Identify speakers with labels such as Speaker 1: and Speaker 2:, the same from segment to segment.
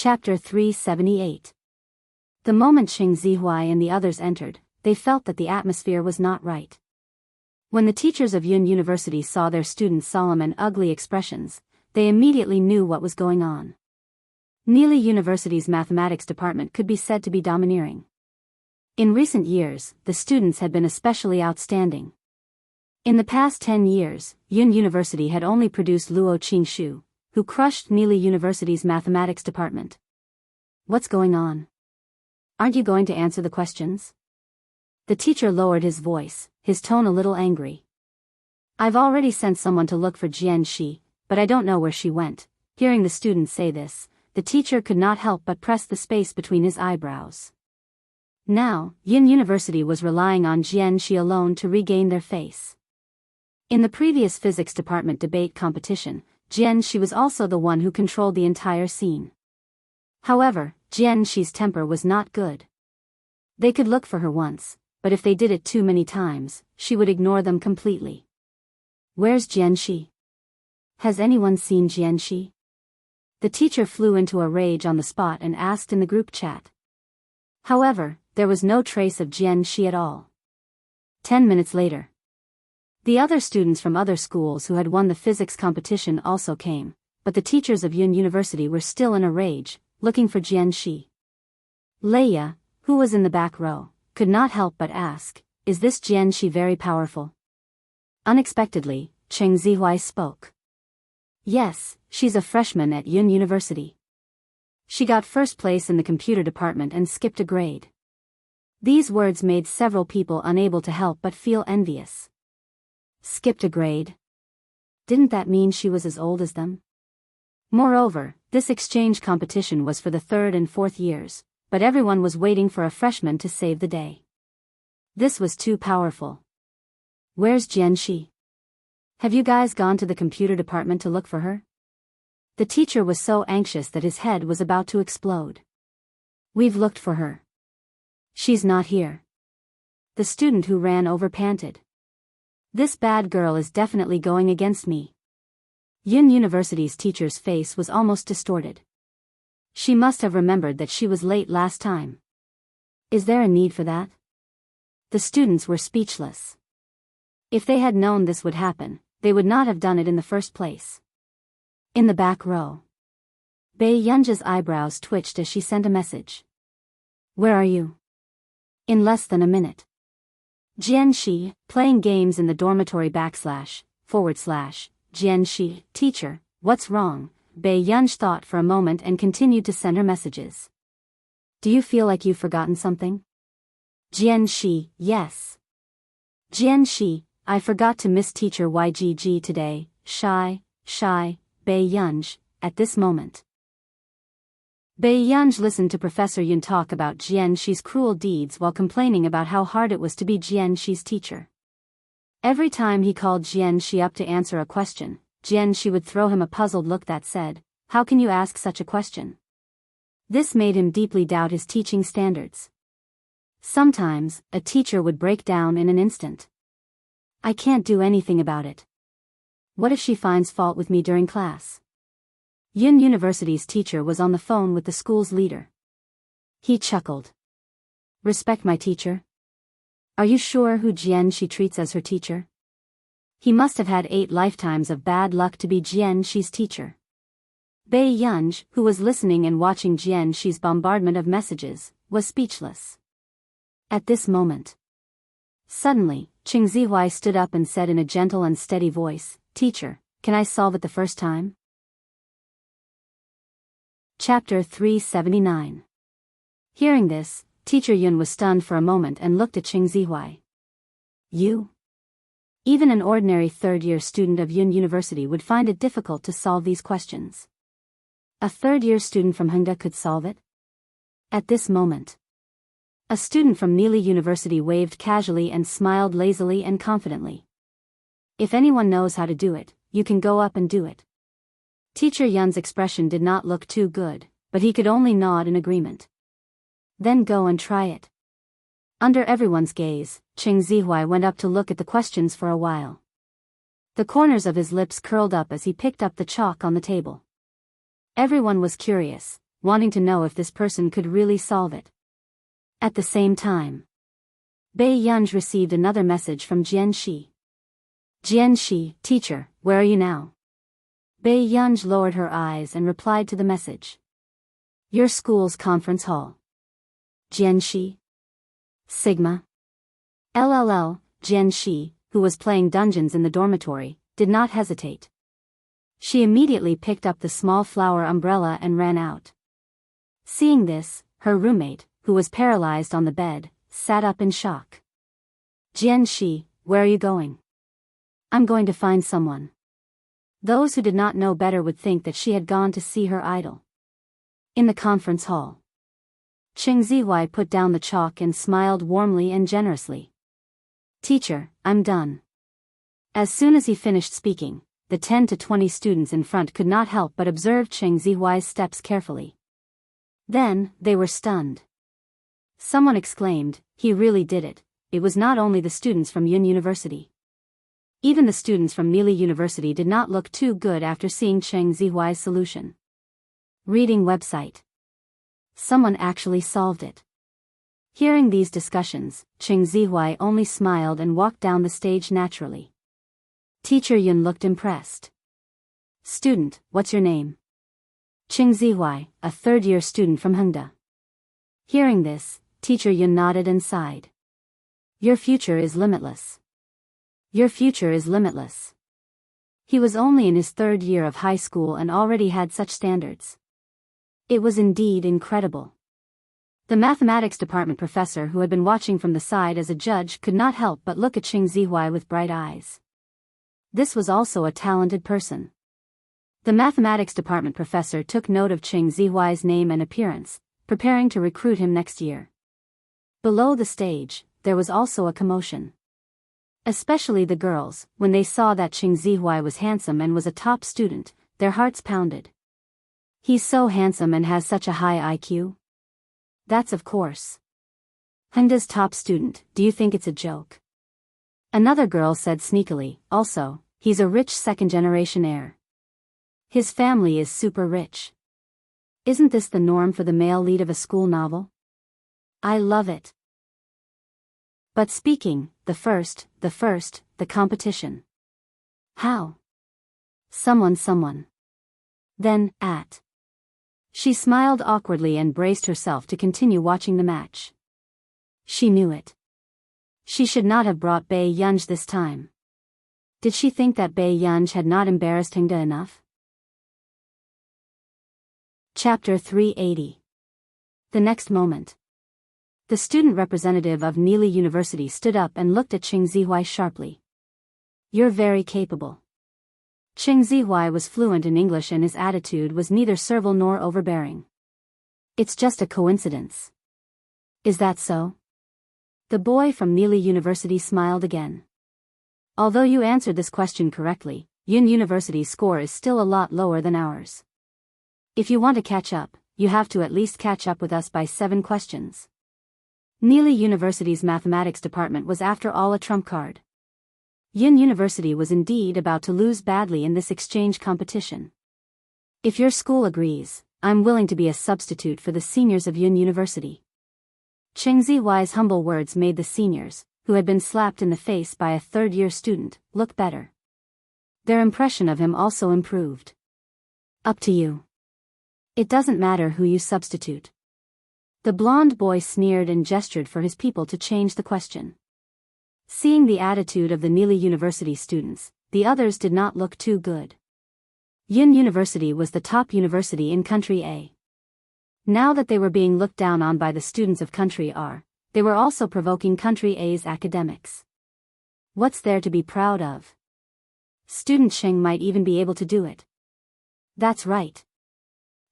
Speaker 1: Chapter 378. The moment Cheng Zihuai and the others entered, they felt that the atmosphere was not right. When the teachers of Yun University saw their students' solemn and ugly expressions, they immediately knew what was going on. Nili University's mathematics department could be said to be domineering. In recent years, the students had been especially outstanding. In the past 10 years, Yun University had only produced Luo Qingshu, who crushed Nili University's mathematics department. What's going on? Aren't you going to answer the questions? The teacher lowered his voice, his tone a little angry. I've already sent someone to look for Jian Shi, but I don't know where she went. Hearing the students say this, the teacher could not help but press the space between his eyebrows. Now, Yun University was relying on Jian Shi alone to regain their face. In the previous physics department debate competition, Jian Shi was also the one who controlled the entire scene. However, Jian Shi's temper was not good. They could look for her once, but if they did it too many times, she would ignore them completely. Where's Jian Shi? Has anyone seen Jian Shi? The teacher flew into a rage on the spot and asked in the group chat. However, there was no trace of Jian Shi at all. 10 minutes later, the other students from other schools who had won the physics competition also came, but the teachers of Yun University were still in a rage, looking for Jian Shi. Leia, who was in the back row, could not help but ask, is this Jian Shi very powerful? Unexpectedly, Cheng Zihuai spoke. Yes, she's a freshman at Yun University. She got first place in the computer department and skipped a grade. These words made several people unable to help but feel envious. Skipped a grade? Didn't that mean she was as old as them? Moreover, this exchange competition was for the 3rd and 4th years, but everyone was waiting for a freshman to save the day. This was too powerful. Where's Jian Shi? Have you guys gone to the computer department to look for her? The teacher was so anxious that his head was about to explode. We've looked for her. She's not here. The student who ran over panted. This bad girl is definitely going against me. Yun University's teacher's face was almost distorted. She must have remembered that she was late last time. Is there a need for that? The students were speechless. If they had known this would happen, they would not have done it in the first place. In the back row, Bei Yunja's eyebrows twitched as she sent a message. Where are you? In less than a minute. Jian Shi, playing games in the dormitory / Jian Shi, teacher, what's wrong? Bei Yunj thought for a moment and continued to send her messages. Do you feel like you've forgotten something? Jian Shi, yes. Jian Shi, I forgot to miss teacher YGG today, shy, Bei Yunj, at this moment. Bei Yunj listened to Professor Yun talk about Jian Shi's cruel deeds while complaining about how hard it was to be Jian Shi's teacher. Every time he called Jian Shi up to answer a question, Jian Shi would throw him a puzzled look that said, "How can you ask such a question?" This made him deeply doubt his teaching standards. Sometimes, a teacher would break down in an instant. I can't do anything about it. What if she finds fault with me during class? Yun University's teacher was on the phone with the school's leader. He chuckled. Respect my teacher? Are you sure who Jian Shi treats as her teacher? He must have had 8 lifetimes of bad luck to be Jian Shi's teacher. Bei Yunj, who was listening and watching Jian Shi's bombardment of messages, was speechless. At this moment, suddenly, Cheng Zihuai stood up and said in a gentle and steady voice, Teacher, can I solve it the first time? Chapter 379. Hearing this, Teacher Yun was stunned for a moment and looked at Cheng Zihuai. You? Even an ordinary 3rd-year student of Yun University would find it difficult to solve these questions. A 3rd-year student from Hengda could solve it? At this moment, a student from Nili University waved casually and smiled lazily and confidently. If anyone knows how to do it, you can go up and do it. Teacher Yun's expression did not look too good, but he could only nod in agreement. Then go and try it. Under everyone's gaze, Cheng Zihuai went up to look at the questions for a while. The corners of his lips curled up as he picked up the chalk on the table. Everyone was curious. wanting to know if this person could really solve it. At the same time, Biyao received another message from Jianxi. Jianxi, teacher, where are you now? Biyao lowered her eyes and replied to the message. Your school's conference hall. Jianxi. Sigma. LLL, Jianxi, who was playing dungeons in the dormitory, did not hesitate. She immediately picked up the small flower umbrella and ran out. Seeing this, her roommate, who was paralyzed on the bed, sat up in shock. Jianxi, where are you going? I'm going to find someone. Those who did not know better would think that she had gone to see her idol. In the conference hall, Cheng Zihui put down the chalk and smiled warmly and generously. Teacher, I'm done. As soon as he finished speaking, the 10 to 20 students in front could not help but observe Cheng Zihui's steps carefully. Then, they were stunned. Someone exclaimed, he really did it. It was not only the students from Yun University. Even the students from Nili University did not look too good after seeing Cheng Zihui's solution. Reading website. Someone actually solved it. Hearing these discussions, Cheng Zihui only smiled and walked down the stage naturally. Teacher Yun looked impressed. Student, what's your name? Cheng Zihui, a third-year student from Hengda. Hearing this, Teacher Yun nodded and sighed. Your future is limitless. Your future is limitless. He was only in his third year of high school and already had such standards. It was indeed incredible. The mathematics department professor who had been watching from the side as a judge could not help but look at Cheng Zihui with bright eyes. This was also a talented person. The mathematics department professor took note of Cheng Zihui's name and appearance, preparing to recruit him next year. Below the stage, there was also a commotion. Especially the girls, when they saw that Cheng Zihui was handsome and was a top student, their hearts pounded. He's so handsome and has such a high IQ. That's of course. Hengda's top student, do you think it's a joke? Another girl said sneakily, also, he's a rich second-generation heir. His family is super rich. Isn't this the norm for the male lead of a school novel? I love it. But speaking, the competition. How? Someone. Then, She smiled awkwardly and braced herself to continue watching the match. She knew it. She should not have brought Biyao this time. Did she think that Biyao had not embarrassed Hengda enough? Chapter 380. The next moment. The student representative of Nili University stood up and looked at Cheng Zihui sharply. You're very capable. Cheng Zihui was fluent in English and his attitude was neither servile nor overbearing. It's just a coincidence. Is that so? The boy from Nili University smiled again. Although you answered this question correctly, Yun University's score is still a lot lower than ours. If you want to catch up, you have to at least catch up with us by 7 questions. Nili University's mathematics department was after all a trump card. Yun University was indeed about to lose badly in this exchange competition. If your school agrees, I'm willing to be a substitute for the seniors of Yun University. Cheng Zihui's humble words made the seniors, who had been slapped in the face by a third-year student, look better. Their impression of him also improved. Up to you. It doesn't matter who you substitute. The blonde boy sneered and gestured for his people to change the question. Seeing the attitude of the Nili University students, the others did not look too good. Yun University was the top university in Country A. Now that they were being looked down on by the students of Country R, they were also provoking Country A's academics. What's there to be proud of? Student Cheng might even be able to do it. That's right.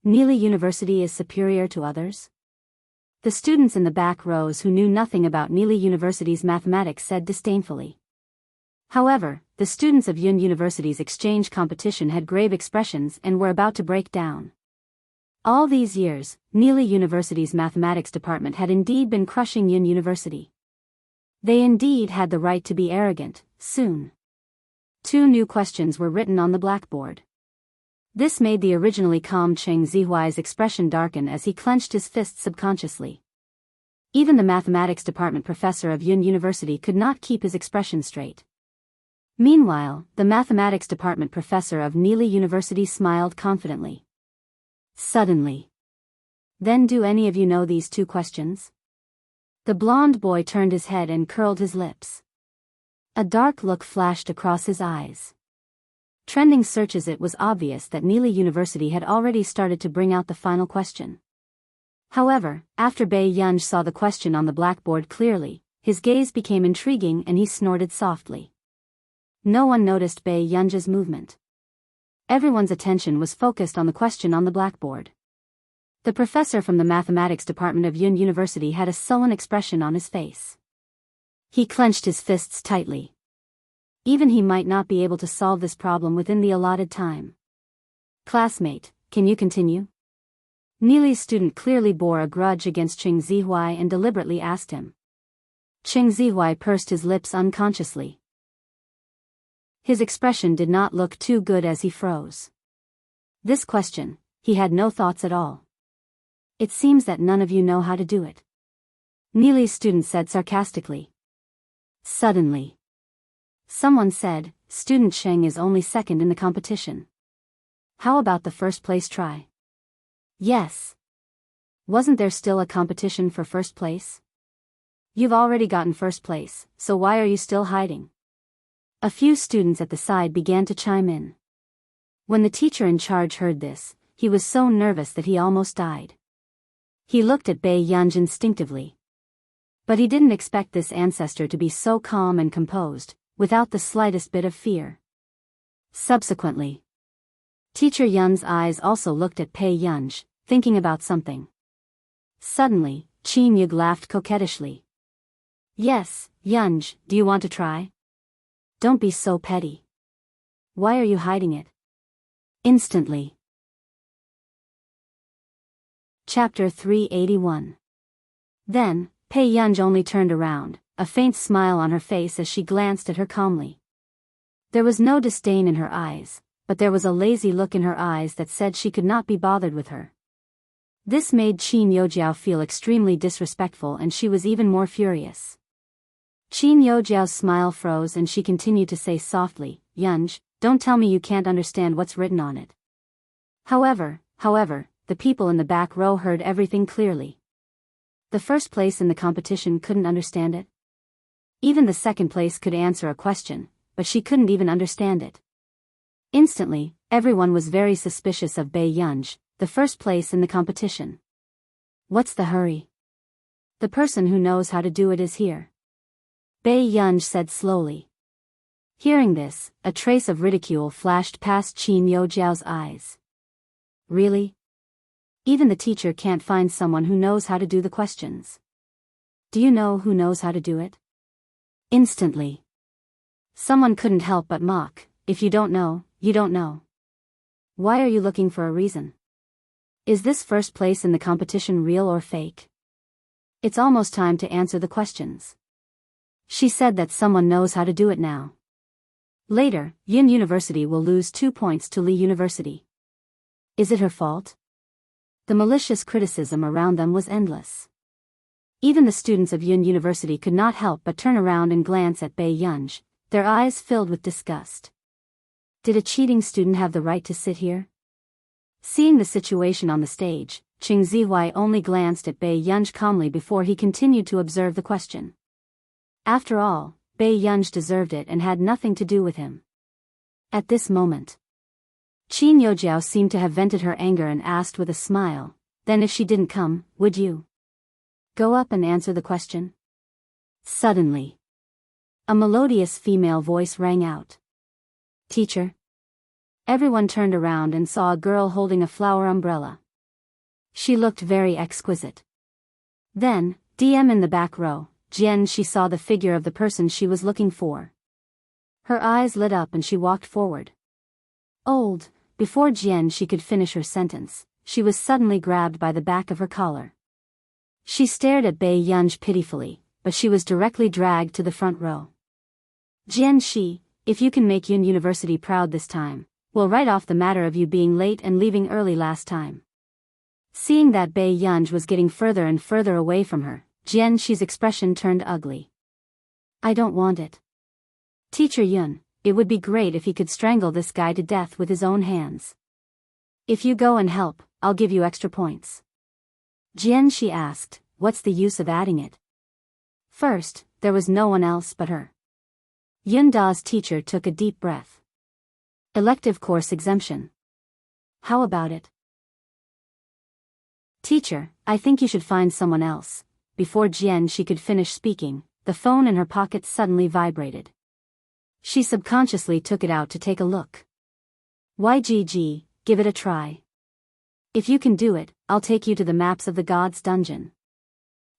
Speaker 1: Nili University is superior to others? The students in the back rows who knew nothing about Nili University's mathematics said disdainfully. However, the students of Yun University's exchange competition had grave expressions and were about to break down. All these years, Nili University's mathematics department had indeed been crushing Yun University. They indeed had the right to be arrogant, soon. 2 new questions were written on the blackboard. This made the originally calm Cheng Zihuai's expression darken as he clenched his fists subconsciously. Even the mathematics department professor of Yun University could not keep his expression straight. Meanwhile, the mathematics department professor of Neely University smiled confidently. Suddenly. Then do any of you know these two questions? The blond boy turned his head and curled his lips. A dark look flashed across his eyes. Trending searches. It was obvious that Neely University had already started to bring out the final question. However, after Bei Yunj saw the question on the blackboard clearly, his gaze became intriguing and he snorted softly. No one noticed Bei Yunj's movement. Everyone's attention was focused on the question on the blackboard. The professor from the mathematics department of Yun University had a sullen expression on his face. He clenched his fists tightly. Even he might not be able to solve this problem within the allotted time. Classmate, can you continue? Neely's student clearly bore a grudge against Cheng Zihuai and deliberately asked him. Cheng Zihuai pursed his lips unconsciously. His expression did not look too good as he froze. This question, he had no thoughts at all. It seems that none of you know how to do it. Neely's student said sarcastically. Suddenly. Someone said, Student Cheng is only second in the competition. How about the first place try? Yes. Wasn't there still a competition for first place? You've already gotten first place, so why are you still hiding? A few students at the side began to chime in. When the teacher in charge heard this, he was so nervous that he almost died. He looked at Bei Yunj instinctively. But he didn't expect this ancestor to be so calm and composed, without the slightest bit of fear. Subsequently, Teacher Yun's eyes also looked at Bei Yunj, thinking about something. Suddenly, Qin Yug laughed coquettishly. Yes, Yunj, do you want to try? Don't be so petty. Why are you hiding it? Instantly. Chapter 381. Then, Bei Yunj only turned around, a faint smile on her face as she glanced at her calmly. There was no disdain in her eyes, but there was a lazy look in her eyes that said she could not be bothered with her. This made Qin Yojiao feel extremely disrespectful and she was even more furious. Qin Yojiao's smile froze and she continued to say softly, Yunj, don't tell me you can't understand what's written on it. However, the people in the back row heard everything clearly. The first place in the competition couldn't understand it. Even the second place could answer a question, but she couldn't even understand it. Instantly, everyone was very suspicious of Bei Yunj, the first place in the competition. What's the hurry? The person who knows how to do it is here. Bei Yunj said slowly. Hearing this, a trace of ridicule flashed past Qin Yojiao's eyes. Really? Even the teacher can't find someone who knows how to do the questions. Do you know who knows how to do it? Instantly. Someone couldn't help but mock, if you don't know, you don't know. Why are you looking for a reason? Is this first place in the competition real or fake? It's almost time to answer the questions. She said that someone knows how to do it now. Later, Yin University will lose 2 points to Lee University. Is it her fault? The malicious criticism around them was endless. Even the students of Yin University could not help but turn around and glance at Bei Yunj, their eyes filled with disgust. Did a cheating student have the right to sit here? Seeing the situation on the stage, Cheng Zihuai only glanced at Bei Yunj calmly before he continued to observe the question. After all, Bei Yunj deserved it and had nothing to do with him. At this moment, Qin Yojiao seemed to have vented her anger and asked with a smile, then if she didn't come, would you go up and answer the question? Suddenly, a melodious female voice rang out. Teacher. Everyone turned around and saw a girl holding a flower umbrella. She looked very exquisite. Then, DM in the back row, Jian, she saw the figure of the person she was looking for. Her eyes lit up and she walked forward. Before Jian she could finish her sentence, she was suddenly grabbed by the back of her collar. She stared at Bei Yunj pitifully, but she was directly dragged to the front row. Jian Shi, if you can make Yun University proud this time, Well, right off the matter of you being late and leaving early last time. Seeing that Bei Yunj was getting further and further away from her, Jianshi's expression turned ugly. I don't want it. Teacher Yun, it would be great if he could strangle this guy to death with his own hands. If you go and help, I'll give you extra points. Jianshi asked, what's the use of adding it? First, there was no one else but her. Yun Da's teacher took a deep breath. Elective course exemption. How about it? Teacher, I think you should find someone else. Before Jianshi could finish speaking, the phone in her pocket suddenly vibrated. She subconsciously took it out to take a look. YGG, give it a try. If you can do it, I'll take you to the maps of the gods' dungeon.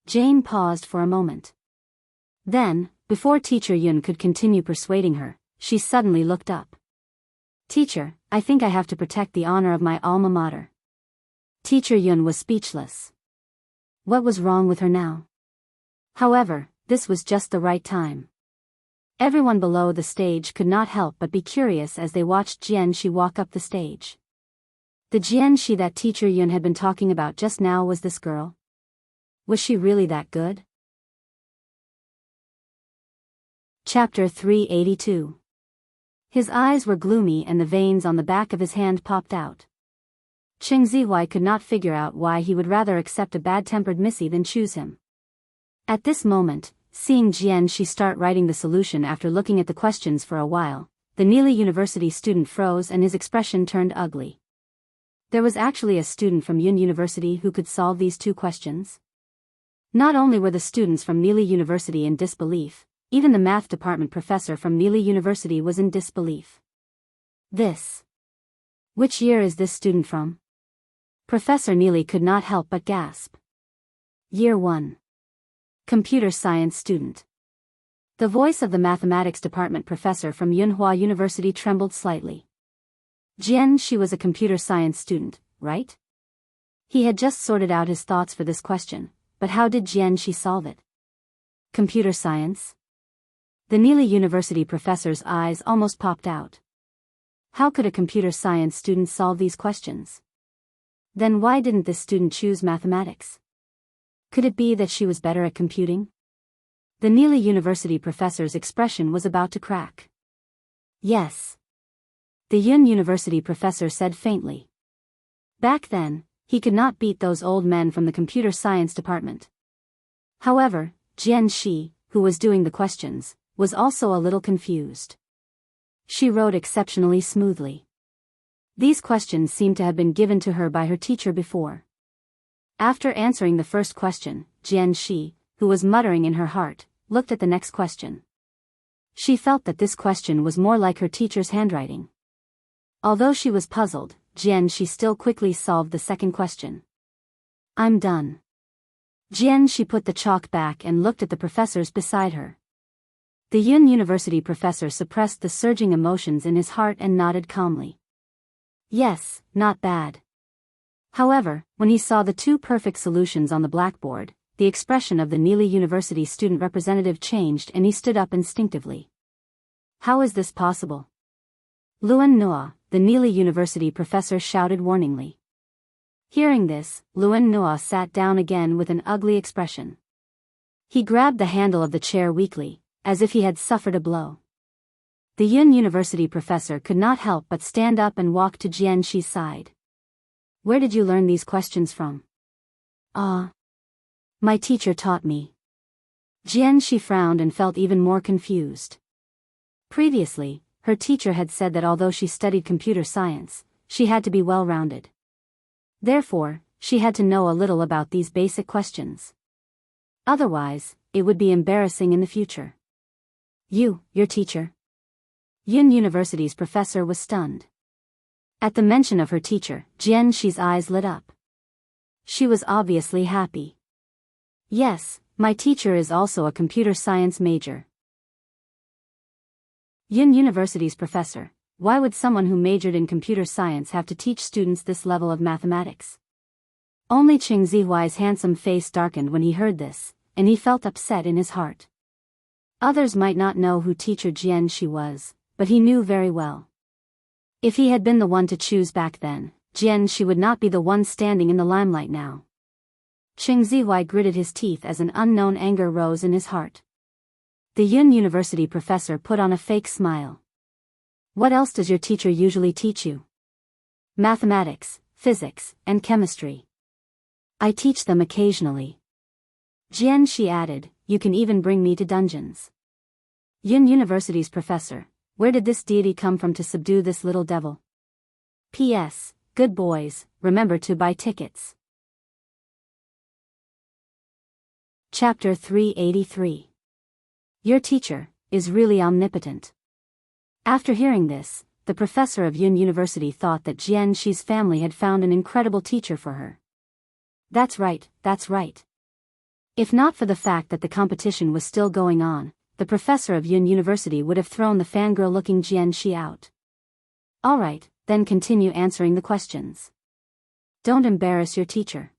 Speaker 1: Jane paused for a moment. Then, before Teacher Yun could continue persuading her, she suddenly looked up. Teacher, I think I have to protect the honor of my alma mater. Teacher Yun was speechless. What was wrong with her now? However, this was just the right time. Everyone below the stage could not help but be curious as they watched Jianshi walk up the stage. The Jianshi that Teacher Yun had been talking about just now was this girl. Was she really that good? Chapter 382. His eyes were gloomy and the veins on the back of his hand popped out. Cheng Zihuai could not figure out why he would rather accept a bad-tempered missy than choose him. At this moment, seeing Jianshi start writing the solution after looking at the questions for a while, the Neely University student froze and his expression turned ugly. There was actually a student from Yun University who could solve these two questions. Not only were the students from Neely University in disbelief, even the math department professor from Neely University was in disbelief. Which year is this student from? Professor Neely could not help but gasp. Year 1. Computer science student. The voice of the mathematics department professor from Yunhua University trembled slightly. Jianshi was a computer science student, right? He had just sorted out his thoughts for this question, but how did Jianshi solve it? Computer science? The Neely University professor's eyes almost popped out. How could a computer science student solve these questions? Then why didn't this student choose mathematics? Could it be that she was better at computing? The Neely University professor's expression was about to crack. Yes. The Yun University professor said faintly. Back then, he could not beat those old men from the computer science department. However, Jianshi, who was doing the questions, was also a little confused. She wrote exceptionally smoothly. These questions seemed to have been given to her by her teacher before. After answering the first question, Jianshi, who was muttering in her heart, looked at the next question. She felt that this question was more like her teacher's handwriting. Although she was puzzled, Jianshi still quickly solved the second question. I'm done. Jianshi put the chalk back and looked at the professors beside her. The Yun University professor suppressed the surging emotions in his heart and nodded calmly. Yes, not bad. However, when he saw the two perfect solutions on the blackboard, the expression of the Neely University student representative changed and he stood up instinctively. How is this possible? Luan Noa, the Neely University professor shouted warningly. Hearing this, Luan Noa sat down again with an ugly expression. He grabbed the handle of the chair weakly, as if he had suffered a blow. The Yun University professor could not help but stand up and walk to Jianshi's side. Where did you learn these questions from? My teacher taught me. Jianshi frowned and felt even more confused. Previously, her teacher had said that although she studied computer science, she had to be well-rounded. Therefore, she had to know a little about these basic questions. Otherwise, it would be embarrassing in the future. Your teacher? Yun University's professor was stunned. At the mention of her teacher, Jianshi's eyes lit up. She was obviously happy. Yes, my teacher is also a computer science major. Yun University's professor, why would someone who majored in computer science have to teach students this level of mathematics? Only Cheng Zihuai's handsome face darkened when he heard this, and he felt upset in his heart. Others might not know who teacher Jianshi was, but he knew very well. If he had been the one to choose back then, Jianghu would not be the one standing in the limelight now. Cheng Zihui gritted his teeth as an unknown anger rose in his heart. The Yun University professor put on a fake smile. What else does your teacher usually teach you? Mathematics, physics, and chemistry. I teach them occasionally. Jianghu added, you can even bring me to dungeons. Yun University's professor, where did this deity come from to subdue this little devil? P.S. Good boys, remember to buy tickets. Chapter 383. Your teacher is really omnipotent. After hearing this, the professor of Yun University thought that Jianghu's family had found an incredible teacher for her. That's right, that's right. If not for the fact that the competition was still going on, the professor of Yun University would have thrown the fangirl-looking Jianghu out. Alright, then continue answering the questions. Don't embarrass your teacher.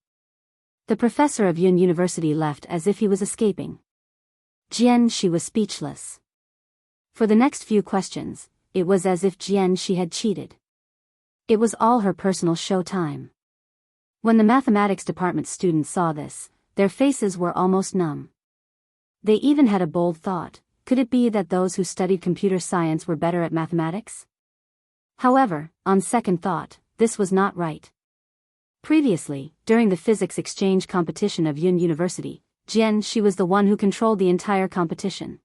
Speaker 1: The professor of Yun University left as if he was escaping. Jianghu was speechless. For the next few questions, it was as if Jianghu had cheated. It was all her personal show time. When the mathematics department students saw this, their faces were almost numb. They even had a bold thought, could it be that those who studied computer science were better at mathematics? However, on second thought, this was not right. Previously, during the physics exchange competition of Yun University, Jianghu was the one who controlled the entire competition.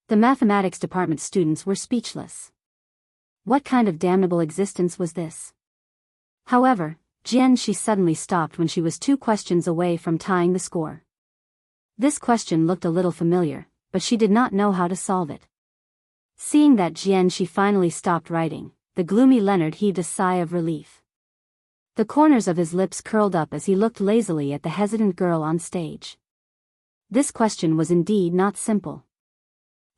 Speaker 1: The mathematics department students were speechless. What kind of damnable existence was this? However, Jianghu suddenly stopped when she was 2 questions away from tying the score. This question looked a little familiar, but she did not know how to solve it. Seeing that Jianghu finally stopped writing, the gloomy Leonard heaved a sigh of relief. The corners of his lips curled up as he looked lazily at the hesitant girl on stage. This question was indeed not simple.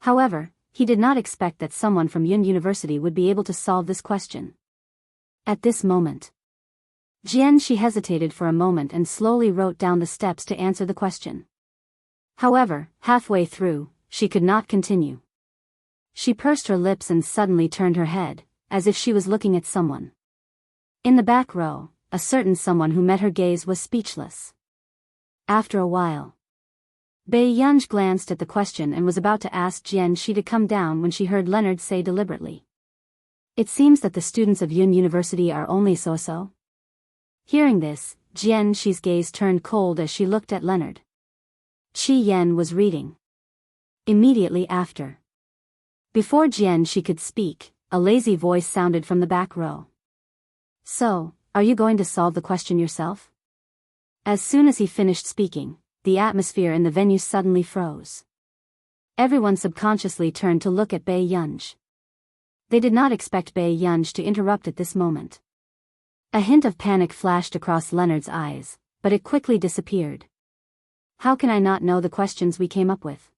Speaker 1: However, he did not expect that someone from Yun University would be able to solve this question. At this moment, Jianghu hesitated for a moment and slowly wrote down the steps to answer the question. However, halfway through, she could not continue. She pursed her lips and suddenly turned her head, as if she was looking at someone. In the back row, a certain someone who met her gaze was speechless. After a while, Biyao glanced at the question and was about to ask Jianghu to come down when she heard Leonard say deliberately. It seems that the students of Yun University are only so-so. Hearing this, Jianghu's gaze turned cold as she looked at Leonard. Qi Yan was reading. Immediately after. Before Jianghu could speak, a lazy voice sounded from the back row. So, are you going to solve the question yourself? As soon as he finished speaking, the atmosphere in the venue suddenly froze. Everyone subconsciously turned to look at Biyao. They did not expect Biyao to interrupt at this moment. A hint of panic flashed across Leonard's eyes, but it quickly disappeared. How can I not know the questions we came up with?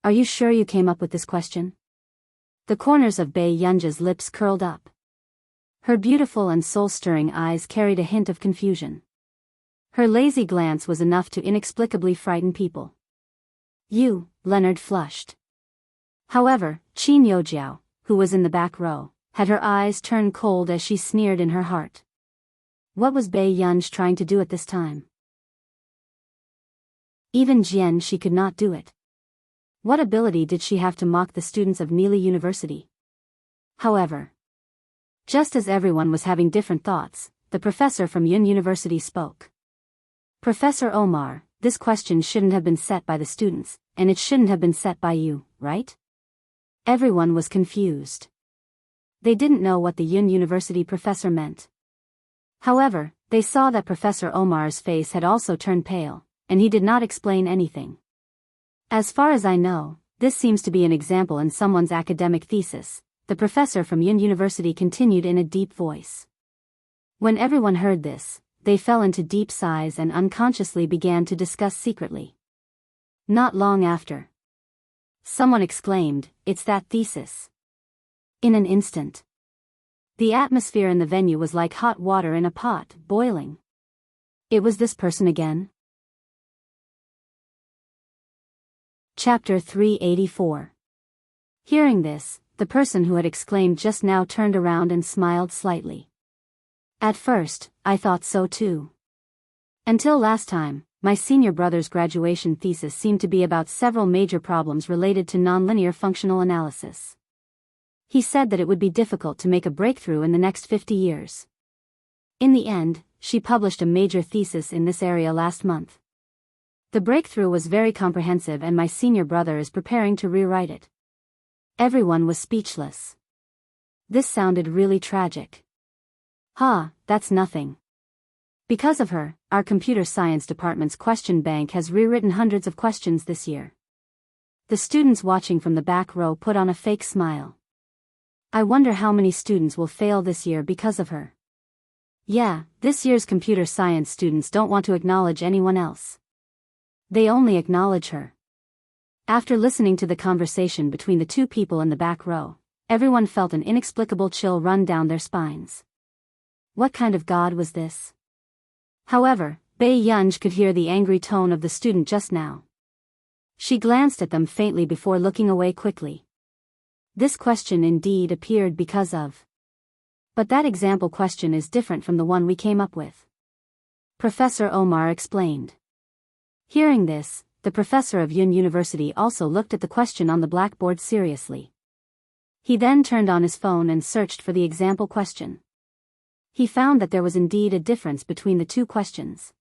Speaker 1: Are you sure you came up with this question? The corners of Biyao's lips curled up. Her beautiful and soul-stirring eyes carried a hint of confusion. Her lazy glance was enough to inexplicably frighten people. You, Leonard flushed. However, Qin Yojiao, who was in the back row, had her eyes turn cold as she sneered in her heart. What was Biyao trying to do at this time? Even Jianghu could not do it. What ability did she have to mock the students of Nili University? However, just as everyone was having different thoughts, the professor from Yun University spoke. Professor Omar, this question shouldn't have been set by the students, and it shouldn't have been set by you, right? Everyone was confused. They didn't know what the Yun University professor meant. However, they saw that Professor Omar's face had also turned pale, and he did not explain anything. As far as I know, this seems to be an example in someone's academic thesis, the professor from Yun University continued in a deep voice. When everyone heard this, they fell into deep sighs and unconsciously began to discuss secretly. Not long after, someone exclaimed, "It's that thesis." In an instant, the atmosphere in the venue was like hot water in a pot, boiling. It was this person again? Chapter 384. Hearing this, the person who had exclaimed just now turned around and smiled slightly. At first, I thought so too. Until last time, my senior brother's graduation thesis seemed to be about several major problems related to nonlinear functional analysis. He said that it would be difficult to make a breakthrough in the next 50 years. In the end, she published a major thesis in this area last month. The breakthrough was very comprehensive and my senior brother is preparing to rewrite it. Everyone was speechless. This sounded really tragic. That's nothing. Because of her, our computer science department's question bank has rewritten hundreds of questions this year. The students watching from the back row put on a fake smile. I wonder how many students will fail this year because of her. Yeah, this year's computer science students don't want to acknowledge anyone else. They only acknowledge her. After listening to the conversation between the two people in the back row, everyone felt an inexplicable chill run down their spines. What kind of god was this? However, Biyao could hear the angry tone of the student just now. She glanced at them faintly before looking away quickly. This question indeed appeared because of. But that example question is different from the one we came up with. Professor Omar explained. Hearing this, the professor of Yun University also looked at the question on the blackboard seriously. He then turned on his phone and searched for the example question. He found that there was indeed a difference between the two questions.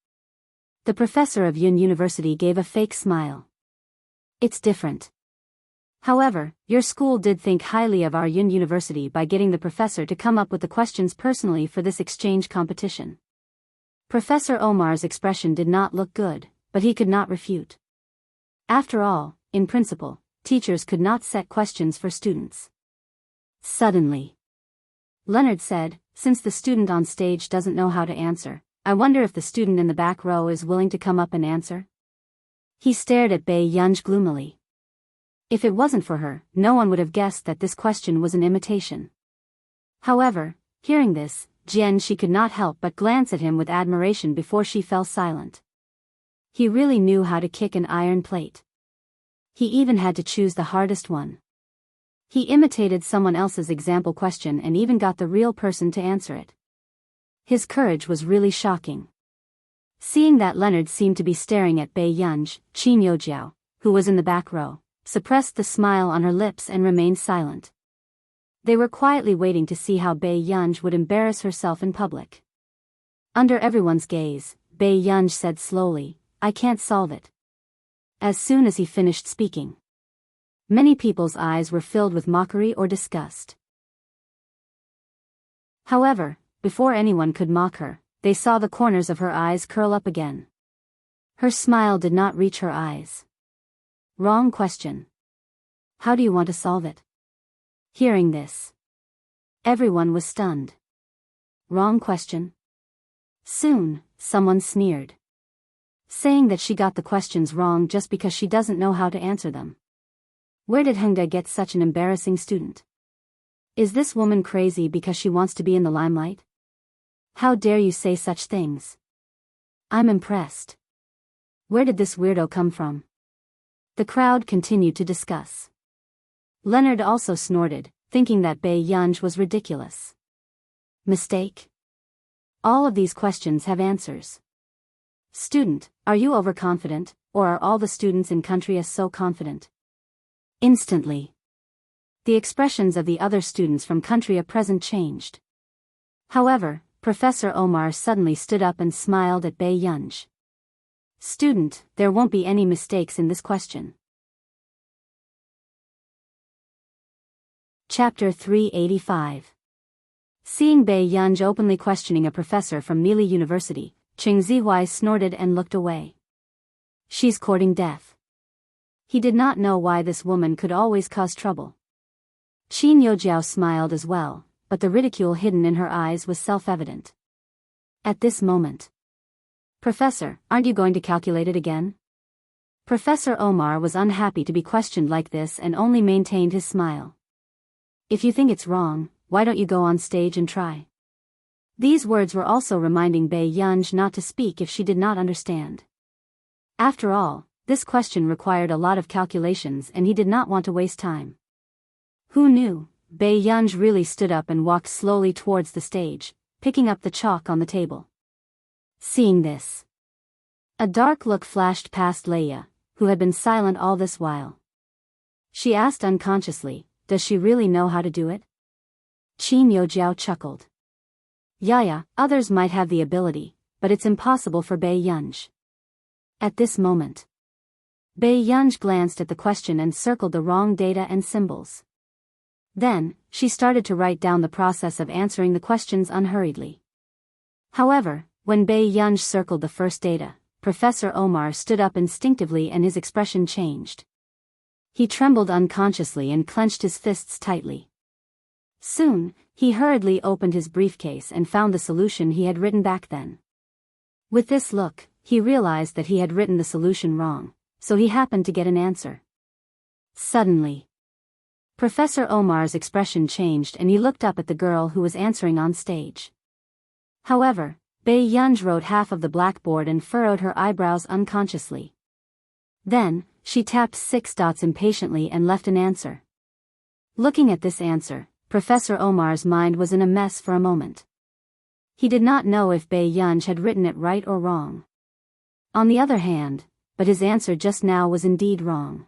Speaker 1: The professor of Yun University gave a fake smile. It's different. However, your school did think highly of our Yun University by getting the professor to come up with the questions personally for this exchange competition. Professor Omar's expression did not look good, but he could not refute. After all, in principle, teachers could not set questions for students. Suddenly, Leonard said, since the student on stage doesn't know how to answer, I wonder if the student in the back row is willing to come up and answer? He stared at Biyao gloomily. If it wasn't for her, no one would have guessed that this question was an imitation. However, hearing this, she could not help but glance at him with admiration before she fell silent. He really knew how to kick an iron plate. He even had to choose the hardest one. He imitated someone else's example question and even got the real person to answer it. His courage was really shocking. Seeing that Leonard seemed to be staring at Biyao, Jianghu, who was in the back row, suppressed the smile on her lips and remained silent. They were quietly waiting to see how Biyao would embarrass herself in public. Under everyone's gaze, Biyao said slowly, I can't solve it. As soon as he finished speaking, many people's eyes were filled with mockery or disgust. However, before anyone could mock her, they saw the corners of her eyes curl up again. Her smile did not reach her eyes. Wrong question. How do you want to solve it? Hearing this, everyone was stunned. Wrong question. Soon, someone sneered, saying that she got the questions wrong just because she doesn't know how to answer them. Where did Hengda get such an embarrassing student? Is this woman crazy because she wants to be in the limelight? How dare you say such things? I'm impressed. Where did this weirdo come from? The crowd continued to discuss. Leonard also snorted, thinking that Biyao was ridiculous. Mistake? All of these questions have answers. Student, are you overconfident, or are all the students in country so confident? Instantly, the expressions of the other students from country present changed. However, Professor Omar suddenly stood up and smiled at Biyao. Student, there won't be any mistakes in this question. Chapter 385. Seeing Biyao openly questioning a professor from Mili University, Cheng Zihui snorted and looked away. She's courting death. He did not know why this woman could always cause trouble. Qin Yojiao smiled as well, but the ridicule hidden in her eyes was self-evident. At this moment, Professor, aren't you going to calculate it again? Professor Omar was unhappy to be questioned like this and only maintained his smile. If you think it's wrong, why don't you go on stage and try? These words were also reminding Biyao not to speak if she did not understand. After all, this question required a lot of calculations and he did not want to waste time. Who knew? Baiyunj really stood up and walked slowly towards the stage, picking up the chalk on the table. Seeing this, a dark look flashed past Leia, who had been silent all this while. She asked unconsciously, "Does she really know how to do it?" Qin Yojiao chuckled. "Yeah, others might have the ability, but it's impossible for Baiyunj." At this moment, Baiyunj glanced at the question and circled the wrong data and symbols. Then, she started to write down the process of answering the questions unhurriedly. However, when Baiyunj circled the first data, Professor Omar stood up instinctively and his expression changed. He trembled unconsciously and clenched his fists tightly. Soon, he hurriedly opened his briefcase and found the solution he had written back then. With this look, he realized that he had written the solution wrong, so he happened to get an answer. Suddenly, Professor Omar's expression changed and he looked up at the girl who was answering on stage. However, Baiyunj wrote half of the blackboard and furrowed her eyebrows unconsciously. Then, she tapped 6 dots impatiently and left an answer. Looking at this answer, Professor Omar's mind was in a mess for a moment. He did not know if Baiyunj had written it right or wrong. On the other hand, but his answer just now was indeed wrong.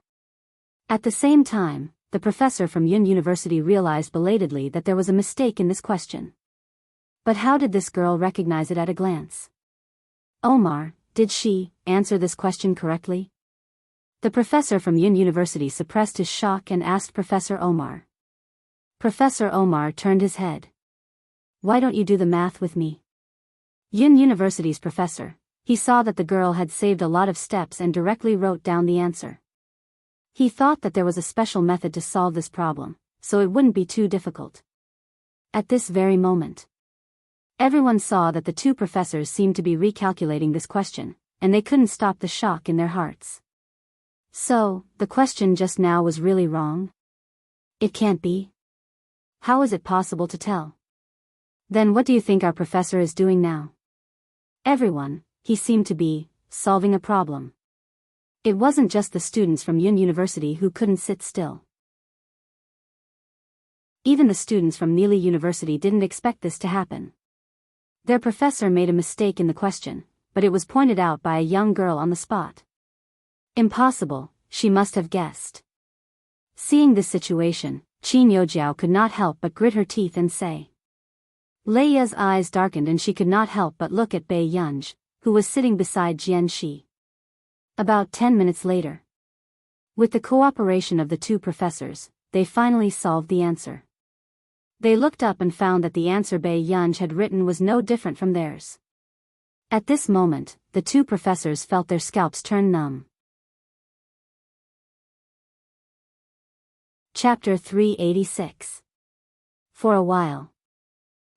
Speaker 1: At the same time, the professor from Yun University realized belatedly that there was a mistake in this question. But how did this girl recognize it at a glance? Omar, did she answer this question correctly? The professor from Yun University suppressed his shock and asked Professor Omar. Professor Omar turned his head. Why don't you do the math with me? Yun University's professor, he saw that the girl had saved a lot of steps and directly wrote down the answer. He thought that there was a special method to solve this problem, so it wouldn't be too difficult. At this very moment, everyone saw that the two professors seemed to be recalculating this question, and they couldn't stop the shock in their hearts. So, the question just now was really wrong? It can't be. How is it possible to tell? Then what do you think our professor is doing now? Everyone, he seemed to be solving a problem. It wasn't just the students from Yun University who couldn't sit still. Even the students from Neely University didn't expect this to happen. Their professor made a mistake in the question, but it was pointed out by a young girl on the spot. Impossible, she must have guessed. Seeing this situation, Qin Yojiao could not help but grit her teeth and say. Leia's eyes darkened and she could not help but look at Baiyunj, who was sitting beside Jian Shi. About 10 minutes later, with the cooperation of the two professors, they finally solved the answer. They looked up and found that the answer Baiyunj had written was no different from theirs. At this moment, the two professors felt their scalps turn numb. Chapter 386. For a while,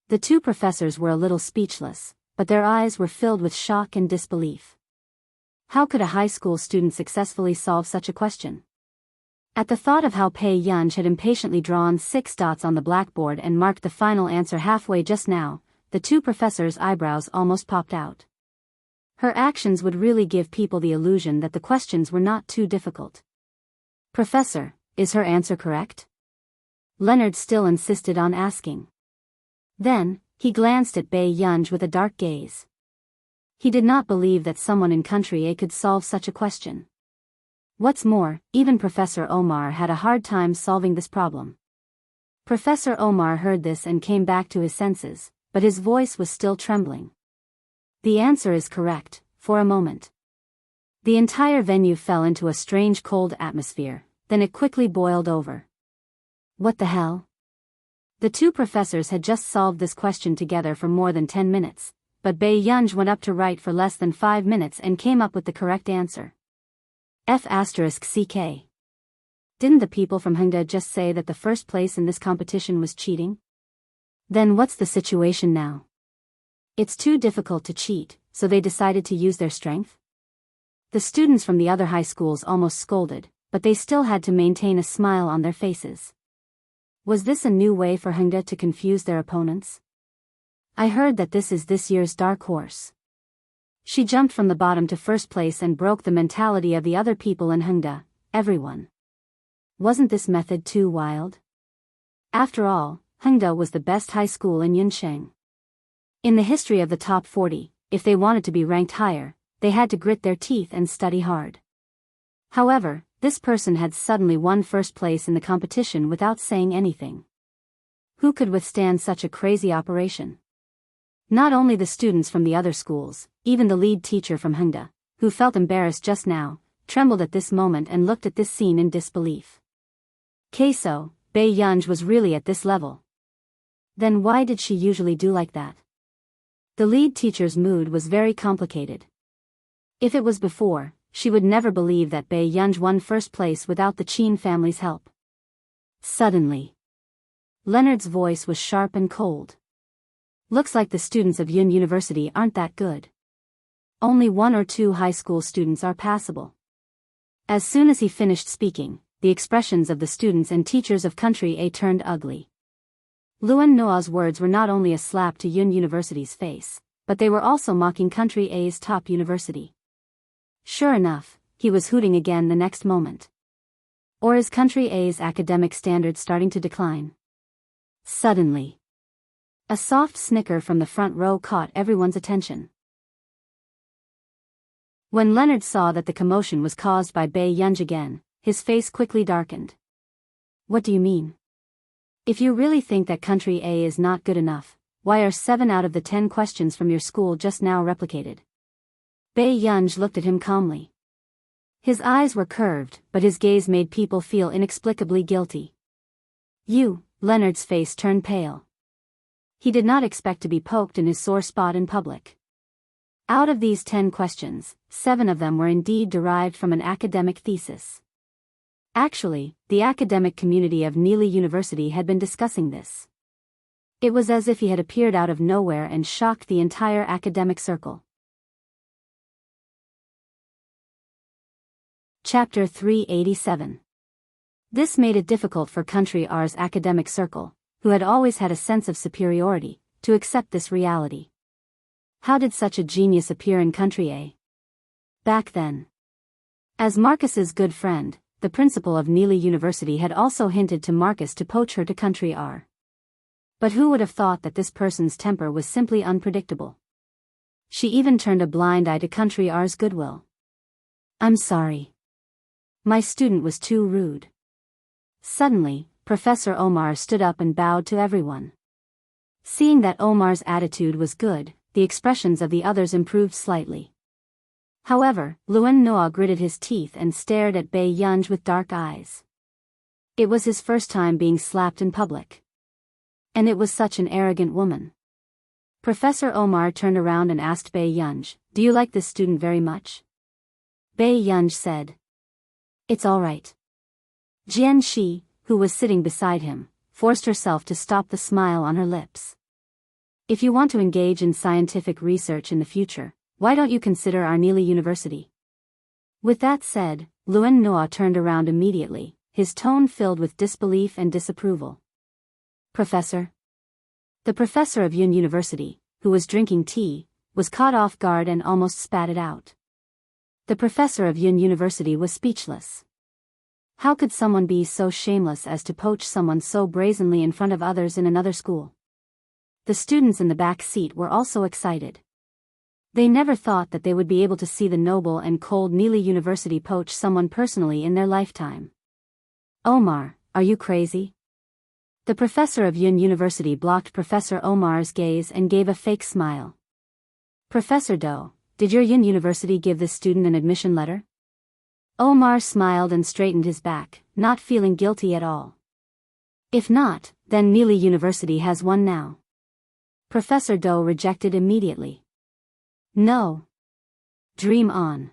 Speaker 1: the two professors were a little speechless, but their eyes were filled with shock and disbelief. How could a high school student successfully solve such a question? At the thought of how Baiyunj had impatiently drawn 6 dots on the blackboard and marked the final answer halfway just now, the two professors' eyebrows almost popped out. Her actions would really give people the illusion that the questions were not too difficult. Professor, is her answer correct? Leonard still insisted on asking. Then, he glanced at Baiyunj with a dark gaze. He did not believe that someone in Country A could solve such a question. What's more, even Professor Omar had a hard time solving this problem. Professor Omar heard this and came back to his senses, but his voice was still trembling. The answer is correct, for a moment. The entire venue fell into a strange cold atmosphere, then it quickly boiled over. What the hell? The two professors had just solved this question together for more than 10 minutes, but Baiyunj went up to write for less than 5 minutes and came up with the correct answer. F***CK. Didn't the people from Hengda just say that the first place in this competition was cheating? Then what's the situation now? It's too difficult to cheat, so they decided to use their strength? The students from the other high schools almost scolded, but they still had to maintain a smile on their faces. Was this a new way for Hengda to confuse their opponents? I heard that this is this year's dark horse. She jumped from the bottom to first place and broke the mentality of the other people in Hengda, everyone. Wasn't this method too wild? After all, Hengda was the best high school in Yunsheng. In the history of the top 40, if they wanted to be ranked higher, they had to grit their teeth and study hard. However, this person had suddenly won first place in the competition without saying anything. Who could withstand such a crazy operation? Not only the students from the other schools, even the lead teacher from Hengda, who felt embarrassed just now, trembled at this moment and looked at this scene in disbelief. So, Bei Yunj was really at this level. Then why did she usually do like that? The lead teacher's mood was very complicated. If it was before, she would never believe that Bei Yunj won first place without the Qin family's help. Suddenly, Leonard's voice was sharp and cold. Looks like the students of Yun University aren't that good. Only 1 or 2 high school students are passable. As soon as he finished speaking, the expressions of the students and teachers of Country A turned ugly. Luan Noa's words were not only a slap to Yun University's face, but they were also mocking Country A's top university. Sure enough, he was hooting again the next moment. Or is Country A's academic standards starting to decline? Suddenly, a soft snicker from the front row caught everyone's attention. When Leonard saw that the commotion was caused by Bei Yunj again, his face quickly darkened. What do you mean? If you really think that Country A is not good enough, why are 7 out of the 10 questions from your school just now replicated? Bei Yunj looked at him calmly. His eyes were curved, but his gaze made people feel inexplicably guilty. Leonard's face turned pale. He did not expect to be poked in his sore spot in public. Out of these 10 questions, 7 of them were indeed derived from an academic thesis. Actually, the academic community of Nili University had been discussing this. It was as if he had appeared out of nowhere and shocked the entire academic circle. Chapter 387. This made it difficult for Country R's academic circle, who had always had a sense of superiority, to accept this reality. How did such a genius appear in Country A? Back then, as Marcus's good friend, the principal of Nili University had also hinted to Marcus to poach her to Country R. But who would have thought that this person's temper was simply unpredictable? She even turned a blind eye to Country R's goodwill. I'm sorry. My student was too rude. Suddenly, Professor Omar stood up and bowed to everyone. Seeing that Omar's attitude was good, the expressions of the others improved slightly. However, Luan Noa gritted his teeth and stared at Bei Yunj with dark eyes. It was his first time being slapped in public. And it was such an arrogant woman. Professor Omar turned around and asked Bei Yunj, "Do you like this student very much?" Bei Yunj said, "It's all right." Jian Shi, who was sitting beside him, forced herself to stop the smile on her lips. If you want to engage in scientific research in the future, why don't you consider our Nili University? With that said, Luan Noa turned around immediately, his tone filled with disbelief and disapproval. Professor? The professor of Yun University, who was drinking tea, was caught off guard and almost spat it out. The professor of Yun University was speechless. How could someone be so shameless as to poach someone so brazenly in front of others in another school? The students in the back seat were also excited. They never thought that they would be able to see the noble and cold Nili University poach someone personally in their lifetime. Omar, are you crazy? The professor of Yun University blocked Professor Omar's gaze and gave a fake smile. Professor Do, did your Yun University give this student an admission letter? Omar smiled and straightened his back, not feeling guilty at all. If not, then Nili University has one now. Professor Do rejected immediately. No. Dream on.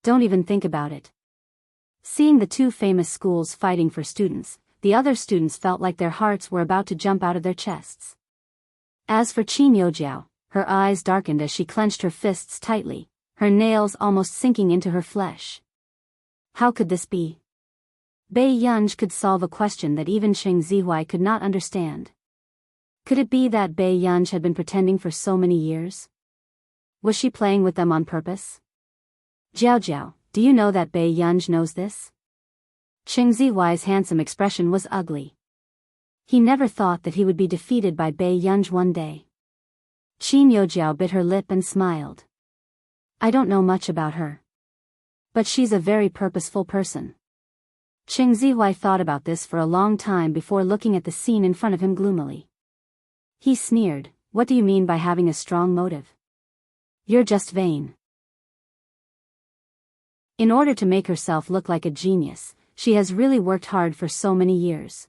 Speaker 1: Don't even think about it. Seeing the 2 famous schools fighting for students, the other students felt like their hearts were about to jump out of their chests. As for Qin Yojiao, her eyes darkened as she clenched her fists tightly, her nails almost sinking into her flesh. How could this be? Bei Yunj could solve a question that even Sheng Zihuai could not understand. Could it be that Bei Yunj had been pretending for so many years? Was she playing with them on purpose? Jiao, do you know that Bei Yunj knows this? Sheng Zihuai's handsome expression was ugly. He never thought that he would be defeated by Bei Yunj one day. Qin Yojiao bit her lip and smiled. I don't know much about her. But she's a very purposeful person. Cheng Zihuai thought about this for a long time before looking at the scene in front of him gloomily. He sneered, what do you mean by having a strong motive? You're just vain. In order to make herself look like a genius, she has really worked hard for so many years.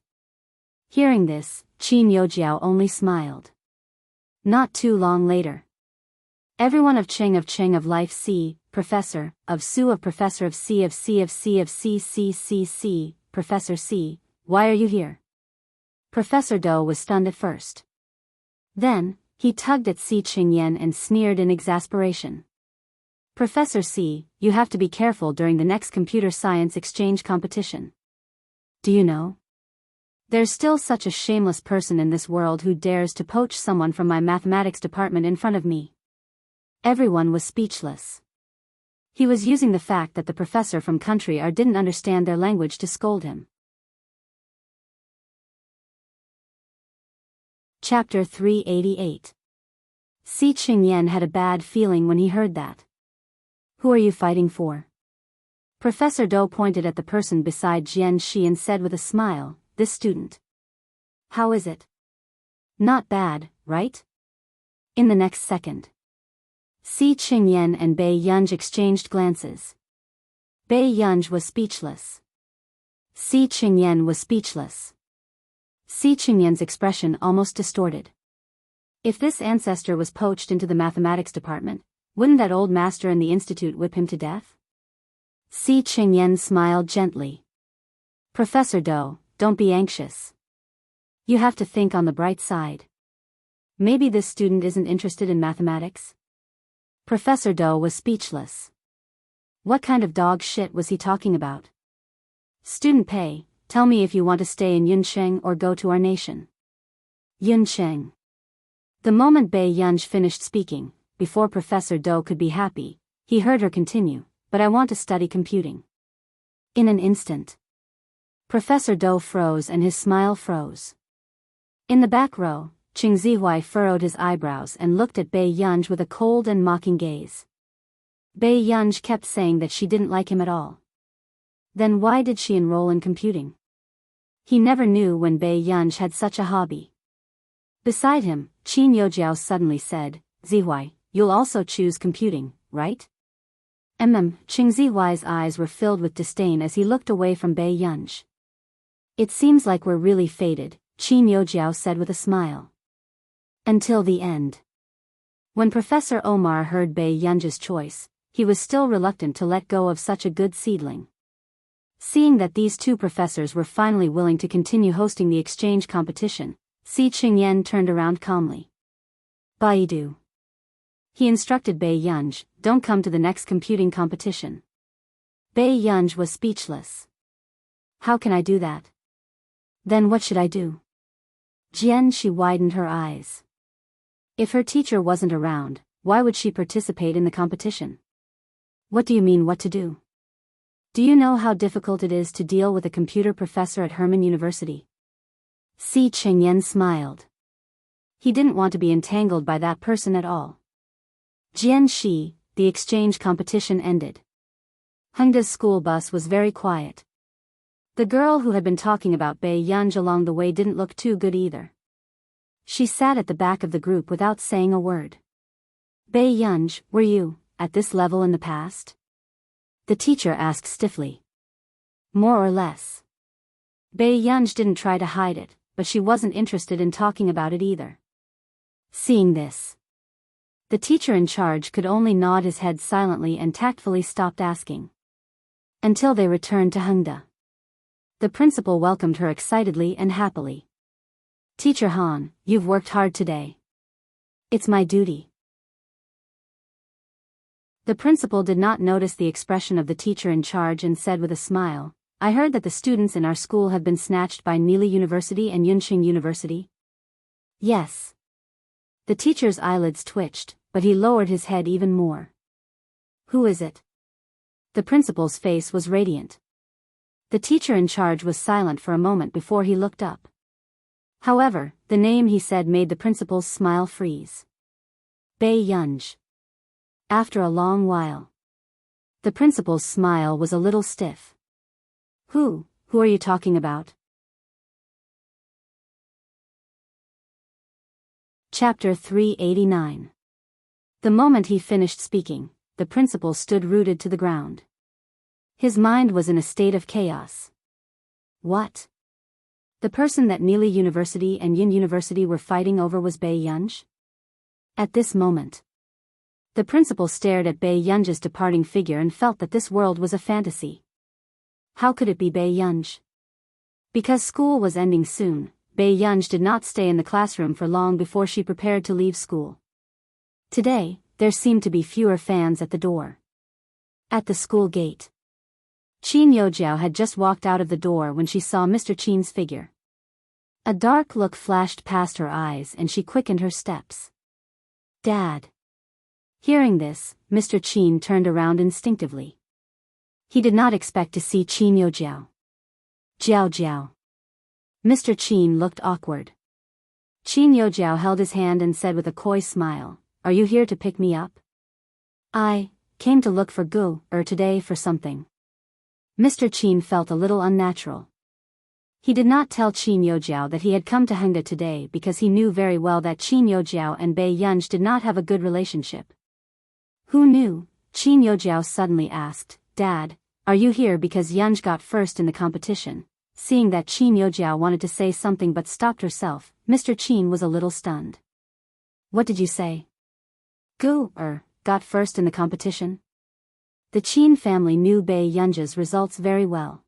Speaker 1: Hearing this, Qin Yojiao only smiled. Not too long later. Everyone of Cheng of Life C, Professor, of Su of Professor of C of C of C of C C C C, Professor C, why are you here? Professor Do was stunned at first. Then, he tugged at Si Qingyan and sneered in exasperation. Professor C, you have to be careful during the next computer science exchange competition. Do you know? There's still such a shameless person in this world who dares to poach someone from my mathematics department in front of me. Everyone was speechless. He was using the fact that the professor from country R didn't understand their language to scold him. Chapter 388. Si Qingyan had a bad feeling when he heard that. Who are you fighting for? Professor Do pointed at the person beside Jian Shi and said with a smile, this student. How is it? Not bad, right? In the next second. Si Qingyan and Bei Yunj exchanged glances. Bei Yunj was speechless. Si Qingyan was speechless. Si Qingyan's expression almost distorted. If this ancestor was poached into the mathematics department, wouldn't that old master in the institute whip him to death? Si Qingyan smiled gently. Professor Do, don't be anxious. You have to think on the bright side. Maybe this student isn't interested in mathematics? Professor Do was speechless. What kind of dog shit was he talking about? Student Pei, tell me if you want to stay in Yuncheng or go to our nation. Yuncheng. The moment Bei Yunj finished speaking, before Professor Do could be happy, he heard her continue, but I want to study computing. In an instant. Professor Do froze and his smile froze. In the back row, Cheng Zihuai furrowed his eyebrows and looked at Bei Yunj with a cold and mocking gaze. Bei Yunj kept saying that she didn't like him at all. Then why did she enroll in computing? He never knew when Bei Yunj had such a hobby. Beside him, Qin Yojiao suddenly said, Zihuai, you'll also choose computing, right? Cheng Zihuai's eyes were filled with disdain as he looked away from Bei Yunj. It seems like we're really fated, Qin Yojiao said with a smile. Until the end. When Professor Omar heard Bei Yunj's choice, he was still reluctant to let go of such a good seedling. Seeing that these two professors were finally willing to continue hosting the exchange competition, Si Qingyan turned around calmly. Baidu. He instructed Bei Yunj, don't come to the next computing competition. Bei Yunj was speechless. How can I do that? Then what should I do? Jian Shi widened her eyes. If her teacher wasn't around, why would she participate in the competition? What do you mean what to do? Do you know how difficult it is to deal with a computer professor at Herman University? Si Qingyan smiled. He didn't want to be entangled by that person at all. Jian Shi, the exchange competition ended. Hengda's school bus was very quiet. The girl who had been talking about Bei Yunj along the way didn't look too good either. She sat at the back of the group without saying a word. Bei Yunj, were you, at this level in the past? The teacher asked stiffly. More or less. Bei Yunj didn't try to hide it, but she wasn't interested in talking about it either. Seeing this, the teacher in charge could only nod his head silently and tactfully stopped asking. Until they returned to Hengda. The principal welcomed her excitedly and happily. Teacher Han, you've worked hard today. It's my duty. The principal did not notice the expression of the teacher in charge and said with a smile, I heard that the students in our school have been snatched by Nili University and Yunqing University. Yes. The teacher's eyelids twitched, but he lowered his head even more. Who is it? The principal's face was radiant. The teacher in charge was silent for a moment before he looked up. However, the name he said made the principal's smile freeze. Biyao. After a long while. The principal's smile was a little stiff. Who are you talking about? Chapter 389. The moment he finished speaking, the principal stood rooted to the ground. His mind was in a state of chaos. What? The person that Nili University and Yin University were fighting over was Biyao? At this moment, the principal stared at Biyao's departing figure and felt that this world was a fantasy. How could it be Biyao? Because school was ending soon, Biyao did not stay in the classroom for long before she prepared to leave school. Today, there seemed to be fewer fans at the door. At the school gate, Qin Youjiao had just walked out of the door when she saw Mr. Qin's figure. A dark look flashed past her eyes and she quickened her steps. Dad. Hearing this, Mr. Qin turned around instinctively. He did not expect to see Qin Youjiao. Jiao. Mr. Qin looked awkward. Qin Youjiao held his hand and said with a coy smile, "Are you here to pick me up?" "I came to look for Gu today for something." Mr. Qin felt a little unnatural. He did not tell Qin Youjiao that he had come to Hengda today because he knew very well that Qin Youjiao and Biyao did not have a good relationship. Who knew? Qin Youjiao suddenly asked, "Dad, are you here because Yunj got first in the competition?" Seeing that Qin Youjiao wanted to say something but stopped herself, Mr. Qin was a little stunned. "What did you say?" "Gu got first in the competition?" The Qin family knew Biyao's results very well.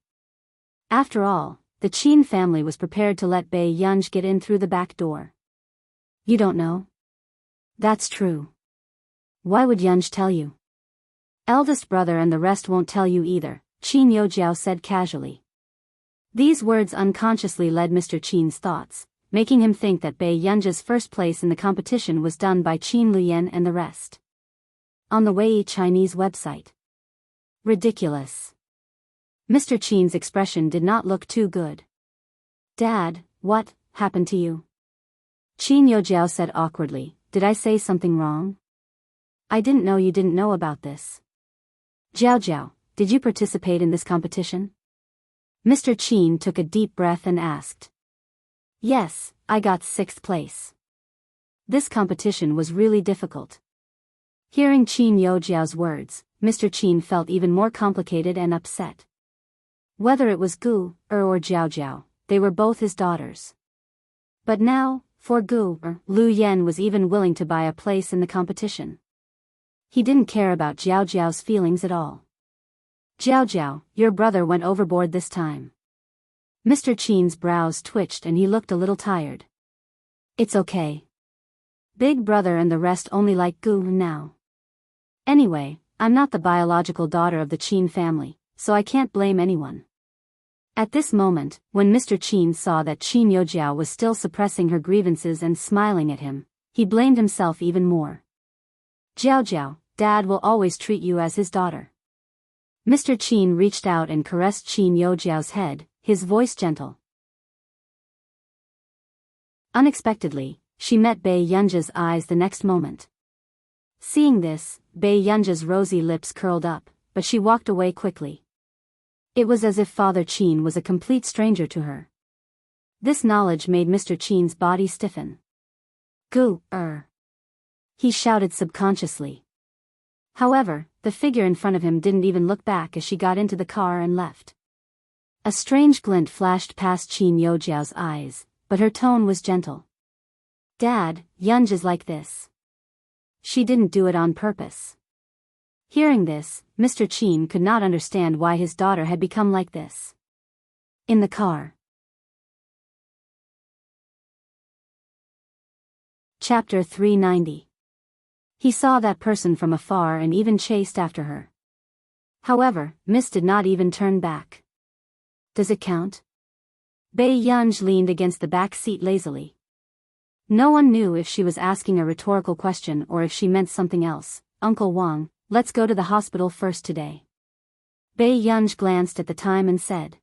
Speaker 1: After all, the Qin family was prepared to let Biyao get in through the back door. "You don't know?" "That's true. Why would Yunj tell you?" "Eldest brother and the rest won't tell you either," Qin Youjiao said casually. These words unconsciously led Mr. Qin's thoughts, making him think that Biyao's first place in the competition was done by Qin Luyan and the rest. On the Wei Chinese website. Ridiculous. Mr. Qin's expression did not look too good. "Dad, what happened to you?" Qin Youjiao said awkwardly, "Did I say something wrong?" "I didn't know you didn't know about this." "Jiao, did you participate in this competition?" Mr. Qin took a deep breath and asked. "Yes, I got 6th place. This competition was really difficult." Hearing Qin Youjiao's words, Mr. Qin felt even more complicated and upset. Whether it was Gu or Jiao, they were both his daughters. But now, for Gu, Lu Yan was even willing to buy a place in the competition. He didn't care about Jiao's feelings at all. "Jiao, your brother went overboard this time." Mr. Qin's brows twitched and he looked a little tired. "It's okay. Big brother and the rest only like Gu now. Anyway, I'm not the biological daughter of the Qin family, so I can't blame anyone." At this moment, when Mr. Qin saw that Qin Youjiao was still suppressing her grievances and smiling at him, he blamed himself even more. "Jiao, Dad will always treat you as his daughter." Mr. Qin reached out and caressed Qin Youjiao's head, his voice gentle. Unexpectedly, she met Biyao's eyes the next moment. Seeing this, Biyao's rosy lips curled up, but she walked away quickly. It was as if Father Qin was a complete stranger to her. This knowledge made Mr. Qin's body stiffen. "Gu, he shouted subconsciously. However, the figure in front of him didn't even look back as she got into the car and left. A strange glint flashed past Qin Youjiao's eyes, but her tone was gentle. "Dad, Yunj is like this. She didn't do it on purpose." Hearing this, Mr. Qin could not understand why his daughter had become like this. In the car. Chapter 390. He saw that person from afar and even chased after her. However, Miss did not even turn back. Does it count? Biyao leaned against the back seat lazily. No one knew if she was asking a rhetorical question or if she meant something else. "Uncle Wang, let's go to the hospital first today." Biyao glanced at the time and said.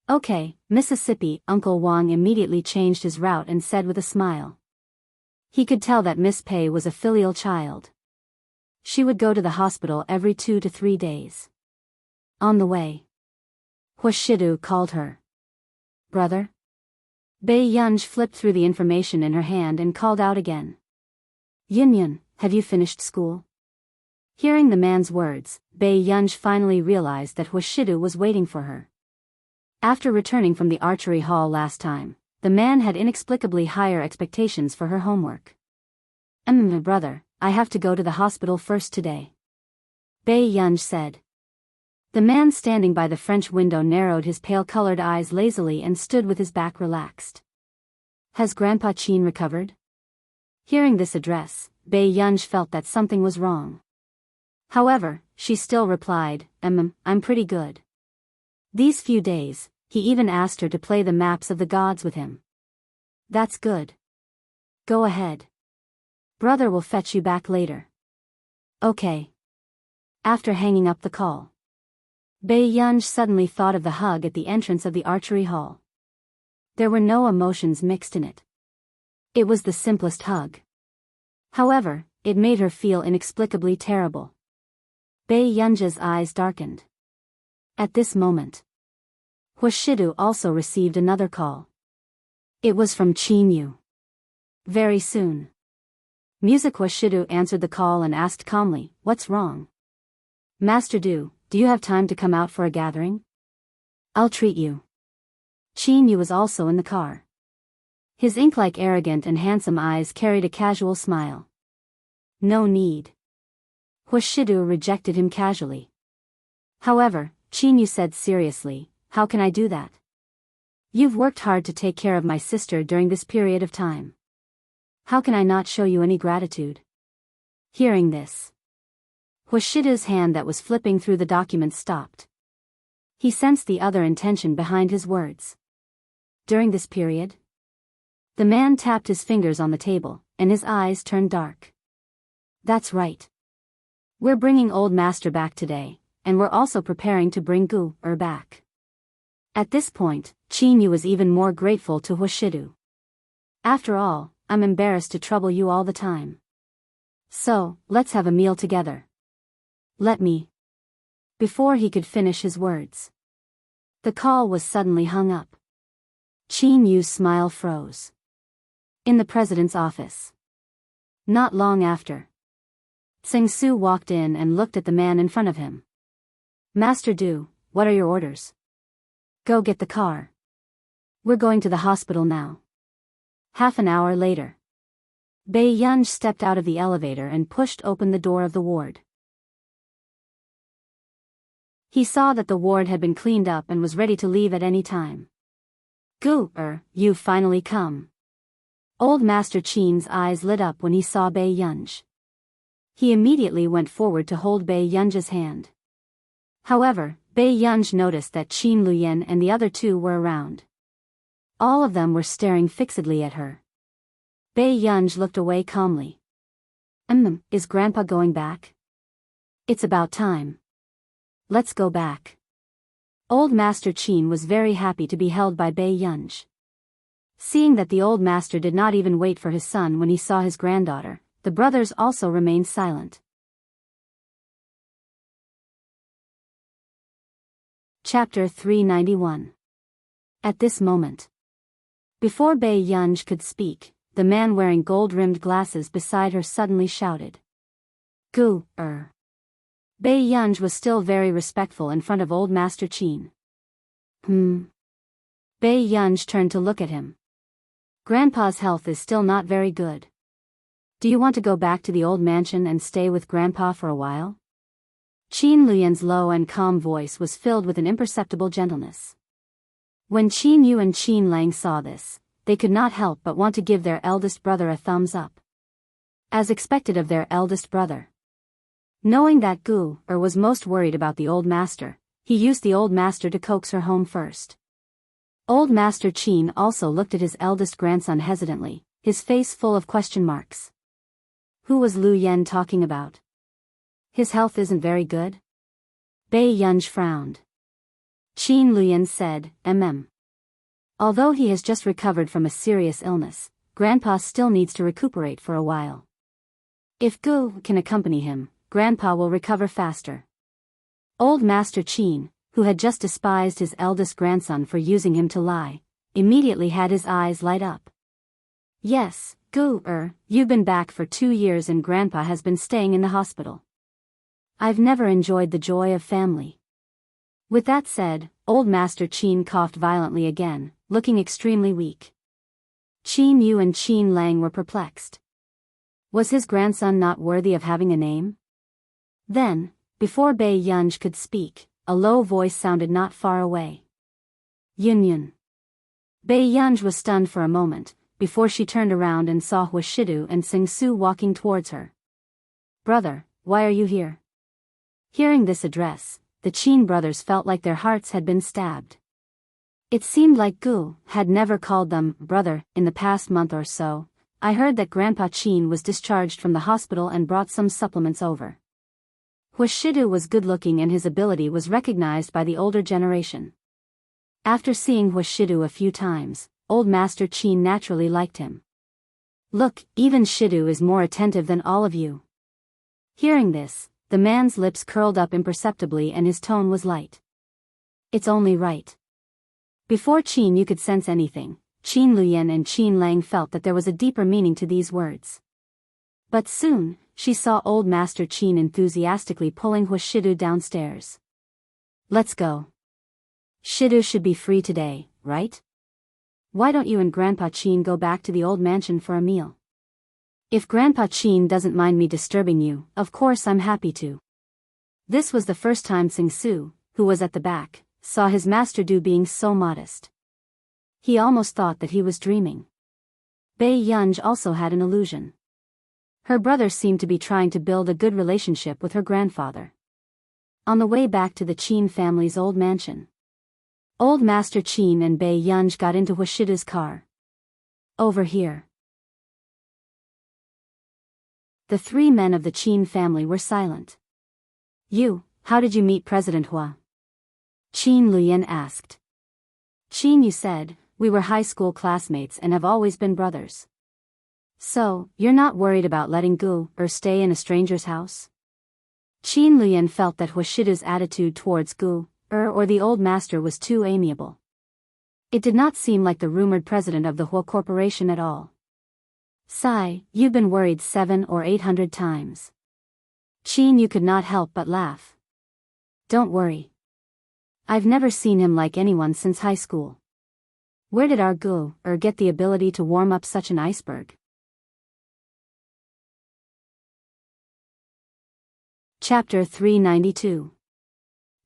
Speaker 1: Okay, Mississippi. Uncle Wang immediately changed his route and said with a smile. He could tell that Miss Pei was a filial child. She would go to the hospital every 2 to 3 days. On the way, Huashidu called her. Brother? Bei Yunj flipped through the information in her hand and called out again. Yunyun, have you finished school? Hearing the man's words, Bei Yunj finally realized that Huashidu was waiting for her. After returning from the archery hall last time, the man had inexplicably higher expectations for her homework. Brother, I have to go to the hospital first today. Bei Yunj said. The man standing by the French window narrowed his pale-colored eyes lazily and stood with his back relaxed. Has Grandpa Qin recovered? Hearing this address, Bei Yunj felt that something was wrong. However, she still replied, I'm pretty good. These few days, he even asked her to play the maps of the gods with him. That's good. Go ahead. Brother will fetch you back later. Okay. After hanging up the call, Bei Yunj suddenly thought of the hug at the entrance of the archery hall. There were no emotions mixed in it. It was the simplest hug. However, it made her feel inexplicably terrible. Bei Yunj's eyes darkened. At this moment, Huashidu also received another call. It was from Qin Yu. Very soon. Music. Huashidu answered the call and asked calmly, What's wrong? Master Du, do you have time to come out for a gathering? I'll treat you. Qin Yu was also in the car. His ink-like arrogant and handsome eyes carried a casual smile. No need. Huashidu rejected him casually. However, Qin Yu said seriously, How can I do that? You've worked hard to take care of my sister during this period of time. How can I not show you any gratitude? Hearing this, Huashidu's hand that was flipping through the documents stopped. He sensed the other intention behind his words. During this period, the man tapped his fingers on the table, and his eyes turned dark. That's right. We're bringing Old Master back today, and we're also preparing to bring Gu-er back. At this point, Qin Yu was even more grateful to Huashidu. After all, I'm embarrassed to trouble you all the time. So, let's have a meal together. Let me. Before he could finish his words, the call was suddenly hung up. Qin Yu's smile froze. In the president's office. Not long after, Tseng Su walked in and looked at the man in front of him. Master Du, what are your orders? Go get the car. We're going to the hospital now. Half an hour later, Bei Yunj stepped out of the elevator and pushed open the door of the ward. He saw that the ward had been cleaned up and was ready to leave at any time. Gu-er, you've finally come. Old Master Qin's eyes lit up when he saw Bei Yunj. He immediately went forward to hold Bei Yunj's hand. However, Bei Yunj noticed that Qin Luyan and the other two were around. All of them were staring fixedly at her. Bei Yunj looked away calmly. Is Grandpa going back? It's about time. Let's go back. Old Master Qin was very happy to be held by Bei Yunj. Seeing that the old master did not even wait for his son when he saw his granddaughter, the brothers also remained silent. Chapter 391. At this moment, before Bei Yunj could speak, the man wearing gold-rimmed glasses beside her suddenly shouted. Gu-er. Bei Yunj was still very respectful in front of old Master Qin. Bei Yunj turned to look at him. Grandpa's health is still not very good. Do you want to go back to the old mansion and stay with Grandpa for a while? Qin Luyan's low and calm voice was filled with an imperceptible gentleness. When Qin Yu and Qin Lang saw this, they could not help but want to give their eldest brother a thumbs up. As expected of their eldest brother. Knowing that Gu-er was most worried about the old master, he used the old master to coax her home first. Old Master Qin also looked at his eldest grandson hesitantly, his face full of question marks. Who was Lu Yen talking about? His health isn't very good? Bei Yunj frowned. Qin Luyan said, Although he has just recovered from a serious illness, Grandpa still needs to recuperate for a while. If Gu can accompany him, Grandpa will recover faster. Old Master Qin, who had just despised his eldest grandson for using him to lie, immediately had his eyes light up. Yes, Gu, you've been back for 2 years and Grandpa has been staying in the hospital. I've never enjoyed the joy of family. With that said, Old Master Qin coughed violently again, looking extremely weak. Qin Yu and Qin Lang were perplexed. Was his grandson not worthy of having a name? Then, before Bei Yunj could speak, a low voice sounded not far away. Yun Yun. Bei Yunj was stunned for a moment, before she turned around and saw Huashidu and Sing Su walking towards her. Brother, why are you here? Hearing this address, the Qin brothers felt like their hearts had been stabbed. It seemed like Gu had never called them brother in the past month or so. I heard that Grandpa Qin was discharged from the hospital and brought some supplements over. Huashidu was good-looking and his ability was recognized by the older generation. After seeing Huashidu a few times, Old Master Qin naturally liked him. Look, even Shidu is more attentive than all of you. Hearing this, the man's lips curled up imperceptibly and his tone was light. It's only right. Before Qin Yu could sense anything, Qin Luyan and Qin Lang felt that there was a deeper meaning to these words. But soon, she saw Old Master Qin enthusiastically pulling Huashidu downstairs. Let's go. Shidu should be free today, right? Why don't you and Grandpa Qin go back to the old mansion for a meal? If Grandpa Qin doesn't mind me disturbing you, of course I'm happy to. This was the first time Sing Su, who was at the back, saw his master Do being so modest. He almost thought that he was dreaming. Bei Yunj also had an illusion. Her brother seemed to be trying to build a good relationship with her grandfather. On the way back to the Qin family's old mansion, Old Master Qin and Bei Yunj got into Huashidu's car. Over here. The 3 men of the Qin family were silent. How did you meet President Hua? Qin Luyan asked. Qin Yu said, we were high school classmates and have always been brothers. So, you're not worried about letting Gu stay in a stranger's house? Qin Luyan felt that Huashidu's attitude towards Gu or the old master was too amiable. It did not seem like the rumored president of the Hua Corporation at all. Sigh, you've been worried 700 or 800 times. Qin Yu could not help but laugh. Don't worry. I've never seen him like anyone since high school. Where did our Gu get the ability to warm up such an iceberg? Chapter 392.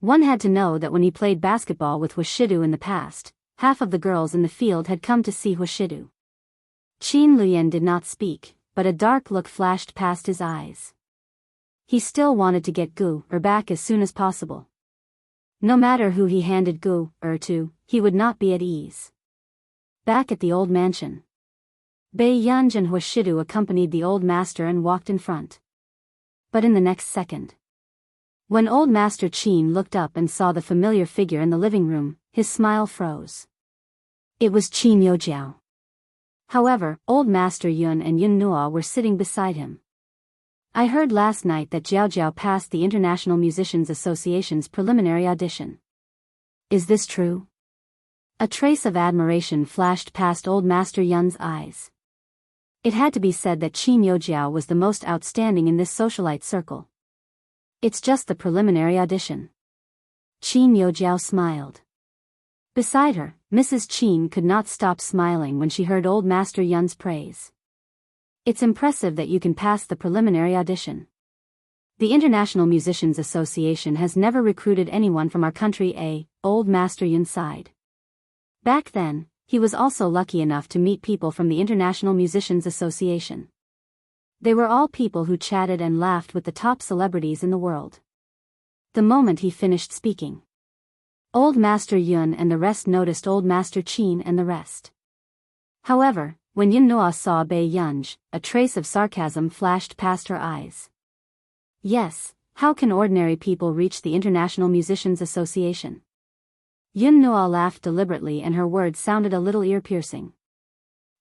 Speaker 1: One had to know that when he played basketball with Huashidu in the past, half of the girls in the field had come to see Huashidu. Qin Luyan did not speak, but a dark look flashed past his eyes. He still wanted to get Gu back as soon as possible. No matter who he handed Gu to, he would not be at ease. Back at the old mansion, Bei Yunj and Huashidu accompanied the old master and walked in front. But in the next second, when Old Master Qin looked up and saw the familiar figure in the living room, his smile froze. It was Qin Yojiao. However, Old Master Yun and Yun Nuo were sitting beside him. I heard last night that Jiao Jiao passed the International Musicians Association's preliminary audition. Is this true? A trace of admiration flashed past Old Master Yun's eyes. It had to be said that Qin Yojiao was the most outstanding in this socialite circle. It's just the preliminary audition. Qin Yojiao smiled. Beside her, Mrs. Qin could not stop smiling when she heard Old Master Yun's praise. It's impressive that you can pass the preliminary audition. The International Musicians Association has never recruited anyone from our country. Old Master Yun sighed. Back then, he was also lucky enough to meet people from the International Musicians Association. They were all people who chatted and laughed with the top celebrities in the world. The moment he finished speaking, Old Master Yun and the rest noticed Old Master Qin and the rest. However, when Yun Nuo saw Bei Yunj, a trace of sarcasm flashed past her eyes. Yes, how can ordinary people reach the International Musicians Association? Yun Noa laughed deliberately and her words sounded a little ear-piercing.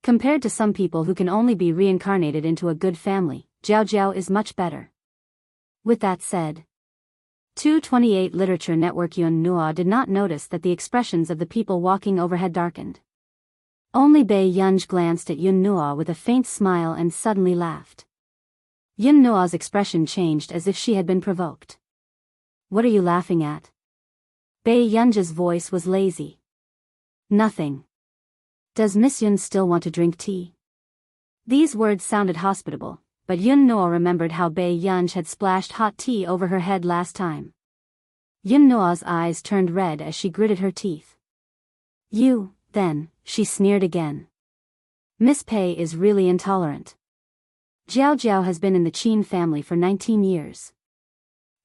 Speaker 1: Compared to some people who can only be reincarnated into a good family, Jiao Jiao is much better. With that said, 228 Literature Network. Yun Noa did not notice that the expressions of the people walking overhead darkened. Only Bei Yunj glanced at Yun Noa with a faint smile and suddenly laughed. Yun Noa's expression changed as if she had been provoked. What are you laughing at? Bei Yunj's voice was lazy. Nothing. Does Miss Yun still want to drink tea? These words sounded hospitable, but Yun Noa remembered how Bei Yunj had splashed hot tea over her head last time. Yun Noa's eyes turned red as she gritted her teeth. You, then, she sneered again. Miss Pei is really intolerant. Jiao Jiao has been in the Qin family for 19 years.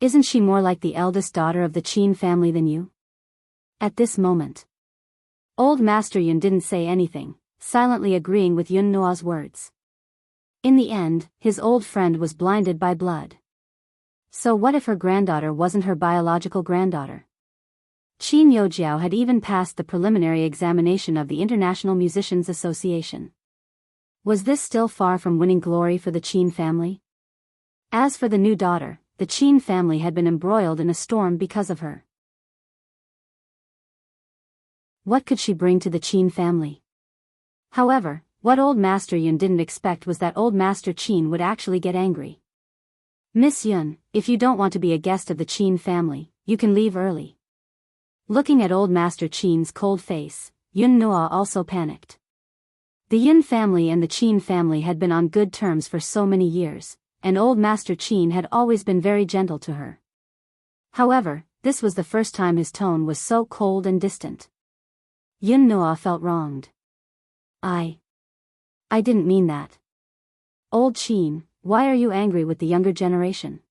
Speaker 1: Isn't she more like the eldest daughter of the Qin family than you? At this moment, Old Master Yun didn't say anything, silently agreeing with Yun Noa's words. In the end, his old friend was blinded by blood. So what if her granddaughter wasn't her biological granddaughter? Qin Youjiao had even passed the preliminary examination of the International Musicians Association. Was this still far from winning glory for the Qin family? As for the new daughter, the Qin family had been embroiled in a storm because of her. What could she bring to the Qin family? However, what Old Master Yun didn't expect was that Old Master Qin would actually get angry. Miss Yun, if you don't want to be a guest of the Qin family, you can leave early. Looking at Old Master Qin's cold face, Yun Noa also panicked. The Yun family and the Qin family had been on good terms for so many years, and Old Master Qin had always been very gentle to her. However, this was the first time his tone was so cold and distant. Yun Noa felt wronged. I didn't mean that. Old Qin, why are you angry with the younger generation?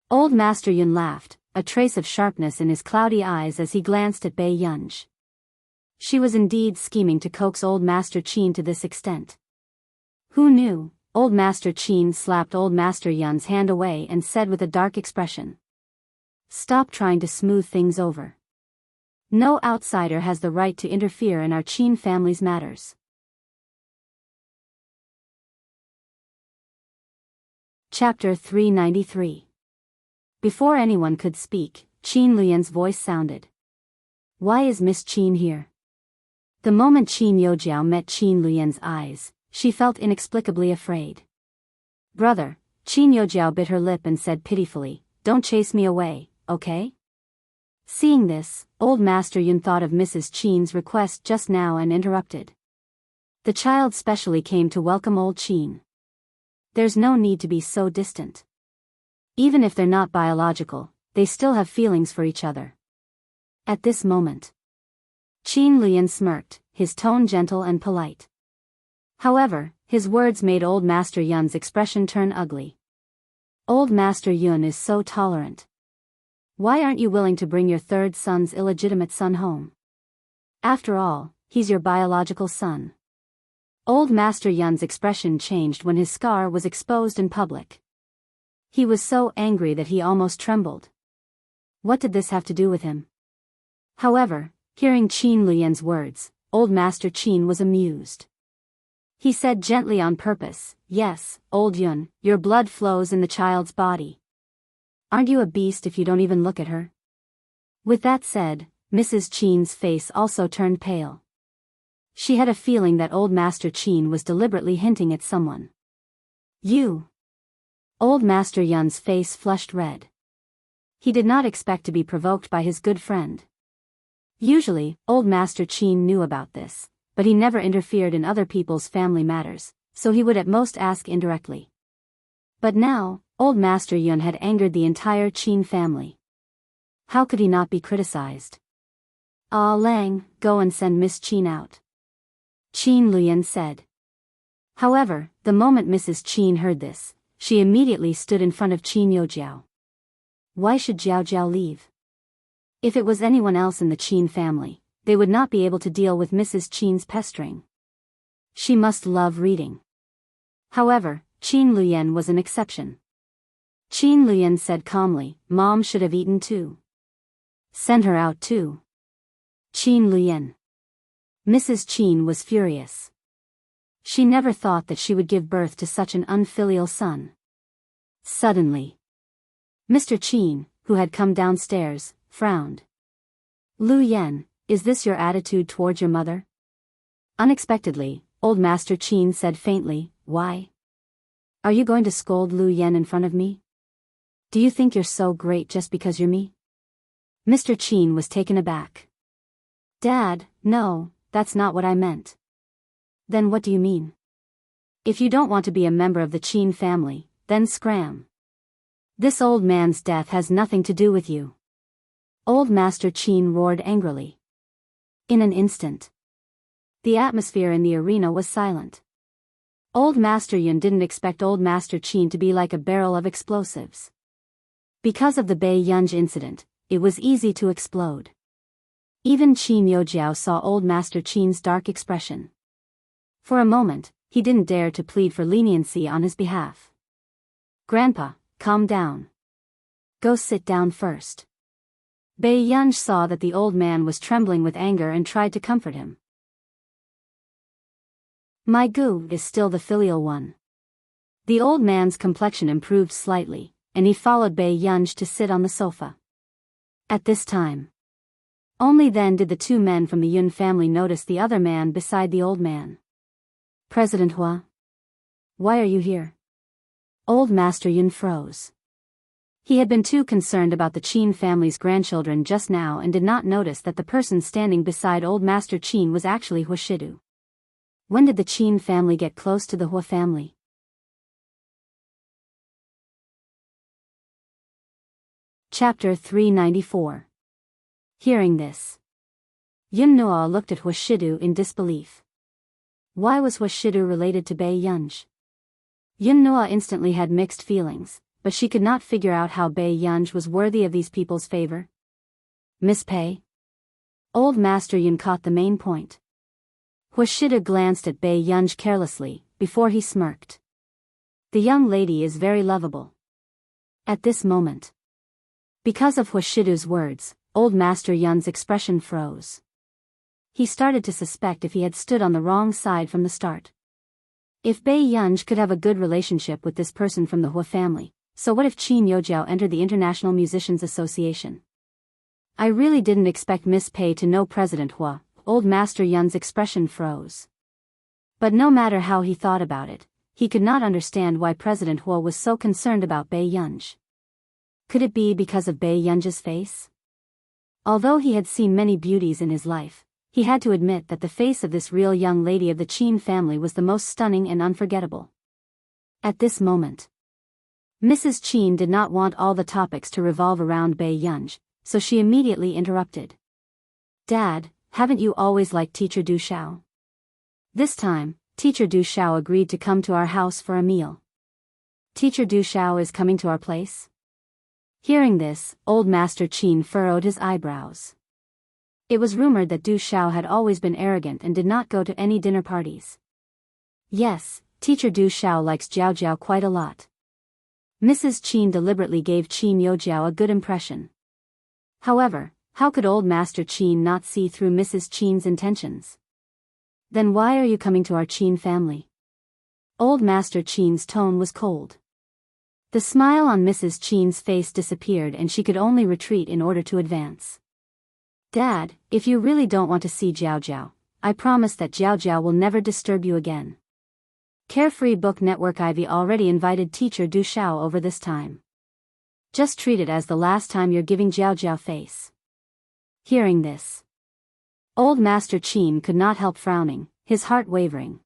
Speaker 1: Old Master Yun laughed, a trace of sharpness in his cloudy eyes as he glanced at Bei Yunj. She was indeed scheming to coax Old Master Qin to this extent. Who knew? Old Master Qin slapped Old Master Yun's hand away and said with a dark expression. Stop trying to smooth things over. No outsider has the right to interfere in our Qin family's matters. Chapter 393. Before anyone could speak, Qin Luyan's voice sounded. Why is Miss Qin here? The moment Qin Youjiao met Qin Luyan's eyes, she felt inexplicably afraid. Brother, Qin Youjiao bit her lip and said pitifully, don't chase me away, okay? Seeing this, Old Master Yun thought of Mrs. Qin's request just now and interrupted. The child specially came to welcome Old Qin. There's no need to be so distant. Even if they're not biological, they still have feelings for each other. At this moment, Qin Luyan smirked, his tone gentle and polite. However, his words made Old Master Yun's expression turn ugly. Old Master Yun is so tolerant. Why aren't you willing to bring your third son's illegitimate son home? After all, he's your biological son. Old Master Yun's expression changed when his scar was exposed in public. He was so angry that he almost trembled. What did this have to do with him? However, hearing Qin Luyan's words, Old Master Qin was amused. He said gently on purpose, yes, Old Yun, your blood flows in the child's body. Aren't you a beast if you don't even look at her? With that said, Mrs. Qin's face also turned pale. She had a feeling that Old Master Qin was deliberately hinting at someone. You. Old Master Yun's face flushed red. He did not expect to be provoked by his good friend. Usually, Old Master Qin knew about this, but he never interfered in other people's family matters, so he would at most ask indirectly. But now, Old Master Yun had angered the entire Qin family. How could he not be criticized? Ah Lang, go and send Miss Qin out. Qin Luyan said. However, the moment Mrs. Qin heard this, she immediately stood in front of Qin Youjiao. Why should Jiao Jiao leave? If it was anyone else in the Qin family, they would not be able to deal with Mrs. Qin's pestering. She must love reading. However, Qin Luyan was an exception. Qin Luyan said calmly, Mom should have eaten too. Send her out too. Qin Luyan. Mrs. Qin was furious. She never thought that she would give birth to such an unfilial son. Suddenly, Mr. Qin, who had come downstairs, frowned. Lu Yan, is this your attitude towards your mother? Unexpectedly, old Master Qin said faintly, why? Are you going to scold Lu Yan in front of me? Do you think you're so great just because you're me? Mr. Qin was taken aback. Dad, no, that's not what I meant. Then what do you mean? If you don't want to be a member of the Qin family, then scram. This old man's death has nothing to do with you. Old Master Qin roared angrily. In an instant, the atmosphere in the arena was silent. Old Master Yun didn't expect Old Master Qin to be like a barrel of explosives. Because of the Biyao incident, it was easy to explode. Even Qin Yojiao saw Old Master Qin's dark expression. For a moment, he didn't dare to plead for leniency on his behalf. Grandpa, calm down. Go sit down first. Biyao saw that the old man was trembling with anger and tried to comfort him. My gu is still the filial one. The old man's complexion improved slightly, and he followed Biyao to sit on the sofa. At this time, only then did the two men from the Yun family notice the other man beside the old man. President Hua? Why are you here? Old Master Yun froze. He had been too concerned about the Qin family's grandchildren just now and did not notice that the person standing beside Old Master Qin was actually Hua Shidu. When did the Qin family get close to the Hua family? Chapter 394. Hearing this, Yun Nuo looked at Hua Shidu in disbelief. Why was Hua Shidu related to Biyao? Yun Nuo instantly had mixed feelings, but she could not figure out how Biyao was worthy of these people's favor. Miss Pei? Old Master Yun caught the main point. Hua Shidu glanced at Biyao carelessly, before he smirked. The young lady is very lovable. At this moment, because of Hua Shidu's words, Old Master Yun's expression froze. He started to suspect if he had stood on the wrong side from the start. If Biyao could have a good relationship with this person from the Hua family, so what if Qin Yojiao entered the International Musicians Association? I really didn't expect Miss Pei to know President Hua. Old Master Yun's expression froze. But no matter how he thought about it, he could not understand why President Hua was so concerned about Biyao. Could it be because of Biyao's face? Although he had seen many beauties in his life, he had to admit that the face of this real young lady of the Qin family was the most stunning and unforgettable. At this moment, Mrs. Qin did not want all the topics to revolve around Biyao, so she immediately interrupted. Dad, haven't you always liked Teacher Du Xiao? This time, Teacher Du Xiao agreed to come to our house for a meal. Teacher Du Xiao is coming to our place? Hearing this, Old Master Qin furrowed his eyebrows. It was rumored that Du Xiao had always been arrogant and did not go to any dinner parties. Yes, Teacher Du Xiao likes Jiao Jiao quite a lot. Mrs. Qin deliberately gave Qin Yojiao a good impression. However, how could Old Master Qin not see through Mrs. Qin's intentions? Then why are you coming to our Qin family? Old Master Qin's tone was cold. The smile on Mrs. Qin's face disappeared and she could only retreat in order to advance. Dad, if you really don't want to see Jiao Jiao, I promise that Jiao Jiao will never disturb you again. Carefree Book Network Ivy already invited Teacher Du Xiao over this time. Just treat it as the last time you're giving Jiao Jiao face. Hearing this, Old Master Qin could not help frowning, his heart wavering.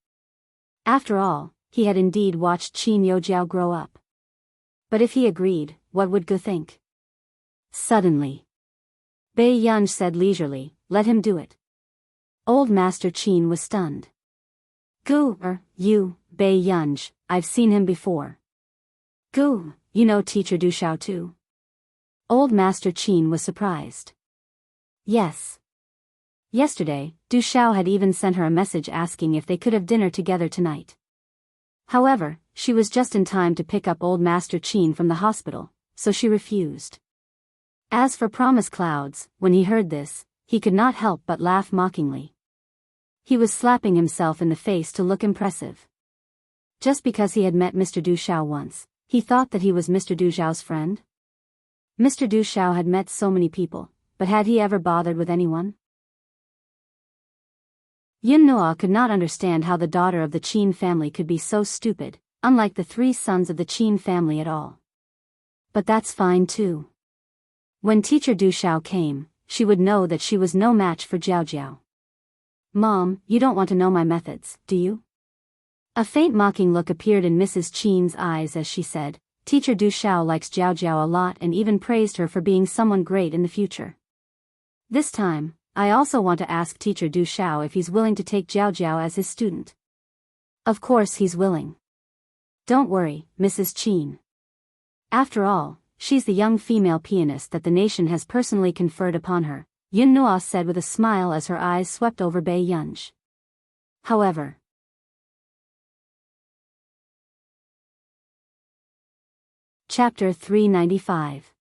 Speaker 1: After all, he had indeed watched Qin Yojiao grow up. But if he agreed, what would Gu think? Suddenly, Biyao said leisurely, let him do it. Old Master Qin was stunned. Gu, you, Biyao, I've seen him before. Gu, you know Teacher Du Xiao too? Old Master Qin was surprised. Yes. Yesterday, Du Xiao had even sent her a message asking if they could have dinner together tonight. However, she was just in time to pick up Old Master Qin from the hospital, so she refused. As for Promise Clouds, when he heard this, he could not help but laugh mockingly. He was slapping himself in the face to look impressive. Just because he had met Mr. Du Xiao once, he thought that he was Mr. Du Xiao's friend? Mr. Du Xiao had met so many people, but had he ever bothered with anyone? Yun Nuo could not understand how the daughter of the Qin family could be so stupid, unlike the 3 sons of the Qin family at all. But that's fine too. When teacher Du Xiao came, she would know that she was no match for Jiao Jiao. Mom, you don't want to know my methods, do you? A faint mocking look appeared in Mrs. Qin's eyes as she said, Teacher Du Xiao likes Jiao Jiao a lot and even praised her for being someone great in the future. This time, I also want to ask Teacher Du Xiao if he's willing to take Jiao Jiao as his student. Of course he's willing. Don't worry, Mrs. Qin. After all, she's the young female pianist that the nation has personally conferred upon her, Yun Nuo said with a smile as her eyes swept over Bei Yunj. However, Chapter 395.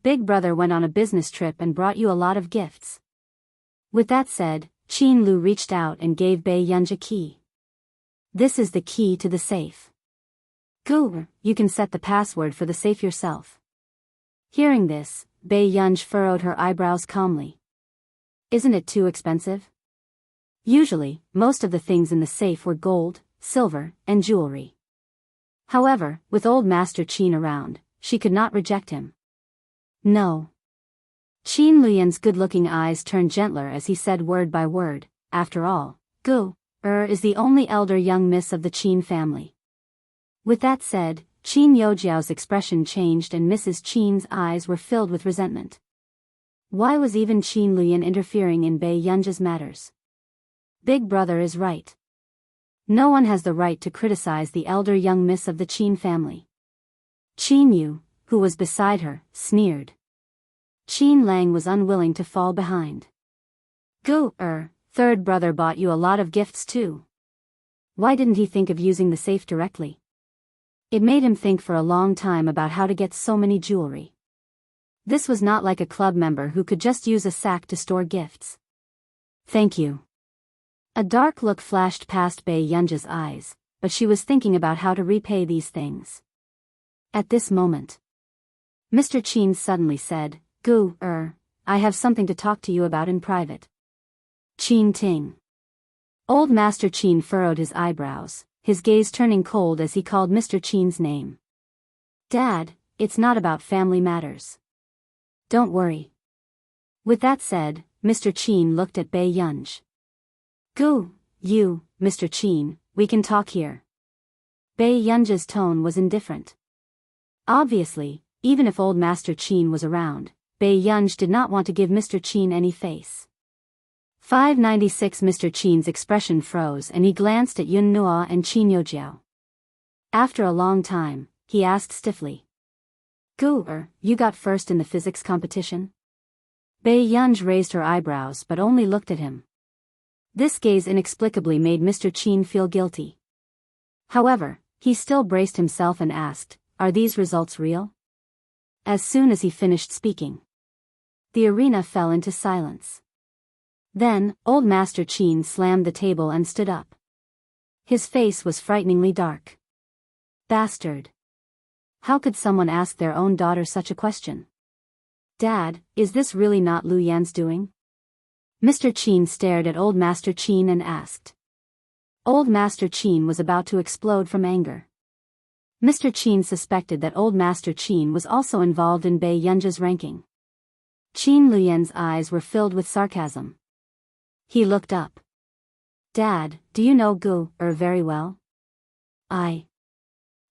Speaker 1: Big brother went on a business trip and brought you a lot of gifts. With that said, Qin Lu reached out and gave Bei Yunj a key. This is the key to the safe. You can set the password for the safe yourself. Hearing this, Bei Yunj furrowed her eyebrows calmly. Isn't it too expensive? Usually, most of the things in the safe were gold, silver, and jewelry. However, with old Master Qin around, she could not reject him. No. Qin Luyan's good-looking eyes turned gentler as he said word by word, after all, is the only elder young miss of the Qin family. With that said, Qin Youjiao's expression changed and Mrs. Qin's eyes were filled with resentment. Why was even Qin Luyan interfering in Bei Yunj's matters? Big brother is right. No one has the right to criticize the elder young miss of the Qin family. Qin Yu, who was beside her, sneered. Qin Lang was unwilling to fall behind. Third brother bought you a lot of gifts too. Why didn't he think of using the safe directly? It made him think for a long time about how to get so many jewelry. This was not like a club member who could just use a sack to store gifts. Thank you. A dark look flashed past Bei Yunj's eyes, but she was thinking about how to repay these things. At this moment, Mr. Qin suddenly said, I have something to talk to you about in private. Qin Ting. Old Master Qin furrowed his eyebrows, his gaze turning cold as he called Mr. Qin's name. Dad, it's not about family matters. Don't worry. With that said, Mr. Qin looked at Bei Yunj. Mr. Qin, we can talk here. Bei Yunj's tone was indifferent. Obviously, even if old Master Qin was around, Bei Yunj did not want to give Mr. Qin any face. 596 Mr. Qin's expression froze and he glanced at Yun Nuo and Qin Youjiao. After a long time, he asked stiffly. You got first in the physics competition? Bei Yunj raised her eyebrows but only looked at him. This gaze inexplicably made Mr. Qin feel guilty. However, he still braced himself and asked, Are these results real? As soon as he finished speaking, the arena fell into silence. Then, old Master Qin slammed the table and stood up. His face was frighteningly dark. Bastard. How could someone ask their own daughter such a question? Dad, is this really not Lu Yan's doing? Mr. Qin stared at old Master Qin and asked. Old Master Qin was about to explode from anger. Mr. Qin suspected that old Master Qin was also involved in Bei Yunj's ranking. Qin Luyan's eyes were filled with sarcasm. He looked up. Dad, do you know very well?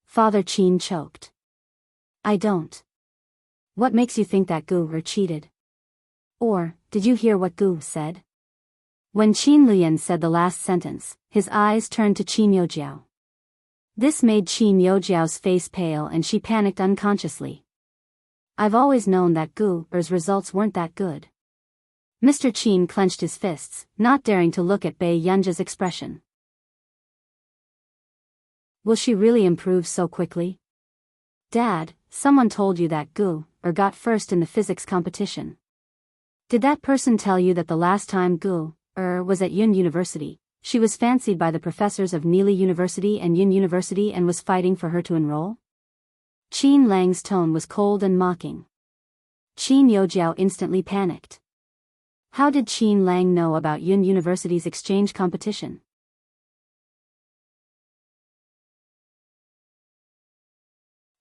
Speaker 1: Father Qin choked. I don't. What makes you think that cheated? Or, did you hear what said? When Qin Luyan said the last sentence, his eyes turned to Qin Youjiao. This made Qin Youjiao's face pale and she panicked unconsciously. I've always known that results weren't that good. Mr. Qin clenched his fists, not daring to look at Bei Yunj's expression. Will she really improve so quickly? Dad, someone told you that got first in the physics competition. Did that person tell you that the last time Gu was at Yun University, she was fancied by the professors of Nili University and Yun University and was fighting for her to enroll? Qin Lang's tone was cold and mocking. Qin Yojiao instantly panicked. How did Qin Lang know about Yun University's exchange competition?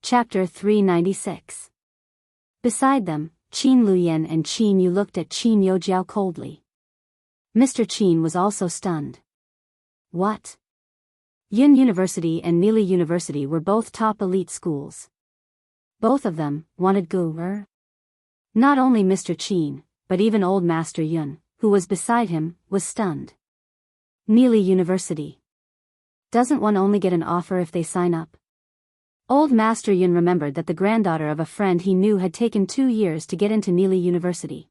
Speaker 1: Chapter 396. Beside them, Qin Luyan and Qin Yu looked at Qin Yojiao coldly. Mr. Qin was also stunned. What? Yun University and Nili University were both top elite schools. Both of them wanted Gu. Not only Mr. Qin, but even Old Master Yun, who was beside him, was stunned. Nili University. Doesn't one only get an offer if they sign up? Old Master Yun remembered that the granddaughter of a friend he knew had taken 2 years to get into Nili University.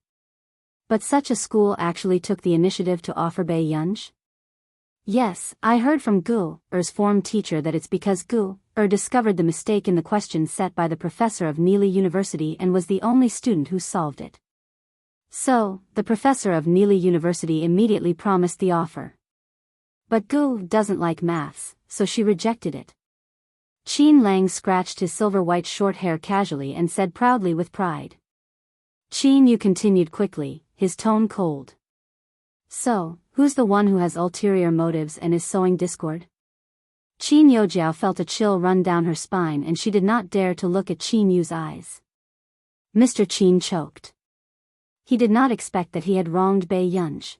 Speaker 1: But such a school actually took the initiative to offer Bai Yunj? Yes, I heard from Gu's form teacher that it's because Gu discovered the mistake in the question set by the professor of Nili University and was the only student who solved it. So, the professor of Nili University immediately promised the offer. But Gu doesn't like maths, so she rejected it. Qin Lang scratched his silver-white short hair casually and said proudly with pride. Qin Yu continued quickly, his tone cold. So, who's the one who has ulterior motives and is sowing discord? Qin Yojiao felt a chill run down her spine and she did not dare to look at Qin Yu's eyes. Mr. Qin choked. He did not expect that he had wronged Bai Yunj.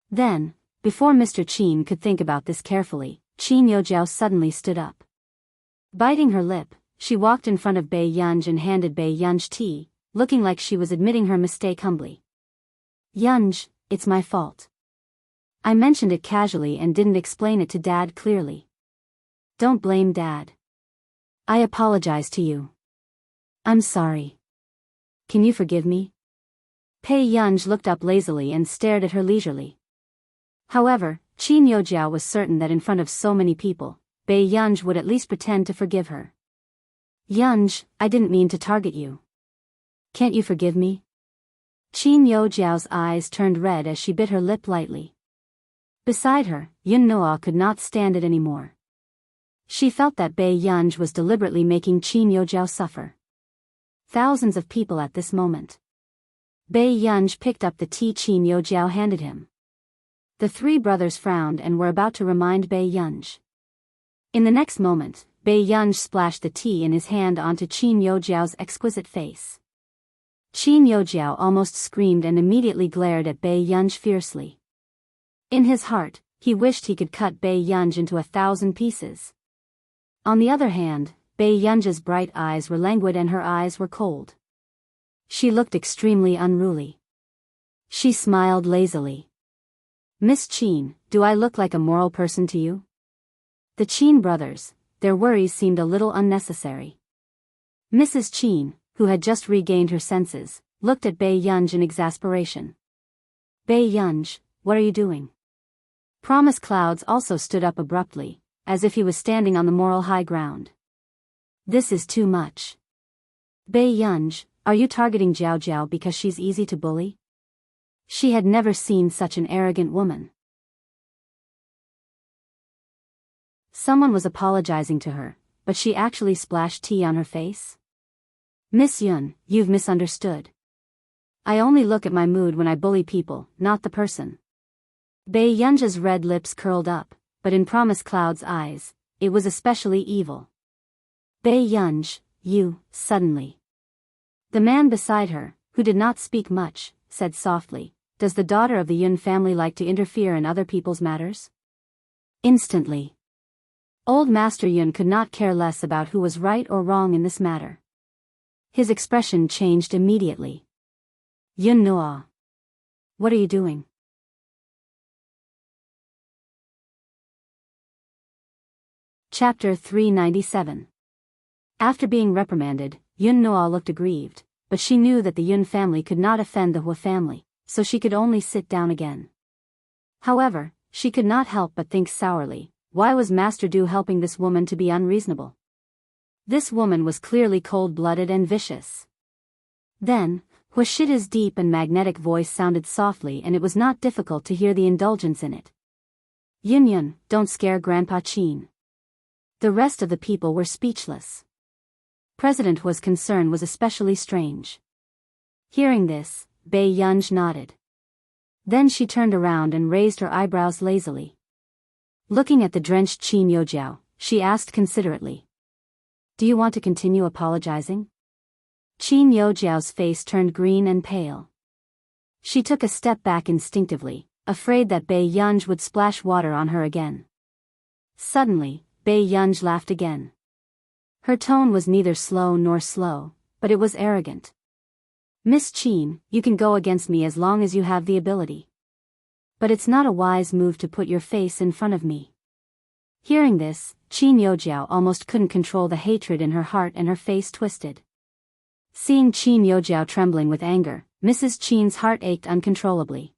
Speaker 1: Then, before Mr. Qin could think about this carefully, Qin Yojiao suddenly stood up. Biting her lip, she walked in front of Bai Yunj and handed Bai Yunj tea, looking like she was admitting her mistake humbly. Yunj, it's my fault. I mentioned it casually and didn't explain it to Dad clearly. Don't blame Dad. I apologize to you. I'm sorry. Can you forgive me? Bai Yunj looked up lazily and stared at her leisurely. However, Qin Yojiao was certain that in front of so many people, Bai Yunj would at least pretend to forgive her. Yunj, I didn't mean to target you. Can't you forgive me? Qin Yojiao's eyes turned red as she bit her lip lightly. Beside her, Yun Noa could not stand it anymore. She felt that Bai Yunj was deliberately making Qin Yojiao suffer. Thousands of people at this moment. Bai Yunj picked up the tea Qin Yojiao handed him. The three brothers frowned and were about to remind Bai Yunj. In the next moment, Bai Yunj splashed the tea in his hand onto Qin Yojiao's exquisite face. Qin Yojiao almost screamed and immediately glared at Bai Yunj fiercely. In his heart, he wished he could cut Bai Yunj into 1,000 pieces. On the other hand, Bai Yunj's bright eyes were languid and her eyes were cold. She looked extremely unruly. She smiled lazily. Miss Qin, do I look like a moral person to you? The Qin brothers, their worries seemed a little unnecessary. Mrs. Qin, who had just regained her senses, looked at Bai Yunj in exasperation. Bai Yunj, what are you doing? Promise Clouds also stood up abruptly, as if he was standing on the moral high ground. This is too much. Bai Yunj, are you targeting Jiao Jiao because she's easy to bully? She had never seen such an arrogant woman. Someone was apologizing to her, but she actually splashed tea on her face? Miss Yun, you've misunderstood. I only look at my mood when I bully people, not the person. Bai Yunj's red lips curled up, but in Promise Cloud's eyes, it was especially evil. Bai Yunj, you, suddenly. The man beside her, who did not speak much, said softly, does the daughter of the Yun family like to interfere in other people's matters? Instantly. Old Master Yun could not care less about who was right or wrong in this matter. His expression changed immediately. Yun Noa. What are you doing? Chapter 397. After being reprimanded, Yun Noa looked aggrieved, but she knew that the Yun family could not offend the Hua family, so she could only sit down again. However, she could not help but think sourly, why was Master Du helping this woman to be unreasonable? This woman was clearly cold-blooded and vicious. Then, Huashida's deep and magnetic voice sounded softly, and it was not difficult to hear the indulgence in it. Yun, don't scare Grandpa Qin. The rest of the people were speechless. President Hua's concern was especially strange. Hearing this, Bei Yunj nodded. Then she turned around and raised her eyebrows lazily. Looking at the drenched Qin Yojiao, she asked considerately. Do you want to continue apologizing? Qin Yojiao's face turned green and pale. She took a step back instinctively, afraid that Bei Yunj would splash water on her again. Suddenly, Bei Yunj laughed again. Her tone was neither slow nor slow, but it was arrogant. Miss Qin, you can go against me as long as you have the ability. But it's not a wise move to put your face in front of me. Hearing this, Qin Yojiao almost couldn't control the hatred in her heart and her face twisted. Seeing Qin Yojiao trembling with anger, Mrs. Qin's heart ached uncontrollably.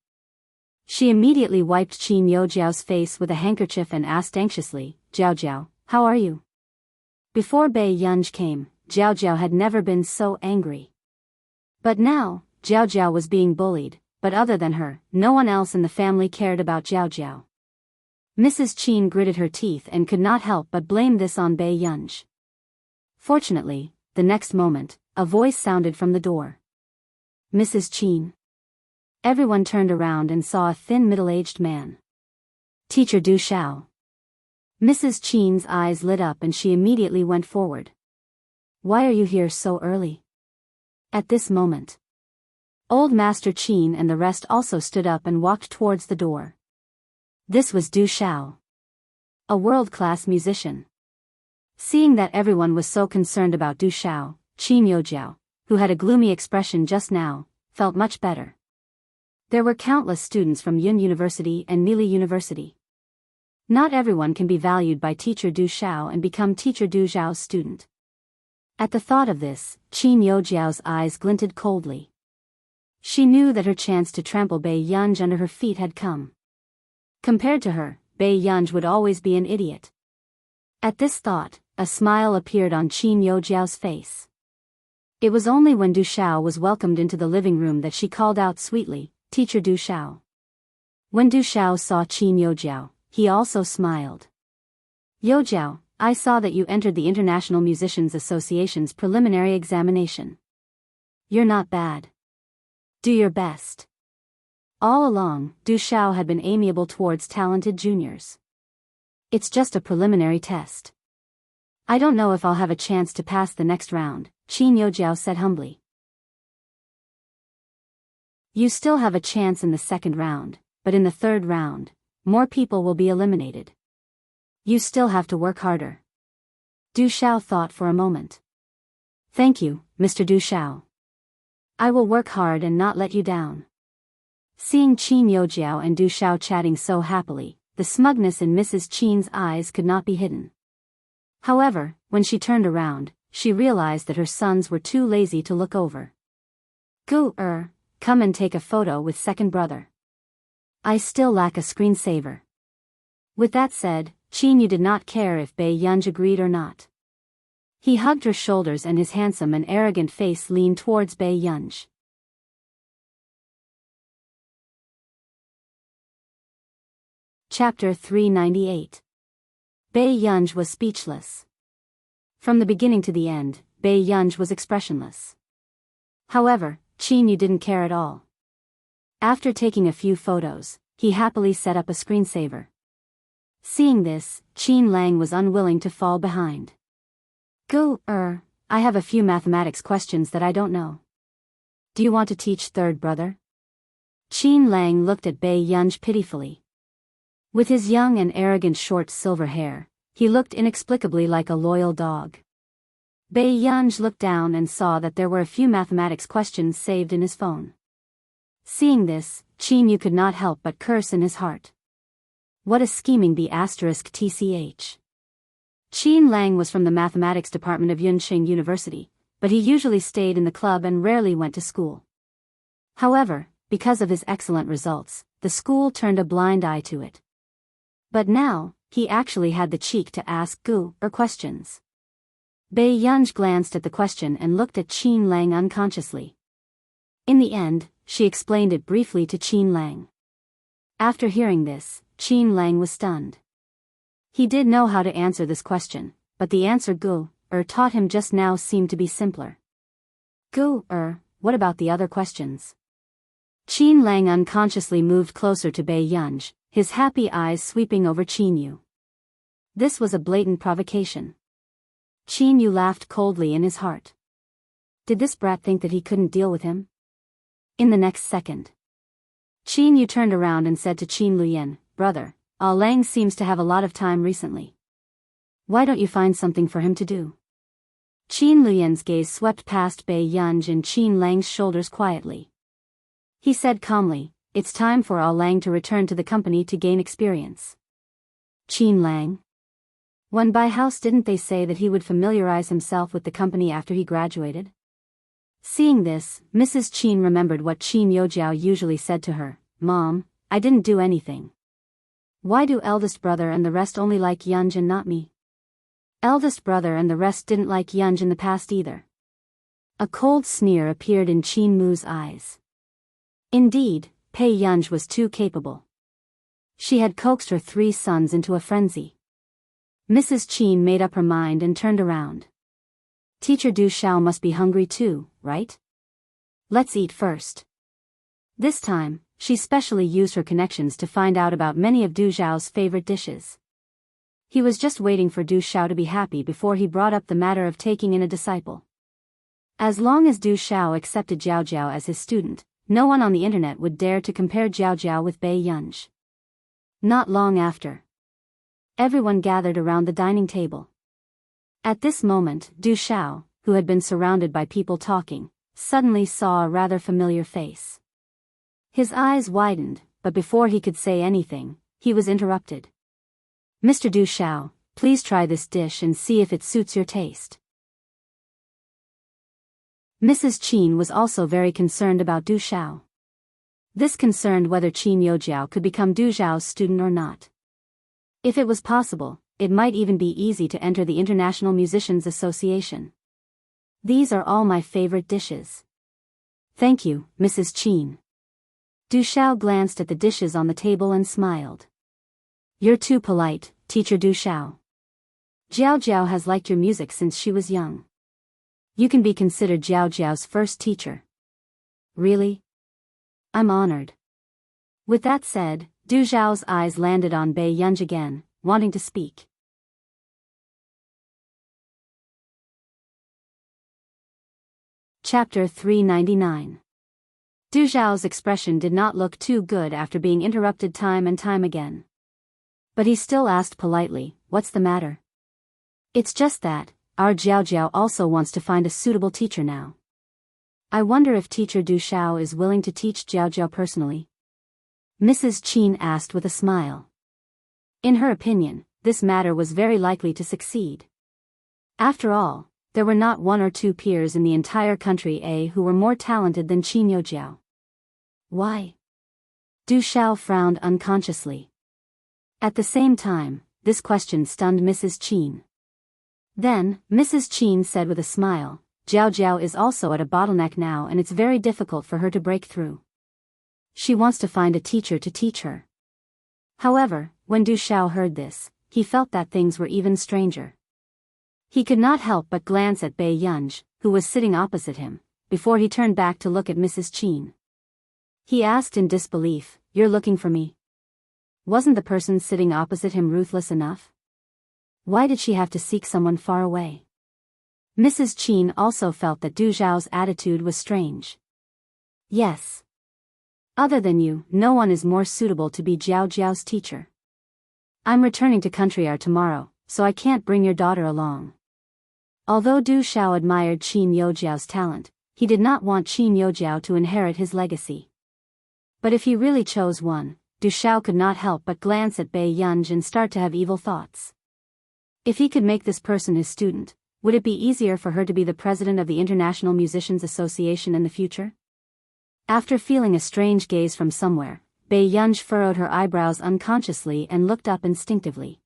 Speaker 1: She immediately wiped Qin Yojiao's face with a handkerchief and asked anxiously, Jiao, how are you? Before Bei Yunj came, Jiao had never been so angry. But now, Jiao was being bullied, but other than her, no one else in the family cared about Jiao. Mrs. Qin gritted her teeth and could not help but blame this on Bei Yunj. Fortunately, the next moment, a voice sounded from the door. Mrs. Qin. Everyone turned around and saw a thin middle-aged man. Teacher Du Xiao. Mrs. Qin's eyes lit up and she immediately went forward. Why are you here so early? At this moment, Old Master Qin and the rest also stood up and walked towards the door. This was Du Xiao, a world-class musician. Seeing that everyone was so concerned about Du Xiao, Qin Yojiao, who had a gloomy expression just now, felt much better. There were countless students from Yun University and Nili University. Not everyone can be valued by Teacher Du Xiao and become Teacher Du Xiao's student. At the thought of this, Qin Yojiao's eyes glinted coldly. She knew that her chance to trample Bei Yunj under her feet had come. Compared to her, Bei Yunj would always be an idiot. At this thought, a smile appeared on Qin Yojiao's face. It was only when Du Xiao was welcomed into the living room that she called out sweetly, Teacher Du Xiao. When Du Xiao saw Qin Yojiao, he also smiled. Yojiao, I saw that you entered the International Musicians Association's preliminary examination. You're not bad. Do your best. All along, Du Xiao had been amiable towards talented juniors. It's just a preliminary test. I don't know if I'll have a chance to pass the next round, Qin Yojiao said humbly. You still have a chance in the second round, but in the third round, more people will be eliminated. You still have to work harder. Du Xiao thought for a moment. Thank you, Mr. Du Xiao. I will work hard and not let you down. Seeing Qin Yojiao and Du Xiao chatting so happily, the smugness in Mrs. Qin's eyes could not be hidden. However, when she turned around, she realized that her sons were too lazy to look over. Come and take a photo with second brother. I still lack a screensaver. With that said, Qin Yu did not care if Bei Yunj agreed or not. He hugged her shoulders and his handsome and arrogant face leaned towards Bei Yunj. Chapter 398. Bei Yunj was speechless. From the beginning to the end, Bei Yunj was expressionless. However, Qin Yu didn't care at all. After taking a few photos, he happily set up a screensaver. Seeing this, Qin Lang was unwilling to fall behind. I have a few mathematics questions that I don't know. Do you want to teach third brother? Qin Lang looked at Bei Yunj pitifully. With his young and arrogant short silver hair, he looked inexplicably like a loyal dog. Bei Yunj looked down and saw that there were a few mathematics questions saved in his phone. Seeing this, Qin Yu could not help but curse in his heart. What a scheming *tch. Qin Lang was from the mathematics department of Yunqing University, but he usually stayed in the club and rarely went to school. However, because of his excellent results, the school turned a blind eye to it. But now, he actually had the cheek to ask questions. Bei Yunj glanced at the question and looked at Qin Lang unconsciously. In the end, she explained it briefly to Qin Lang. After hearing this, Qin Lang was stunned. He did know how to answer this question, but the answer taught him just now seemed to be simpler. What about the other questions? Qin Lang unconsciously moved closer to Bei Yunj, his happy eyes sweeping over Qin Yu. This was a blatant provocation. Qin Yu laughed coldly in his heart. Did this brat think that he couldn't deal with him? In the next second, Qin Yu turned around and said to Qin Luyan, "Brother, Lang seems to have a lot of time recently. Why don't you find something for him to do?" Qin Luyan's gaze swept past Bei Yunj and Qin Lang's shoulders quietly. He said calmly, "It's time for Lang to return to the company to gain experience." Qin Lang? When Bai House didn't they say that he would familiarize himself with the company after he graduated? Seeing this, Mrs. Qin remembered what Qin Yojiao usually said to her, "Mom, I didn't do anything. Why do eldest brother and the rest only like Yunj and not me?" Eldest brother and the rest didn't like Yunj in the past either. A cold sneer appeared in Qin Mu's eyes. Indeed, Pei Yunj was too capable. She had coaxed her 3 sons into a frenzy. Mrs. Qin made up her mind and turned around. "Teacher Du Xiao must be hungry too, right? Let's eat first." This time, she specially used her connections to find out about many of Du Xiao's favorite dishes. He was just waiting for Du Xiao to be happy before he brought up the matter of taking in a disciple. As long as Du Xiao accepted Jiao Jiao as his student, no one on the internet would dare to compare Jiao Jiao with Bei Yunj. Not long after, everyone gathered around the dining table. At this moment, Du Xiao, who had been surrounded by people talking, suddenly saw a rather familiar face. His eyes widened, but before he could say anything, he was interrupted. "Mr. Du Xiao, please try this dish and see if it suits your taste." Mrs. Qin was also very concerned about Du Xiao. This concerned whether Qin Yojiao could become Du Xiao's student or not. If it was possible, it might even be easy to enter the International Musicians Association. "These are all my favorite dishes." "Thank you, Mrs. Qin." Du Xiao glanced at the dishes on the table and smiled. "You're too polite, Teacher Du Xiao. Jiao Jiao has liked your music since she was young. You can be considered Jiao Jiao's first teacher." "Really? I'm honored." With that said, Du Xiao's eyes landed on Bei Yunj again, wanting to speak. Chapter 399. Du Xiao's expression did not look too good after being interrupted time and time again. But he still asked politely, "What's the matter?" "It's just that, our Jiao Jiao also wants to find a suitable teacher now. I wonder if Teacher Du Xiao is willing to teach Jiao Jiao personally?" Mrs. Qin asked with a smile. In her opinion, this matter was very likely to succeed. After all, there were not 1 or 2 peers in the entire country who were more talented than Qin Yojiao. Why? Du Xiao frowned unconsciously. At the same time, this question stunned Mrs. Qin. Then, Mrs. Qin said with a smile, "Jiao Jiao is also at a bottleneck now and it's very difficult for her to break through. She wants to find a teacher to teach her." However, when Du Xiao heard this, he felt that things were even stranger. He could not help but glance at Bei Yunj, who was sitting opposite him, before he turned back to look at Mrs. Qin. He asked in disbelief, "You're looking for me? Wasn't the person sitting opposite him ruthless enough? Why did she have to seek someone far away?" Mrs. Qin also felt that Du Xiao's attitude was strange. "Yes. Other than you, no one is more suitable to be Jiao Jiao's teacher. I'm returning to Countryar tomorrow, so I can't bring your daughter along." Although Du Xiao admired Qin Yojiao's talent, he did not want Qin Yojiao to inherit his legacy. But if he really chose one, Du Xiao could not help but glance at Bei Yunj and start to have evil thoughts. If he could make this person his student, would it be easier for her to be the president of the International Musicians Association in the future? After feeling a strange gaze from somewhere, Bei Yunj furrowed her eyebrows unconsciously and looked up instinctively.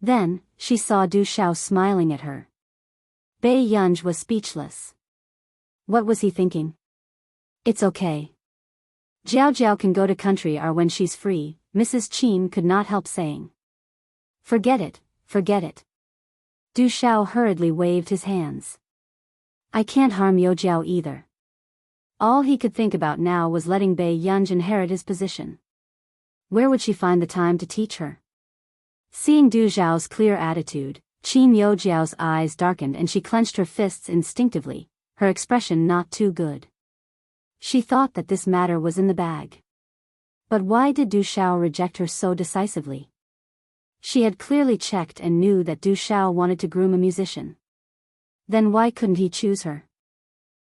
Speaker 1: Then, she saw Du Xiao smiling at her. Bei Yunj was speechless. What was he thinking? It's okay. Jiao Jiao can go to country R when she's free, Mrs. Qin could not help saying. Forget it, forget it. Du Xiao hurriedly waved his hands. I can't harm Yo Jiao either. All he could think about now was letting Bei Yunj inherit his position. Where would she find the time to teach her? Seeing Du Xiao's clear attitude, Qin Yo Jiao's eyes darkened and she clenched her fists instinctively, her expression not too good. She thought that this matter was in the bag. But why did Du Xiao reject her so decisively? She had clearly checked and knew that Du Xiao wanted to groom a musician. Then why couldn't he choose her?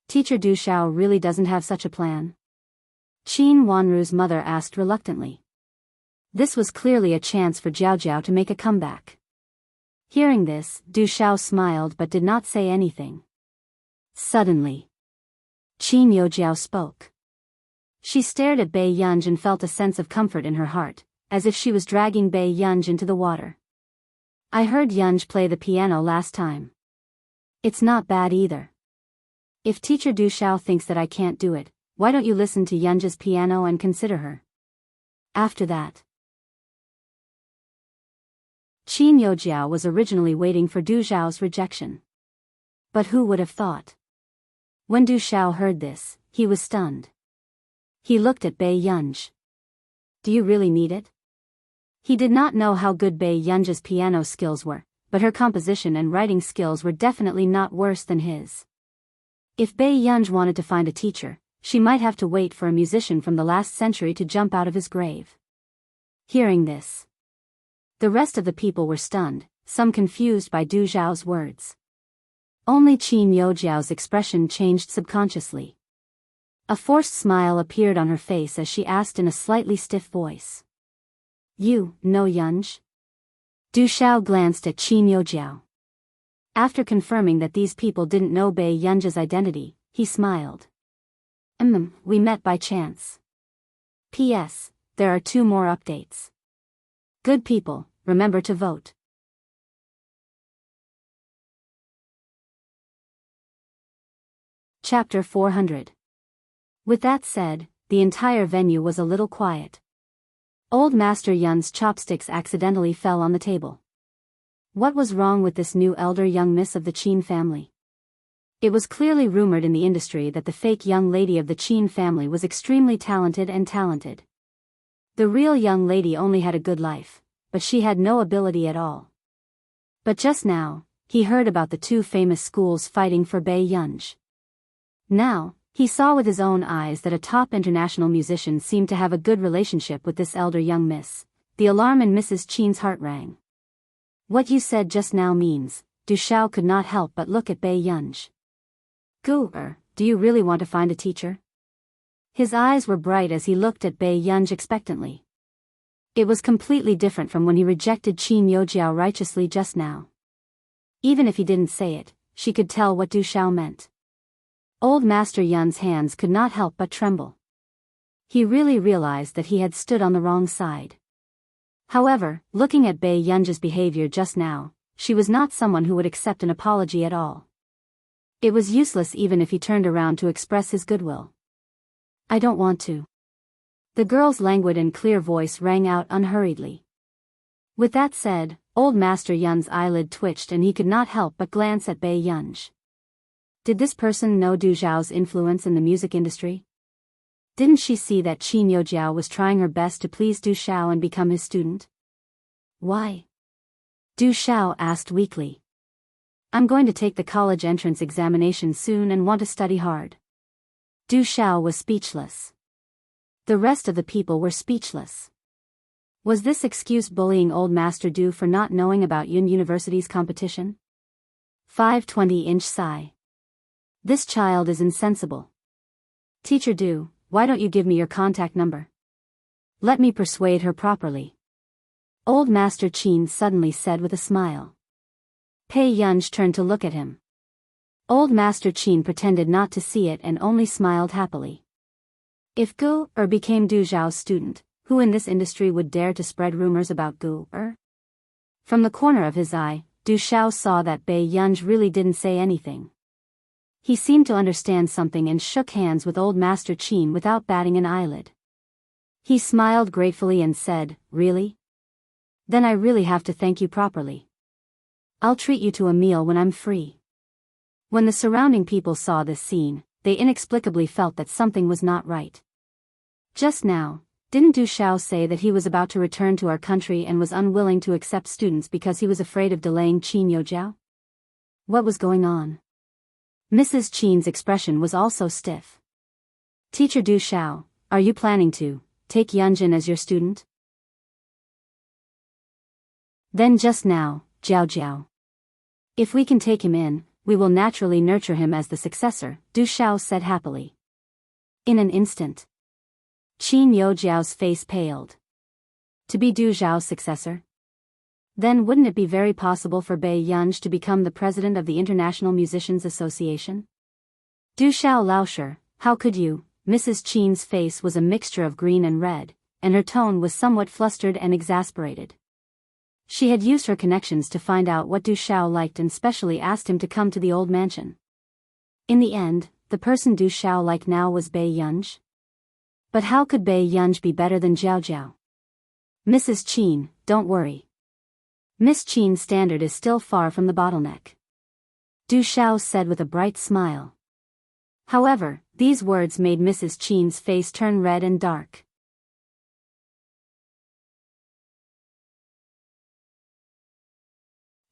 Speaker 1: Teacher Du Xiao really doesn't have such a plan? Qin Wanru's mother asked reluctantly. This was clearly a chance for Jiao Jiao to make a comeback. Hearing this, Du Xiao smiled but did not say anything. Suddenly, Qin Yo Jiao spoke. She stared at Bei Yunj and felt a sense of comfort in her heart, as if she was dragging Bei Yunj into the water. I heard Yunj play the piano last time. It's not bad either. If teacher Du Xiao thinks that I can't do it, why don't you listen to Yunj's piano and consider her? After that, Qin Yo Jiao was originally waiting for Du Xiao's rejection. But who would have thought? When Du Xiao heard this, he was stunned. He looked at Bei Yunj. Do you really need it? He did not know how good Bei Yunj's piano skills were, but her composition and writing skills were definitely not worse than his. If Bei Yunj wanted to find a teacher, she might have to wait for a musician from the last century to jump out of his grave. Hearing this, the rest of the people were stunned, some confused by Du Xiao's words. Only Qin Yo Jiao's expression changed subconsciously. A forced smile appeared on her face as she asked in a slightly stiff voice. You know Yunj? Du Xiao glanced at Qin Yo Jiao. After confirming that these people didn't know Bei Yunj's identity, he smiled. We met by chance. P.S. There are 2 more updates. Good people, remember to vote. Chapter 400. With that said, the entire venue was a little quiet. Old Master Yun's chopsticks accidentally fell on the table. What was wrong with this new elder young miss of the Qin family? It was clearly rumored in the industry that the fake young lady of the Qin family was extremely talented. The real young lady only had a good life, but she had no ability at all. But just now, he heard about the 2 famous schools fighting for Bei Yunj. Now, he saw with his own eyes that a top international musician seemed to have a good relationship with this elder young miss. The alarm in Mrs. Qin's heart rang. What you said just now means, Du Xiao could not help but look at Bei Yunj. Do you really want to find a teacher? His eyes were bright as he looked at Bei Yunj expectantly. It was completely different from when he rejected Qin Yo Jiao righteously just now. Even if he didn't say it, she could tell what Du Xiao meant. Old Master Yun's hands could not help but tremble. He really realized that he had stood on the wrong side. However, looking at Bei Yunj's behavior just now, she was not someone who would accept an apology at all. It was useless even if he turned around to express his goodwill. I don't want to. The girl's languid and clear voice rang out unhurriedly. With that said, old Master Yun's eyelid twitched and he could not help but glance at Bei Yunj. Did this person know Du Xiao's influence in the music industry? Didn't she see that Qin Yo Jiao was trying her best to please Du Xiao and become his student? Why? Du Xiao asked weakly. I'm going to take the college entrance examination soon and want to study hard. Du Xiao was speechless. The rest of the people were speechless. Was this excuse bullying old Master Du for not knowing about Yun University's competition? 520-inch sigh. This child is insensible. Teacher Du, why don't you give me your contact number? Let me persuade her properly. Old Master Qin suddenly said with a smile. Bei Yunj turned to look at him. Old Master Qin pretended not to see it and only smiled happily. If Gu became Du Xiao's student, who in this industry would dare to spread rumors about Gu? From the corner of his eye, Du Xiao saw that Bei Yunj really didn't say anything. He seemed to understand something and shook hands with old Master Qin without batting an eyelid. He smiled gratefully and said, "Really? Then I really have to thank you properly. I'll treat you to a meal when I'm free." When the surrounding people saw this scene, they inexplicably felt that something was not right. Just now, didn't Du Xiao say that he was about to return to our country and was unwilling to accept students because he was afraid of delaying Qin Youjiao? What was going on? Mrs. Qin's expression was also stiff. "Teacher Du Xiao, are you planning to take Yunjin as your student?" Then just now, Jiao Jiao. "If we can take him in, we will naturally nurture him as the successor," Du Xiao said happily. In an instant, Qin Youjiao's face paled. To be Du Xiao's successor? Then wouldn't it be very possible for Bei Yunj to become the president of the International Musicians Association? Du Xiao Laosher, how could you? Mrs. Qin's face was a mixture of green and red, and her tone was somewhat flustered and exasperated. She had used her connections to find out what Du Xiao liked and specially asked him to come to the old mansion. In the end, the person Du Xiao liked now was Bei Yunj. But how could Bei Yunj be better than Jiao Jiao? "Mrs. Qin, don't worry. Miss Qin's standard is still far from the bottleneck," Du Xiao said with a bright smile. However, these words made Mrs. Qin's face turn red and dark.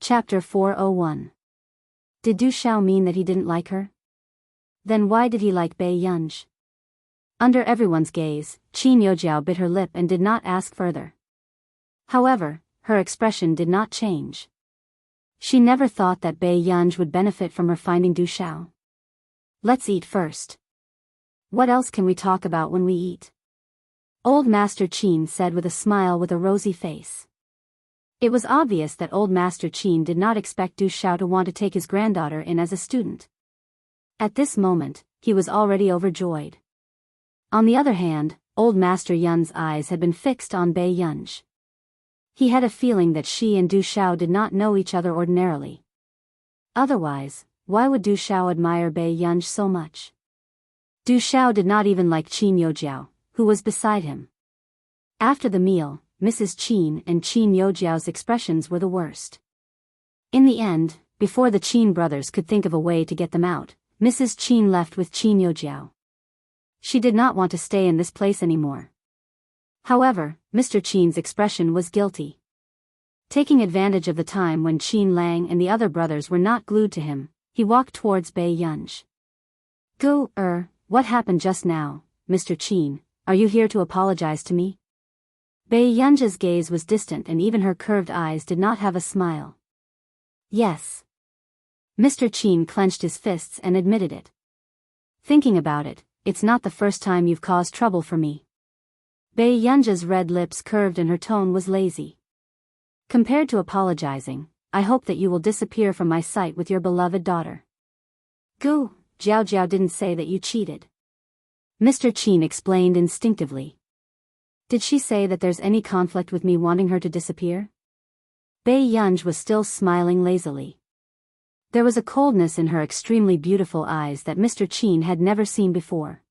Speaker 1: Chapter 401. Did Du Xiao mean that he didn't like her? Then why did he like Bei Yunj? Under everyone's gaze, Qin Youjiao bit her lip and did not ask further. However, her expression did not change. She never thought that Bei Yunj would benefit from her finding Du Xiao. "Let's eat first. What else can we talk about when we eat?" Old Master Qin said with a smile with a rosy face. It was obvious that old Master Qin did not expect Du Xiao to want to take his granddaughter in as a student. At this moment, he was already overjoyed. On the other hand, old Master Yun's eyes had been fixed on Bei Yunj. He had a feeling that she and Du Xiao did not know each other ordinarily. Otherwise, why would Du Xiao admire Bei Yunj so much? Du Xiao did not even like Qin Youjiao, who was beside him. After the meal, Mrs. Qin and Qin Youjiao's expressions were the worst. In the end, before the Qin brothers could think of a way to get them out, Mrs. Qin left with Qin Youjiao. She did not want to stay in this place anymore. However, Mr. Qin's expression was guilty. Taking advantage of the time when Qin Lang and the other brothers were not glued to him, he walked towards Bei Yunj. What happened just now, Mr. Qin? Are you here to apologize to me?" Bei Yunj's gaze was distant and even her curved eyes did not have a smile. "Yes." Mr. Qin clenched his fists and admitted it. "Thinking about it, it's not the first time you've caused trouble for me." Bei Yunj's red lips curved and her tone was lazy. "Compared to apologizing, I hope that you will disappear from my sight with your beloved daughter." "Jiao Jiao didn't say that you cheated," Mr. Qin explained instinctively. "Did she say that there's any conflict with me wanting her to disappear?" Bei Yunj was still smiling lazily. There was a coldness in her extremely beautiful eyes that Mr. Qin had never seen before.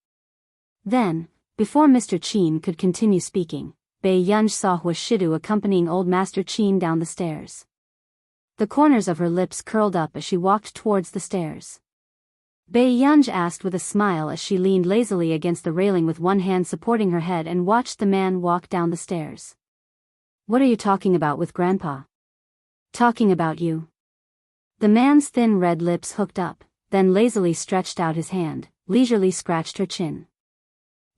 Speaker 1: Then, before Mr. Qin could continue speaking, Bei Yunj saw Wuxia accompanying old Master Qin down the stairs. The corners of her lips curled up as she walked towards the stairs. Bei Yunj asked with a smile as she leaned lazily against the railing with one hand supporting her head and watched the man walk down the stairs. "What are you talking about with Grandpa?" "Talking about you." The man's thin red lips hooked up, then lazily stretched out his hand, leisurely scratched her chin.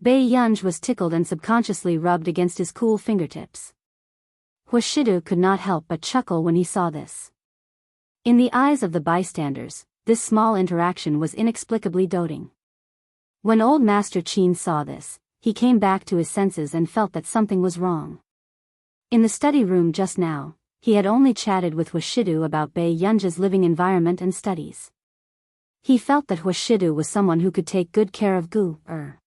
Speaker 1: Bei Yunj was tickled and subconsciously rubbed against his cool fingertips. Wuxia could not help but chuckle when he saw this. In the eyes of the bystanders, this small interaction was inexplicably doting. When old Master Qin saw this, he came back to his senses and felt that something was wrong. In the study room just now, he had only chatted with Wuxia about Bei Yunj's living environment and studies. He felt that Wuxia was someone who could take good care of Gu-er.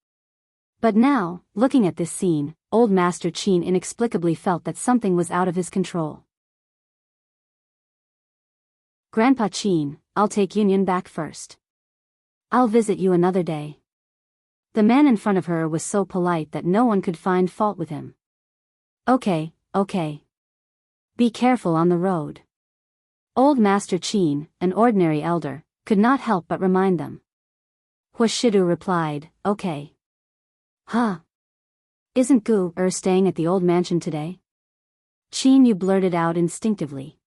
Speaker 1: But now, looking at this scene, old Master Qin inexplicably felt that something was out of his control. "Grandpa Qin, I'll take Yunyan back first." I'll visit you another day. The man in front of her was so polite that no one could find fault with him. Okay. Be careful on the road. Old Master Qin, an ordinary elder, could not help but remind them. Huashidu replied, okay. Huh? Isn't Gu staying at the old mansion today? Qin Yu blurted out instinctively.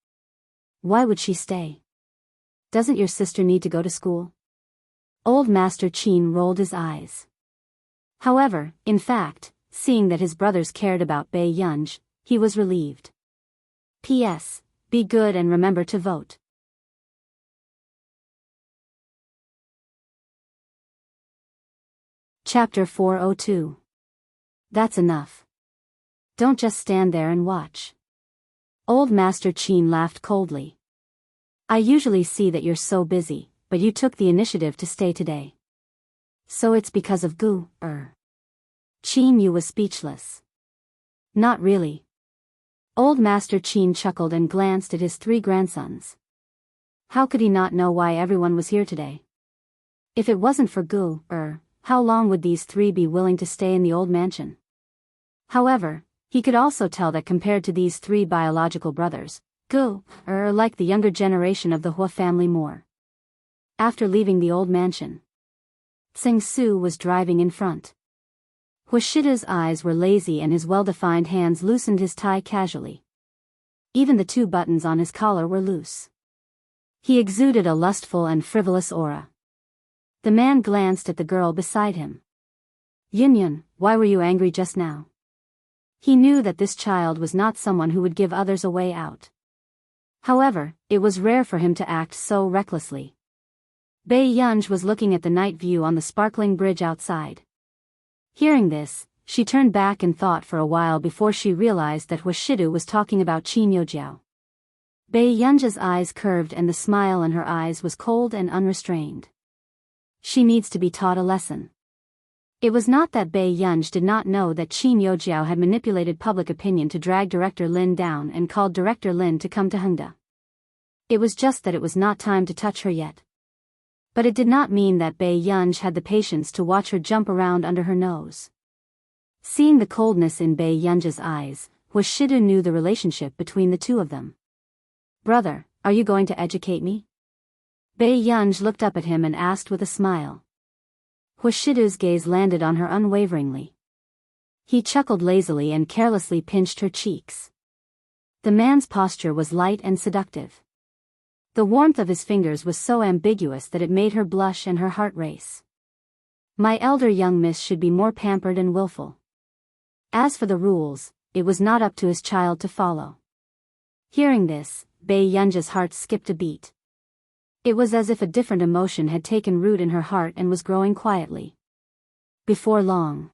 Speaker 1: Why would she stay? Doesn't your sister need to go to school? Old Master Qin rolled his eyes. However, in fact, seeing that his brothers cared about Bei Yunj, he was relieved. P.S. Be good and remember to vote. Chapter 402. That's enough. Don't just stand there and watch. Old Master Qin laughed coldly. I usually see that you're so busy, but you took the initiative to stay today. So it's because of Gu. Qin Yu was speechless. Not really. Old Master Qin chuckled and glanced at his 3 grandsons. How could he not know why everyone was here today? If it wasn't for Gu, how long would these 3 be willing to stay in the old mansion? However, he could also tell that compared to these 3 biological brothers, Gu, like the younger generation of the Hua family more. After leaving the old mansion, Tsing Su was driving in front. Huashida's eyes were lazy and his well-defined hands loosened his tie casually. Even the 2 buttons on his collar were loose. He exuded a lustful and frivolous aura. The man glanced at the girl beside him. Yunyun, why were you angry just now? He knew that this child was not someone who would give others a way out. However, it was rare for him to act so recklessly. Bei Yunj was looking at the night view on the sparkling bridge outside. Hearing this, she turned back and thought for a while before she realized that Huashidu was talking about Qin Yojiao. Bei Yunj's eyes curved and the smile in her eyes was cold and unrestrained. She needs to be taught a lesson. It was not that Bei Yunj did not know that Qin Yojiao had manipulated public opinion to drag Director Lin down and called Director Lin to come to Hengda. It was just that it was not time to touch her yet. But it did not mean that Bei Yunj had the patience to watch her jump around under her nose. Seeing the coldness in Bei Yunj's eyes, Huashidu knew the relationship between the 2 of them. Brother, are you going to educate me? Bei Yunj looked up at him and asked with a smile. Huashidu's gaze landed on her unwaveringly. He chuckled lazily and carelessly pinched her cheeks. The man's posture was light and seductive. The warmth of his fingers was so ambiguous that it made her blush and her heart race. My elder young miss should be more pampered and willful. As for the rules, it was not up to his child to follow. Hearing this, Bei Yunj's heart skipped a beat. It was as if a different emotion had taken root in her heart and was growing quietly. Before long,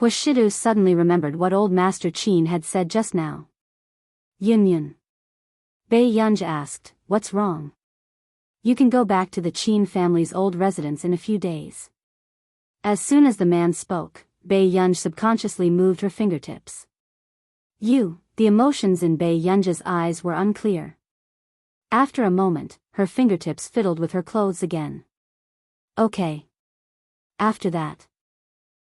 Speaker 1: Huashidu suddenly remembered what old Master Qin had said just now. Yunyun. Bei Yunj asked, what's wrong? You can go back to the Qin family's old residence in a few days. As soon as the man spoke, Bei Yunj subconsciously moved her fingertips. The emotions in Bei Yunj's eyes were unclear. After a moment, her fingertips fiddled with her clothes again. Okay. After that,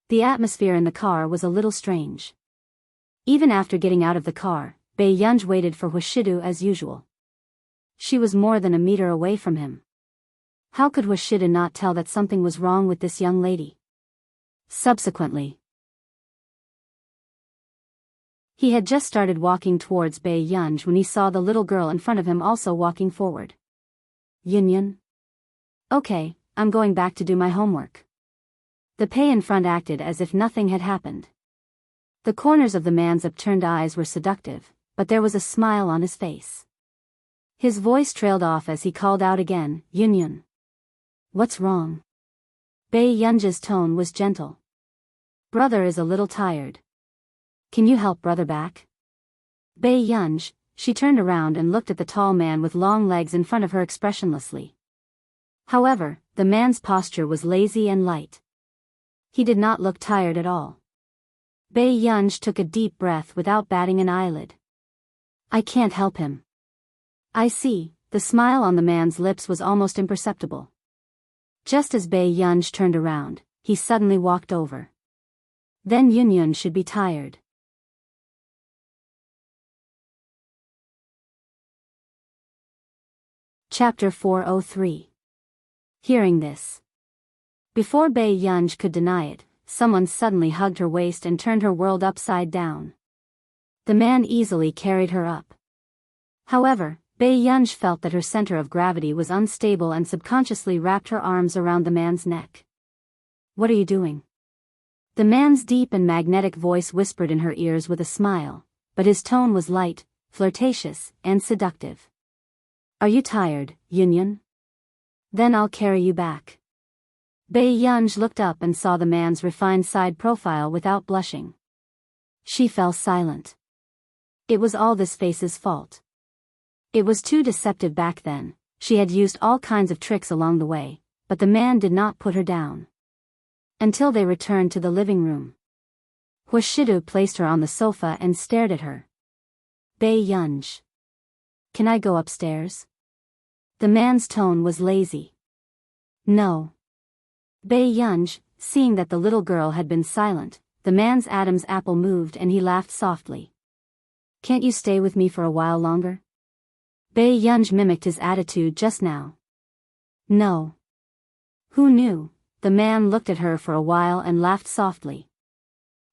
Speaker 1: the atmosphere in the car was a little strange. Even after getting out of the car, Bei Yunj waited for Huashidu as usual. She was more than a meter away from him. How could Huashidu not tell that something was wrong with this young lady? Subsequently, he had just started walking towards Bei Yunj when he saw the little girl in front of him also walking forward. Yunyun? Okay, I'm going back to do my homework. The Pei in front acted as if nothing had happened. The corners of the man's upturned eyes were seductive, but there was a smile on his face. His voice trailed off as he called out again, Yunyun. What's wrong? Bei Yunj's tone was gentle. Brother is a little tired. Can you help brother back? Bei Yunj, she turned around and looked at the tall man with long legs in front of her expressionlessly. However, the man's posture was lazy and light. He did not look tired at all. Bei Yunj took a deep breath without batting an eyelid. I can't help him. I see, the smile on the man's lips was almost imperceptible. Just as Bei Yunj turned around, he suddenly walked over. Then Yun should be tired. Chapter 403. Hearing this. Before Bei Yunj could deny it, someone suddenly hugged her waist and turned her world upside down. The man easily carried her up. However, Bei Yunj felt that her center of gravity was unstable and subconsciously wrapped her arms around the man's neck. "What are you doing?" The man's deep and magnetic voice whispered in her ears with a smile, but his tone was light, flirtatious, and seductive. "Are you tired, Yun? Then I'll carry you back." Bei Yunj looked up and saw the man's refined side profile without blushing. She fell silent. It was all this face's fault. It was too deceptive back then. She had used all kinds of tricks along the way, but the man did not put her down. Until they returned to the living room. Wuxia placed her on the sofa and stared at her. "Bei Yunj. Can I go upstairs?" The man's tone was lazy. "No." Bei Yunj, seeing that the little girl had been silent, the man's Adam's apple moved and he laughed softly. "Can't you stay with me for a while longer?" Bei Yunj mimicked his attitude just now. "No." Who knew? The man looked at her for a while and laughed softly.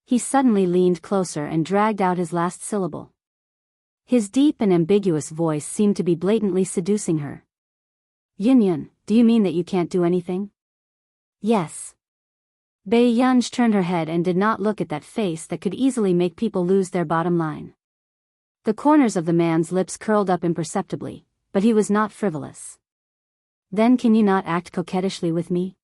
Speaker 1: He suddenly leaned closer and dragged out his last syllable. His deep and ambiguous voice seemed to be blatantly seducing her. "Yun, do you mean that you can't do anything?" "Yes." Bei Yunj turned her head and did not look at that face that could easily make people lose their bottom line. The corners of the man's lips curled up imperceptibly, but he was not frivolous. "Then can you not act coquettishly with me?"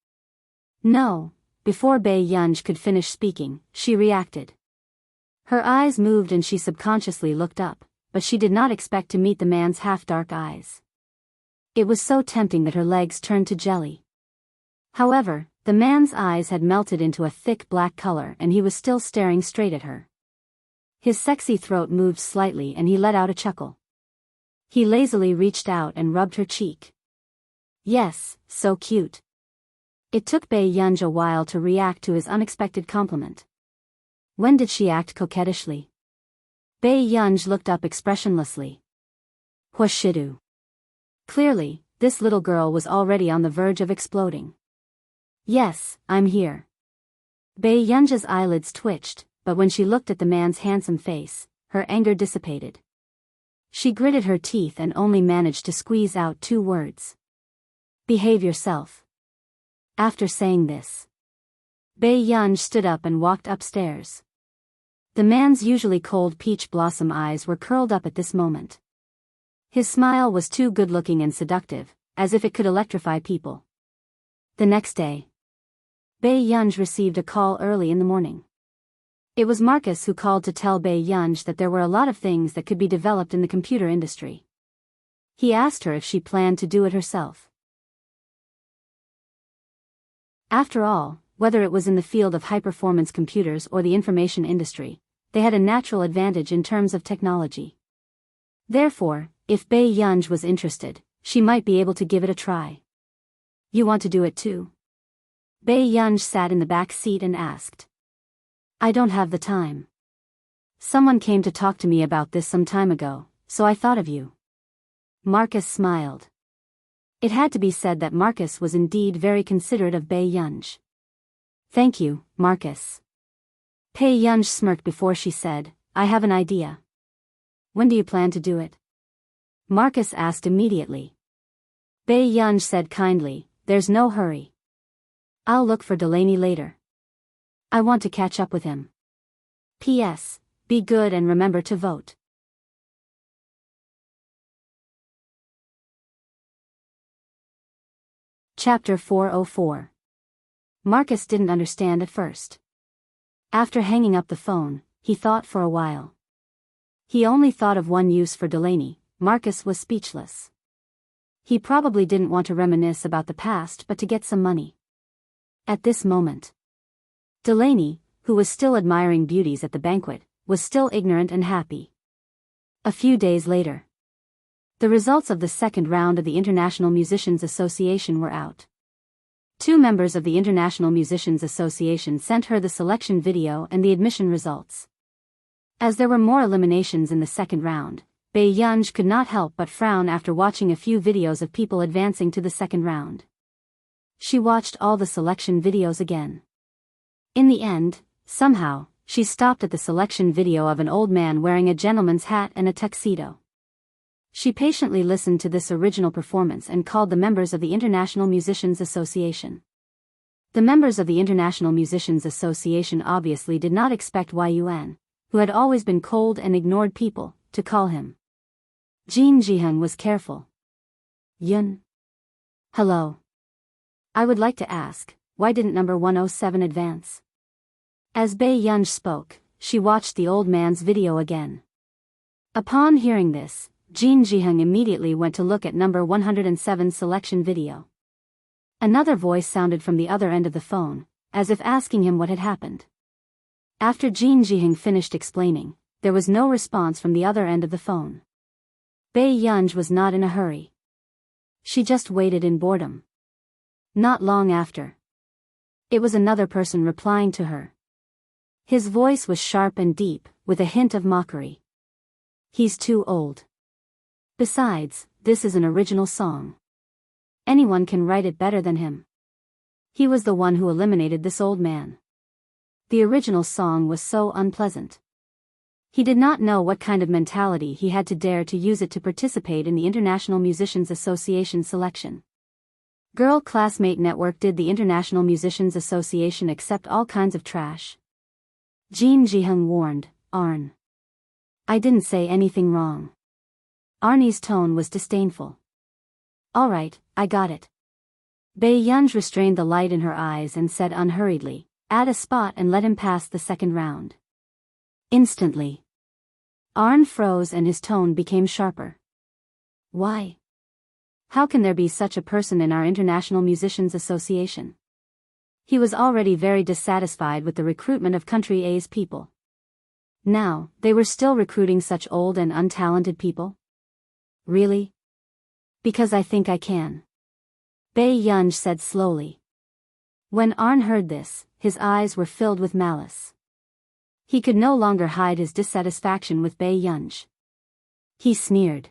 Speaker 1: "No." Before Bei Yunj could finish speaking, she reacted. Her eyes moved and she subconsciously looked up, but she did not expect to meet the man's half-dark eyes. It was so tempting that her legs turned to jelly. However, the man's eyes had melted into a thick black color and he was still staring straight at her. His sexy throat moved slightly and he let out a chuckle. He lazily reached out and rubbed her cheek. "Yes, so cute." It took Bei Yunj a while to react to his unexpected compliment. When did she act coquettishly? Bei Yunj looked up expressionlessly. Wuxia. Clearly, this little girl was already on the verge of exploding. "Yes, I'm here." Bei Yunj's eyelids twitched, but when she looked at the man's handsome face, her anger dissipated. She gritted her teeth and only managed to squeeze out 2 words. "Behave yourself." After saying this, Bei Yunj stood up and walked upstairs. The man's usually cold peach blossom eyes were curled up at this moment. His smile was too good-looking and seductive, as if it could electrify people. The next day, Bei Yunj received a call early in the morning. It was Marcus who called to tell Bei Yunj that there were a lot of things that could be developed in the computer industry. He asked her if she planned to do it herself. After all, whether it was in the field of high-performance computers or the information industry, they had a natural advantage in terms of technology. Therefore, if Bei Yunj was interested, she might be able to give it a try. "You want to do it too?" Bei Yunj sat in the back seat and asked. "I don't have the time. Someone came to talk to me about this some time ago, so I thought of you." Marcus smiled. It had to be said that Marcus was indeed very considerate of Bei Yunj. "Thank you, Marcus." Bei Yunj smirked before she said, "I have an idea." "When do you plan to do it?" Marcus asked immediately. Bei Yunj said kindly, "There's no hurry. I'll look for Delaney later. I want to catch up with him. P.S. Be good and remember to vote." Chapter 404. Marcus didn't understand at first. After hanging up the phone, he thought for a while. He only thought of one use for Delaney. Marcus was speechless. He probably didn't want to reminisce about the past but to get some money. At this moment, Delaney, who was still admiring beauties at the banquet, was still ignorant and happy. A few days later, the results of the second round of the International Musicians Association were out. Two members of the International Musicians Association sent her the selection video and the admission results. As there were more eliminations in the second round, Biyao could not help but frown after watching a few videos of people advancing to the second round. She watched all the selection videos again. In the end, somehow, she stopped at the selection video of an old man wearing a gentleman's hat and a tuxedo. She patiently listened to this original performance and called the members of the International Musicians Association. The members of the International Musicians Association obviously did not expect Yuan, who had always been cold and ignored people, to call him. Jianghu was careful. Yun. Hello. I would like to ask, why didn't number 107 advance? As Biyao spoke, she watched the old man's video again. Upon hearing this, Jianghu immediately went to look at number 107's selection video. Another voice sounded from the other end of the phone, as if asking him what had happened. After Jianghu finished explaining, there was no response from the other end of the phone. Biyao was not in a hurry. She just waited in boredom. Not long after, it was another person replying to her. His voice was sharp and deep, with a hint of mockery. He's too old. Besides, this is an original song. Anyone can write it better than him. He was the one who eliminated this old man. The original song was so unpleasant. He did not know what kind of mentality he had to dare to use it to participate in the International Musicians Association selection. Girl Classmate Network. Did the International Musicians Association accept all kinds of trash? Jianghu warned, Arn. I didn't say anything wrong. Arnie's tone was disdainful. All right, I got it. Biyao restrained the light in her eyes and said unhurriedly, add a spot and let him pass the second round. Instantly, Arn froze and his tone became sharper. Why? How can there be such a person in our International Musicians Association? He was already very dissatisfied with the recruitment of Country A's people. Now, they were still recruiting such old and untalented people? Really? Because I think I can. Biyao said slowly. When Arn heard this, his eyes were filled with malice. He could no longer hide his dissatisfaction with Biyao. He sneered.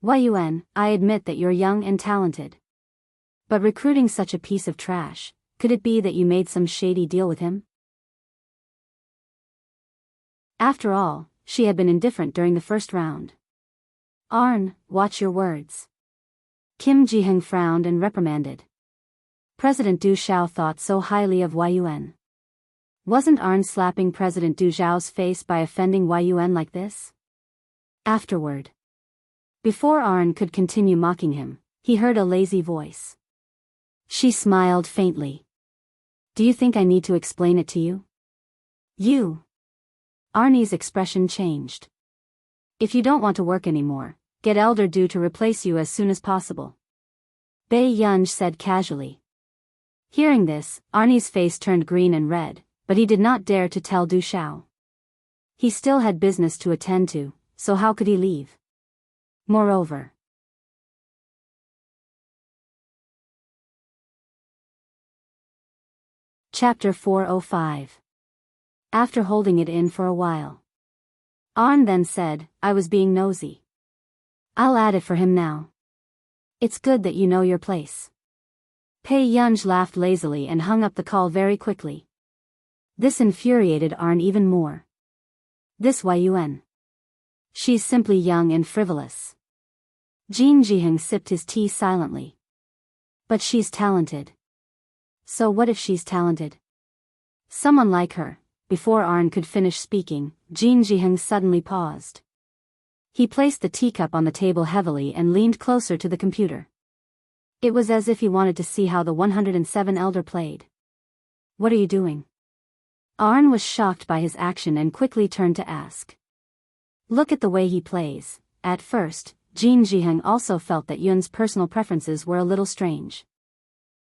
Speaker 1: Yuan, I admit that you're young and talented. But recruiting such a piece of trash, could it be that you made some shady deal with him? After all, she had been indifferent during the first round. Arn, watch your words. Kim Ji-hung frowned and reprimanded. President Du Xiao thought so highly of Yuan. Wasn't Arn slapping President Du Xiao's face by offending Yuan like this? Afterward. Before Arn could continue mocking him, he heard a lazy voice. She smiled faintly. Do you think I need to explain it to you? You. Arnie's expression changed. If you don't want to work anymore, get Elder Du to replace you as soon as possible. Biyao said casually. Hearing this, Arnie's face turned green and red, but he did not dare to tell Du Xiao. He still had business to attend to, so how could he leave? Moreover. Chapter 405. After holding it in for a while, Arn then said, I was being nosy. I'll add it for him now. It's good that you know your place. Biyao laughed lazily and hung up the call very quickly. This infuriated Arn even more. This Yuan. She's simply young and frivolous. Jianghu sipped his tea silently. But she's talented. So what if she's talented? Someone like her. Before Arn could finish speaking, Jianghu suddenly paused. He placed the teacup on the table heavily and leaned closer to the computer. It was as if he wanted to see how the 107 elder played. What are you doing? Arn was shocked by his action and quickly turned to ask. Look at the way he plays. At first, Jianghu also felt that Yun's personal preferences were a little strange.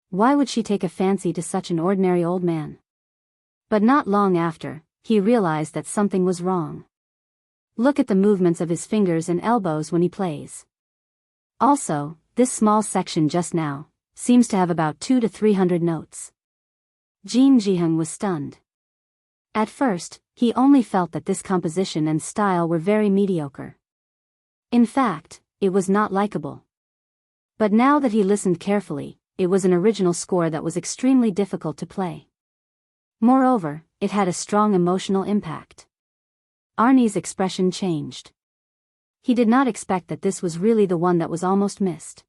Speaker 1: Why would she take a fancy to such an ordinary old man? But not long after, he realized that something was wrong. Look at the movements of his fingers and elbows when he plays. Also, this small section just now, seems to have about 200 to 300 notes. Jianghu was stunned. At first, he only felt that this composition and style were very mediocre. In fact, it was not likable. But now that he listened carefully, it was an original score that was extremely difficult to play. Moreover, it had a strong emotional impact. Arnie's expression changed. He did not expect that this was really the one that was almost missed.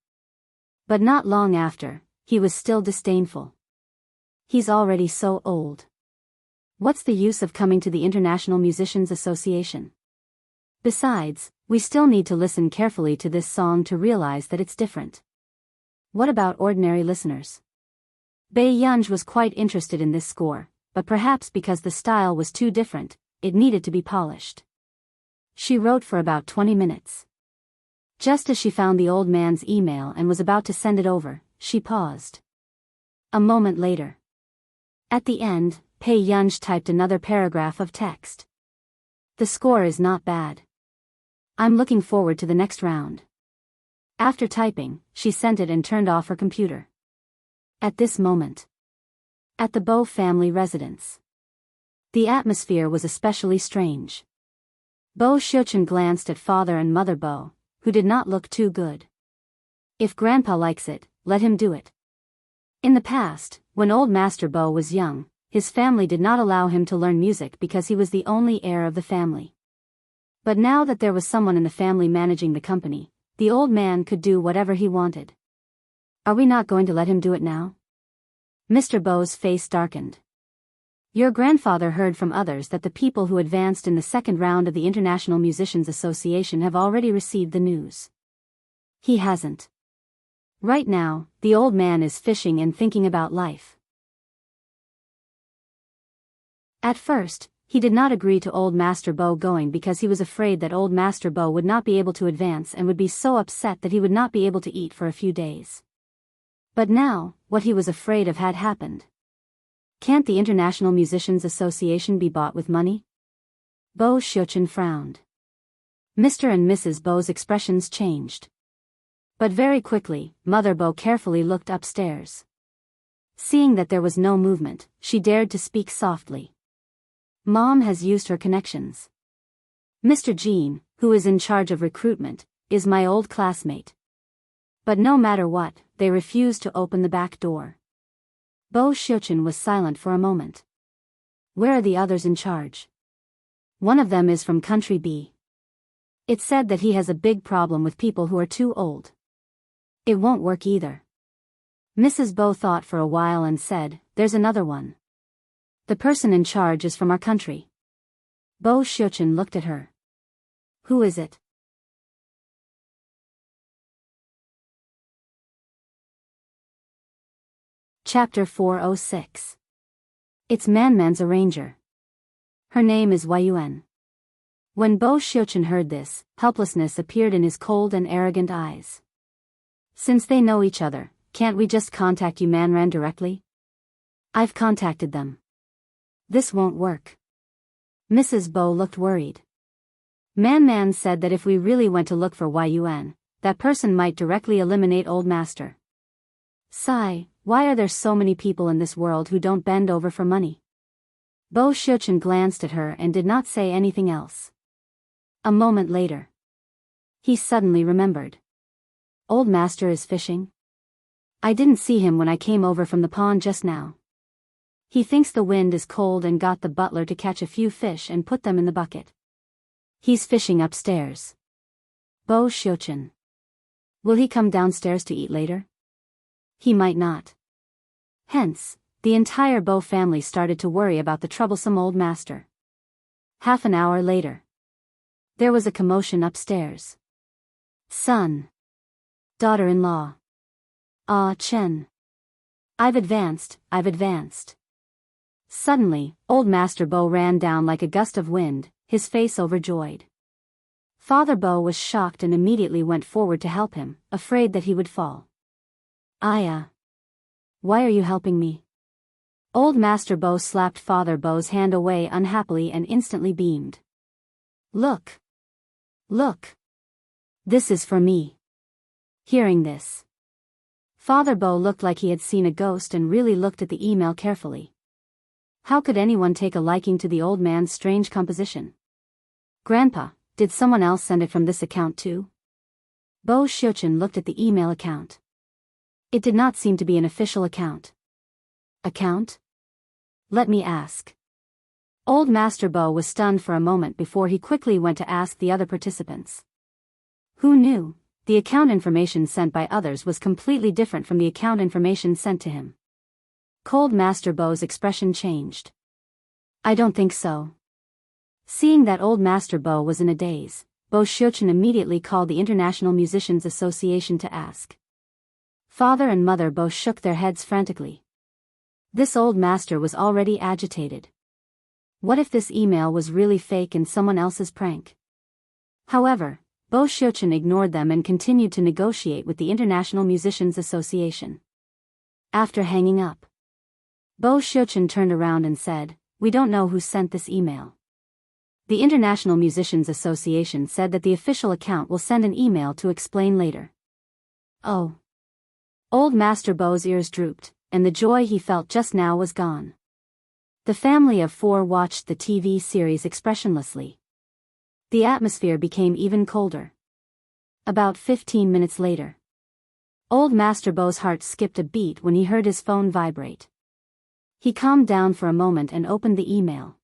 Speaker 1: But not long after, he was still disdainful. He's already so old. What's the use of coming to the International Musicians Association? Besides, we still need to listen carefully to this song to realize that it's different. What about ordinary listeners? Biyao was quite interested in this score, but perhaps because the style was too different, it needed to be polished. She wrote for about 20 minutes. Just as she found the old man's email and was about to send it over, she paused. A moment later. At the end, Biyao typed another paragraph of text. The score is not bad. I'm looking forward to the next round. After typing, she sent it and turned off her computer. At this moment, at the Bo family residence, the atmosphere was especially strange. Bo Xiuqun glanced at father and mother Bo, who did not look too good. If grandpa likes it, let him do it. In the past, when old Master Bo was young, his family did not allow him to learn music because he was the only heir of the family. But now that there was someone in the family managing the company, the old man could do whatever he wanted. Are we not going to let him do it now? Mr. Bo's face darkened. Your grandfather heard from others that the people who advanced in the second round of the International Musicians Association have already received the news. He hasn't. Right now, the old man is fishing and thinking about life. At first, he did not agree to old Master Bo going because he was afraid that old Master Bo would not be able to advance and would be so upset that he would not be able to eat for a few days. But now, what he was afraid of had happened. Can't the International Musicians Association be bought with money? Bo Xiuqun frowned. Mr. and Mrs. Bo's expressions changed. But very quickly, Mother Bo carefully looked upstairs. Seeing that there was no movement, she dared to speak softly. Mom has used her connections. Mr. Jean, who is in charge of recruitment, is my old classmate. But no matter what, they refused to open the back door. Bo Xiuqun was silent for a moment. Where are the others in charge? One of them is from Country B. It's said that he has a big problem with people who are too old. It won't work either. Mrs. Bo thought for a while and said, there's another one. The person in charge is from our country. Bo Xiuqun looked at her. Who is it? Chapter 406. It's Manman's arranger. Her name is Yuan. When Bo Xiuqun heard this, helplessness appeared in his cold and arrogant eyes. Since they know each other, can't we just contact Manran directly? I've contacted them. This won't work. Mrs. Bo looked worried. Man said that if we really went to look for Yuan, that person might directly eliminate Old Master. Sigh, why are there so many people in this world who don't bend over for money? Bo Xiuqun glanced at her and did not say anything else. A moment later, he suddenly remembered. Old Master is fishing? I didn't see him when I came over from the pond just now. He thinks the wind is cold and got the butler to catch a few fish and put them in the bucket. He's fishing upstairs. Bo Xiuqun. Will he come downstairs to eat later? He might not. Hence, the entire Bo family started to worry about the troublesome old master. Half an hour later, there was a commotion upstairs. Son. Daughter-in-law. Ah Chen. I've advanced. Suddenly, old Master Bo ran down like a gust of wind, his face overjoyed. Father Bo was shocked and immediately went forward to help him, afraid that he would fall. Aya. Why are you helping me? Old Master Bo slapped Father Bo's hand away unhappily and instantly beamed. Look. Look. This is for me. Hearing this, Father Bo looked like he had seen a ghost and really looked at the email carefully. How could anyone take a liking to the old man's strange composition? Grandpa, did someone else send it from this account too? Bo Xiuqun looked at the email account. It did not seem to be an official account. Account? Let me ask. Old Master Bo was stunned for a moment before he quickly went to ask the other participants. Who knew? The account information sent by others was completely different from the account information sent to him. Cold Master Bo's expression changed. I don't think so. Seeing that Old Master Bo was in a daze, Bo Xiuqun immediately called the International Musicians Association to ask. Father and Mother Bo shook their heads frantically. This old master was already agitated. What if this email was really fake and someone else's prank? However, Bo Xiuqun ignored them and continued to negotiate with the International Musicians Association. After hanging up, Bo Xiuqun turned around and said, "We don't know who sent this email." The International Musicians Association said that the official account will send an email to explain later. Oh. Old Master Bo's ears drooped, and the joy he felt just now was gone. The family of four watched the TV series expressionlessly. The atmosphere became even colder. About 15 minutes later, Old Master Bo's heart skipped a beat when he heard his phone vibrate. He calmed down for a moment and opened the email.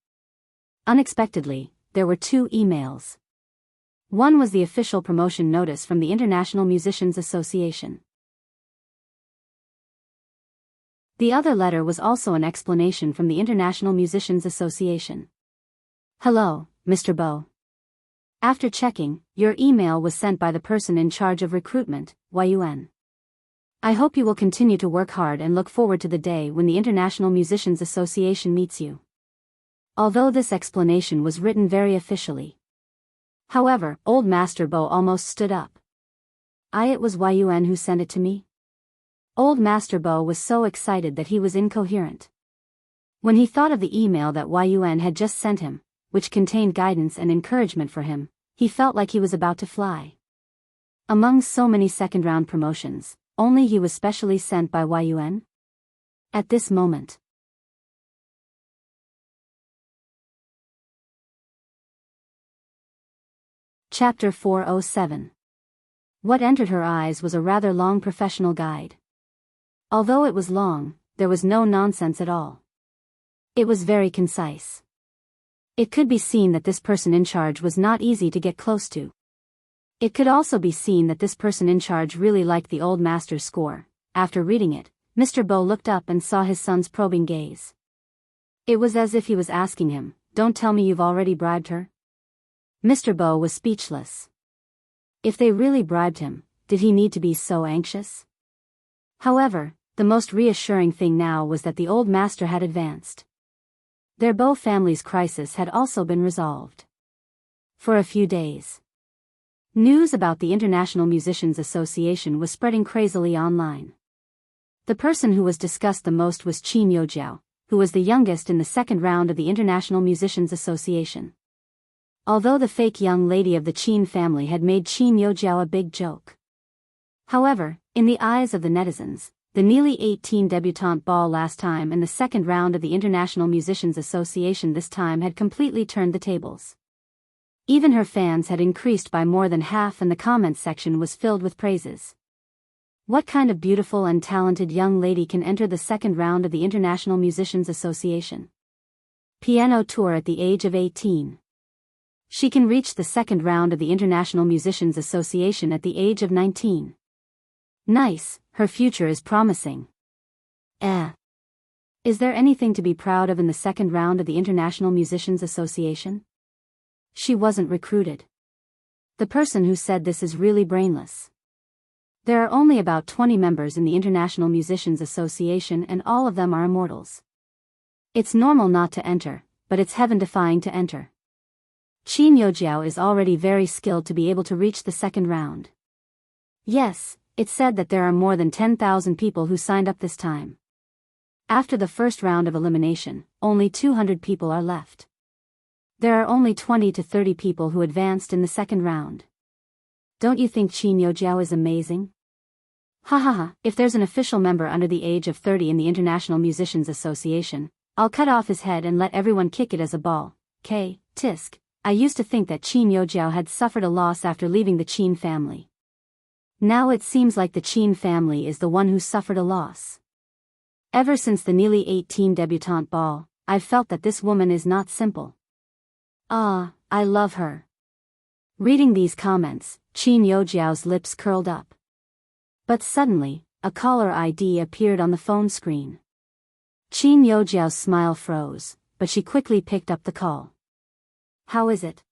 Speaker 1: Unexpectedly, there were two emails. One was the official promotion notice from the International Musicians Association. The other letter was also an explanation from the International Musicians Association. Hello, Mr. Bo. After checking, your email was sent by the person in charge of recruitment, Yuan. I hope you will continue to work hard and look forward to the day when the International Musicians Association meets you. Although this explanation was written very officially. However, Old Master Bo almost stood up. It was Yuan who sent it to me? Old Master Bo was so excited that he was incoherent. When he thought of the email that Yuan had just sent him, which contained guidance and encouragement for him, he felt like he was about to fly. Among so many second-round promotions, only he was specially sent by Yuan? At this moment. Chapter 407. What entered her eyes was a rather long professional guide. Although it was long, there was no nonsense at all. It was very concise. It could be seen that this person in charge was not easy to get close to. It could also be seen that this person in charge really liked the old master's score. After reading it, Mr. Bo looked up and saw his son's probing gaze. It was as if he was asking him, "Don't tell me you've already bribed her?" Mr. Bo was speechless. If they really bribed him, did he need to be so anxious? However, the most reassuring thing now was that the old master had advanced. Their Bo family's crisis had also been resolved. For a few days, news about the International Musicians Association was spreading crazily online. The person who was discussed the most was Qin Youjiao, who was the youngest in the second round of the International Musicians Association. Although the fake young lady of the Qin family had made Qin Youjiao a big joke. However, in the eyes of the netizens, the nearly 18 debutante ball last time and the second round of the International Musicians Association this time had completely turned the tables. Even her fans had increased by more than half and the comments section was filled with praises. What kind of beautiful and talented young lady can enter the second round of the International Musicians Association? Piano tour at the age of 18. She can reach the second round of the International Musicians Association at the age of 19. Nice, her future is promising. Is there anything to be proud of in the second round of the International Musicians Association? She wasn't recruited. The person who said this is really brainless. There are only about 20 members in the International Musicians Association and all of them are immortals. It's normal not to enter, but it's heaven-defying to enter. Qin Youjiao is already very skilled to be able to reach the second round. Yes, it's said that there are more than 10,000 people who signed up this time. After the first round of elimination, only 200 people are left. There are only 20 to 30 people who advanced in the second round. Don't you think Qin Youjiao is amazing? Ha ha ha, if there's an official member under the age of 30 in the International Musicians Association, I'll cut off his head and let everyone kick it as a ball. Tisk. I used to think that Qin Yojiao had suffered a loss after leaving the Qin family. Now it seems like the Qin family is the one who suffered a loss. Ever since the nearly 18 debutante ball, I've felt that this woman is not simple. Ah, I love her. Reading these comments, Qin Yojiao's lips curled up. But suddenly, a caller ID appeared on the phone screen. Qin Yojiao's smile froze, but she quickly picked up the call. How is it?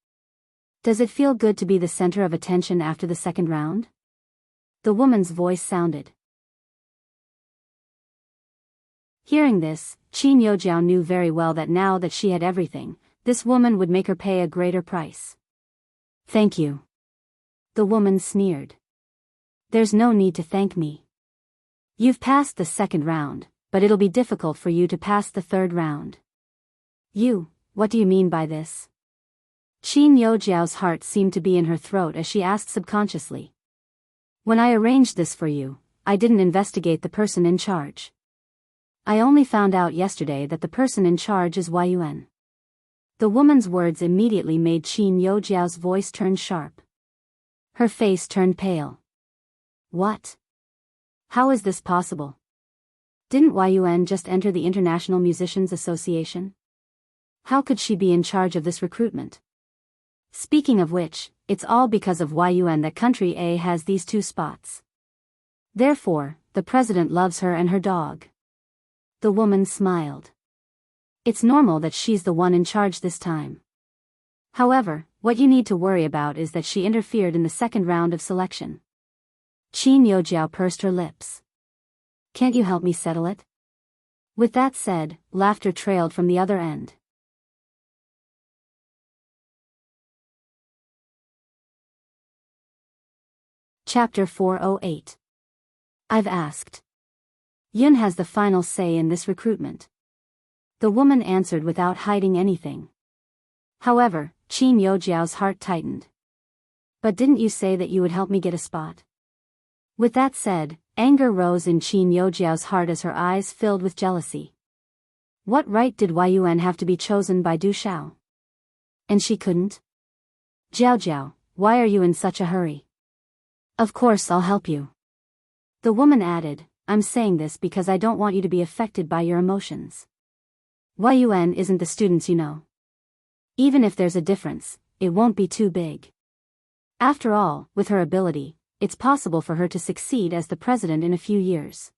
Speaker 1: Does it feel good to be the center of attention after the second round? The woman's voice sounded. Hearing this, Qin Yojiao knew very well that now that she had everything, this woman would make her pay a greater price. Thank you. The woman sneered. There's no need to thank me. You've passed the second round, but it'll be difficult for you to pass the third round. What do you mean by this? Qin Yojiao's heart seemed to be in her throat as she asked subconsciously. When I arranged this for you, I didn't investigate the person in charge. I only found out yesterday that the person in charge is Yuan. The woman's words immediately made Qin Yojiao's voice turn sharp. Her face turned pale. What? How is this possible? Didn't Yuan just enter the International Musicians Association? How could she be in charge of this recruitment? Speaking of which, it's all because of Yuan that Country A has these 2 spots. Therefore, the president loves her and her dog. The woman smiled. It's normal that she's the one in charge this time. However, what you need to worry about is that she interfered in the second round of selection. Qin Yojiao pursed her lips. Can't you help me settle it? With that said, laughter trailed from the other end. Chapter 408. I've asked. Yun has the final say in this recruitment. The woman answered without hiding anything. However, Qin Yojiao's heart tightened. But didn't you say that you would help me get a spot? With that said, anger rose in Qin Yojiao's heart as her eyes filled with jealousy. What right did Yuan have to be chosen by Du Shao? And she couldn't? Jiao, why are you in such a hurry? Of course I'll help you. The woman added, I'm saying this because I don't want you to be affected by your emotions. Yuan isn't the students you know. Even if there's a difference, it won't be too big. After all, with her ability, it's possible for her to succeed as the president in a few years.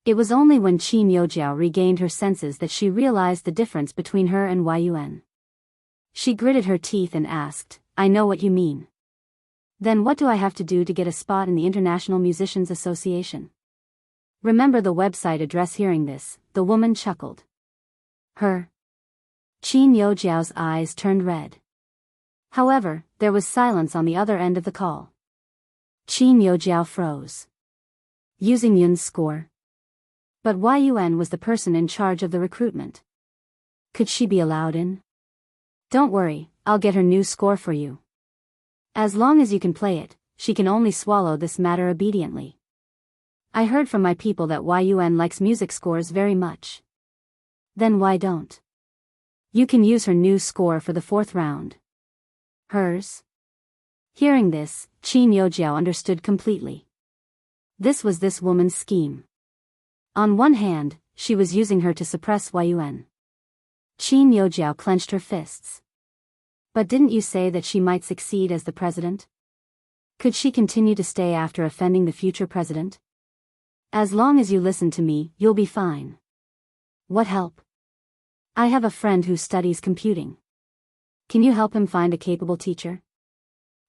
Speaker 1: It was only when Qin Yojiao regained her senses that she realized the difference between her and Yuan. She gritted her teeth and asked, I know what you mean. Then what do I have to do to get a spot in the International Musicians Association? Remember the website address. Hearing this, the woman chuckled. Her. Qin Yojiao's eyes turned red. However, there was silence on the other end of the call. Qin Yojiao froze. Using Yun's score. But Yuan was the person in charge of the recruitment. Could she be allowed in? Don't worry, I'll get her new score for you. As long as you can play it, she can only swallow this matter obediently. I heard from my people that Yuan likes music scores very much. Then why don't? You can use her new score for the 4th round. Hers? Hearing this, Qin Yojiao understood completely. This was this woman's scheme. On one hand, she was using her to suppress Yuan. Qin Yojiao clenched her fists. But didn't you say that she might succeed as the president? Could she continue to stay after offending the future president? As long as you listen to me, you'll be fine. What help? I have a friend who studies computing. Can you help him find a capable teacher?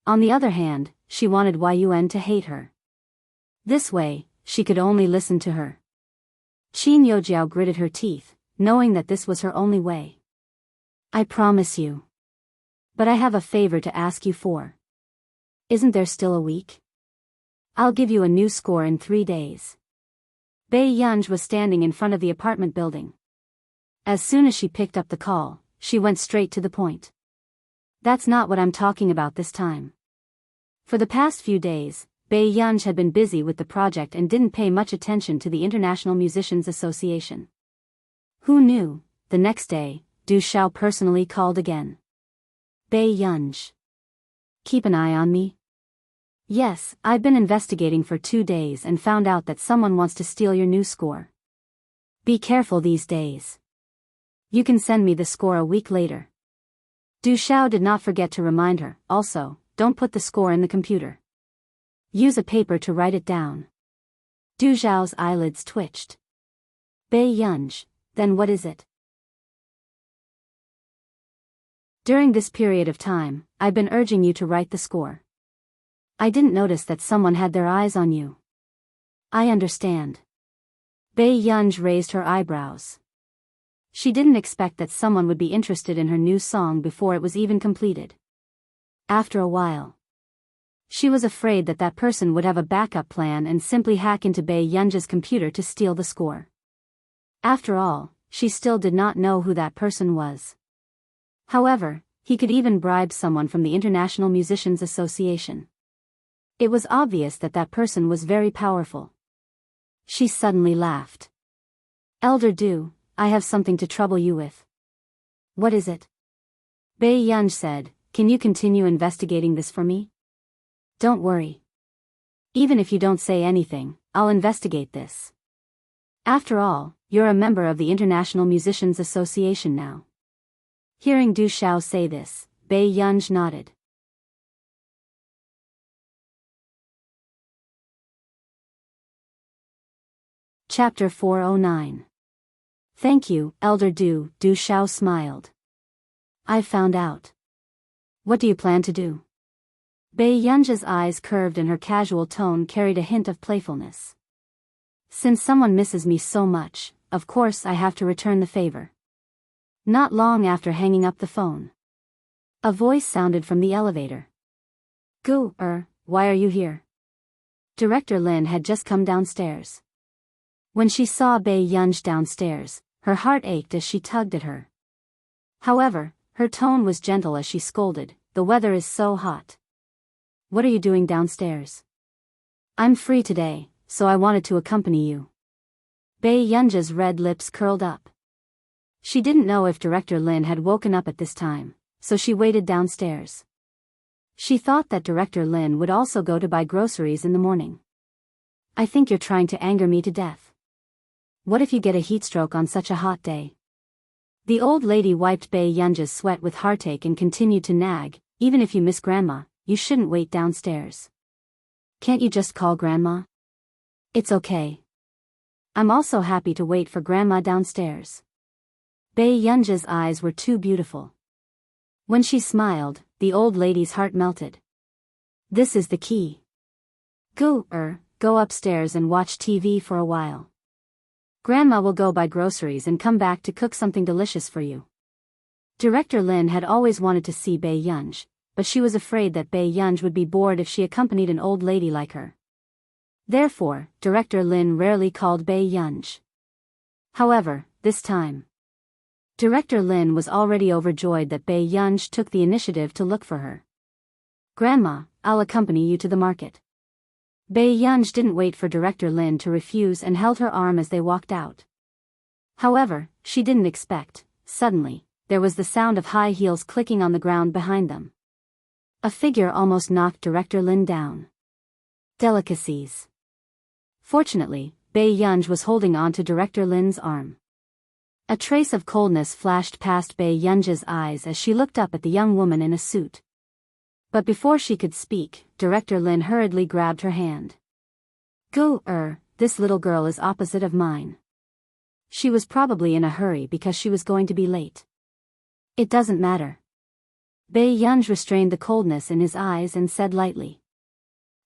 Speaker 1: On the other hand, she wanted Yuan to hate her. This way, she could only listen to her. Qin Yojiao gritted her teeth, knowing that this was her only way. I promise you. But I have a favor to ask you for. Isn't there still a week? I'll give you a new score in 3 days. Bei Yunj was standing in front of the apartment building. As soon as she picked up the call, she went straight to the point. That's not what I'm talking about this time. For the past few days, Bei Yunj had been busy with the project and didn't pay much attention to the International Musicians Association. Who knew, the next day, Du Xiao personally called again. Bei Yunj. Keep an eye on me? Yes, I've been investigating for 2 days and found out that someone wants to steal your new score. Be careful these days. You can send me the score a week later. Du Xiao did not forget to remind her, also, don't put the score in the computer. Use a paper to write it down. Du Xiao's eyelids twitched. Bei Yunj, then what is it? During this period of time, I've been urging you to write the score. I didn't notice that someone had their eyes on you. I understand. Bei Yunj raised her eyebrows. She didn't expect that someone would be interested in her new song before it was even completed. After a while, she was afraid that that person would have a backup plan and simply hack into Bei Yunj's computer to steal the score. After all, she still did not know who that person was. However, he could even bribe someone from the International Musicians Association. It was obvious that that person was very powerful. She suddenly laughed. Elder Du, I have something to trouble you with. What is it? Bei Yunj said, can you continue investigating this for me? Don't worry. Even if you don't say anything, I'll investigate this. After all, you're a member of the International Musicians Association now. Hearing Du Xiao say this, Bei Yunj nodded. Chapter 409. Thank you, Elder Du, Du Xiao smiled. I've found out. What do you plan to do? Bei Yunj's eyes curved and her casual tone carried a hint of playfulness. Since someone misses me so much, of course I have to return the favor. Not long after hanging up the phone, a voice sounded from the elevator. Gu, why are you here? Director Lin had just come downstairs. When she saw Bei Yunj downstairs, her heart ached as she tugged at her. However, her tone was gentle as she scolded, the weather is so hot. What are you doing downstairs? I'm free today, so I wanted to accompany you. Bei Yunj's red lips curled up. She didn't know if Director Lin had woken up at this time, so she waited downstairs. She thought that Director Lin would also go to buy groceries in the morning. I think you're trying to anger me to death. What if you get a heatstroke on such a hot day? The old lady wiped Bei Yunj's sweat with heartache and continued to nag, even if you miss Grandma, you shouldn't wait downstairs. Can't you just call Grandma? It's okay. I'm also happy to wait for Grandma downstairs. Bei Yunj's eyes were too beautiful. When she smiled, the old lady's heart melted. This is the key. Go upstairs and watch TV for a while. Grandma will go buy groceries and come back to cook something delicious for you. Director Lin had always wanted to see Bei Yunj, but she was afraid that Bei Yunj would be bored if she accompanied an old lady like her. Therefore, Director Lin rarely called Bei Yunj. However, this time, Director Lin was already overjoyed that Bei Yunj took the initiative to look for her. Grandma, I'll accompany you to the market. Bei Yunj didn't wait for Director Lin to refuse and held her arm as they walked out. However, she didn't expect, suddenly, there was the sound of high heels clicking on the ground behind them. A figure almost knocked Director Lin down. Delicacies. Fortunately, Bei Yunj was holding on to Director Lin's arm. A trace of coldness flashed past Bei Yunj's eyes as she looked up at the young woman in a suit. But before she could speak, Director Lin hurriedly grabbed her hand. Go, this little girl is opposite of mine. She was probably in a hurry because she was going to be late. It doesn't matter. Bei Yunj restrained the coldness in his eyes and said lightly.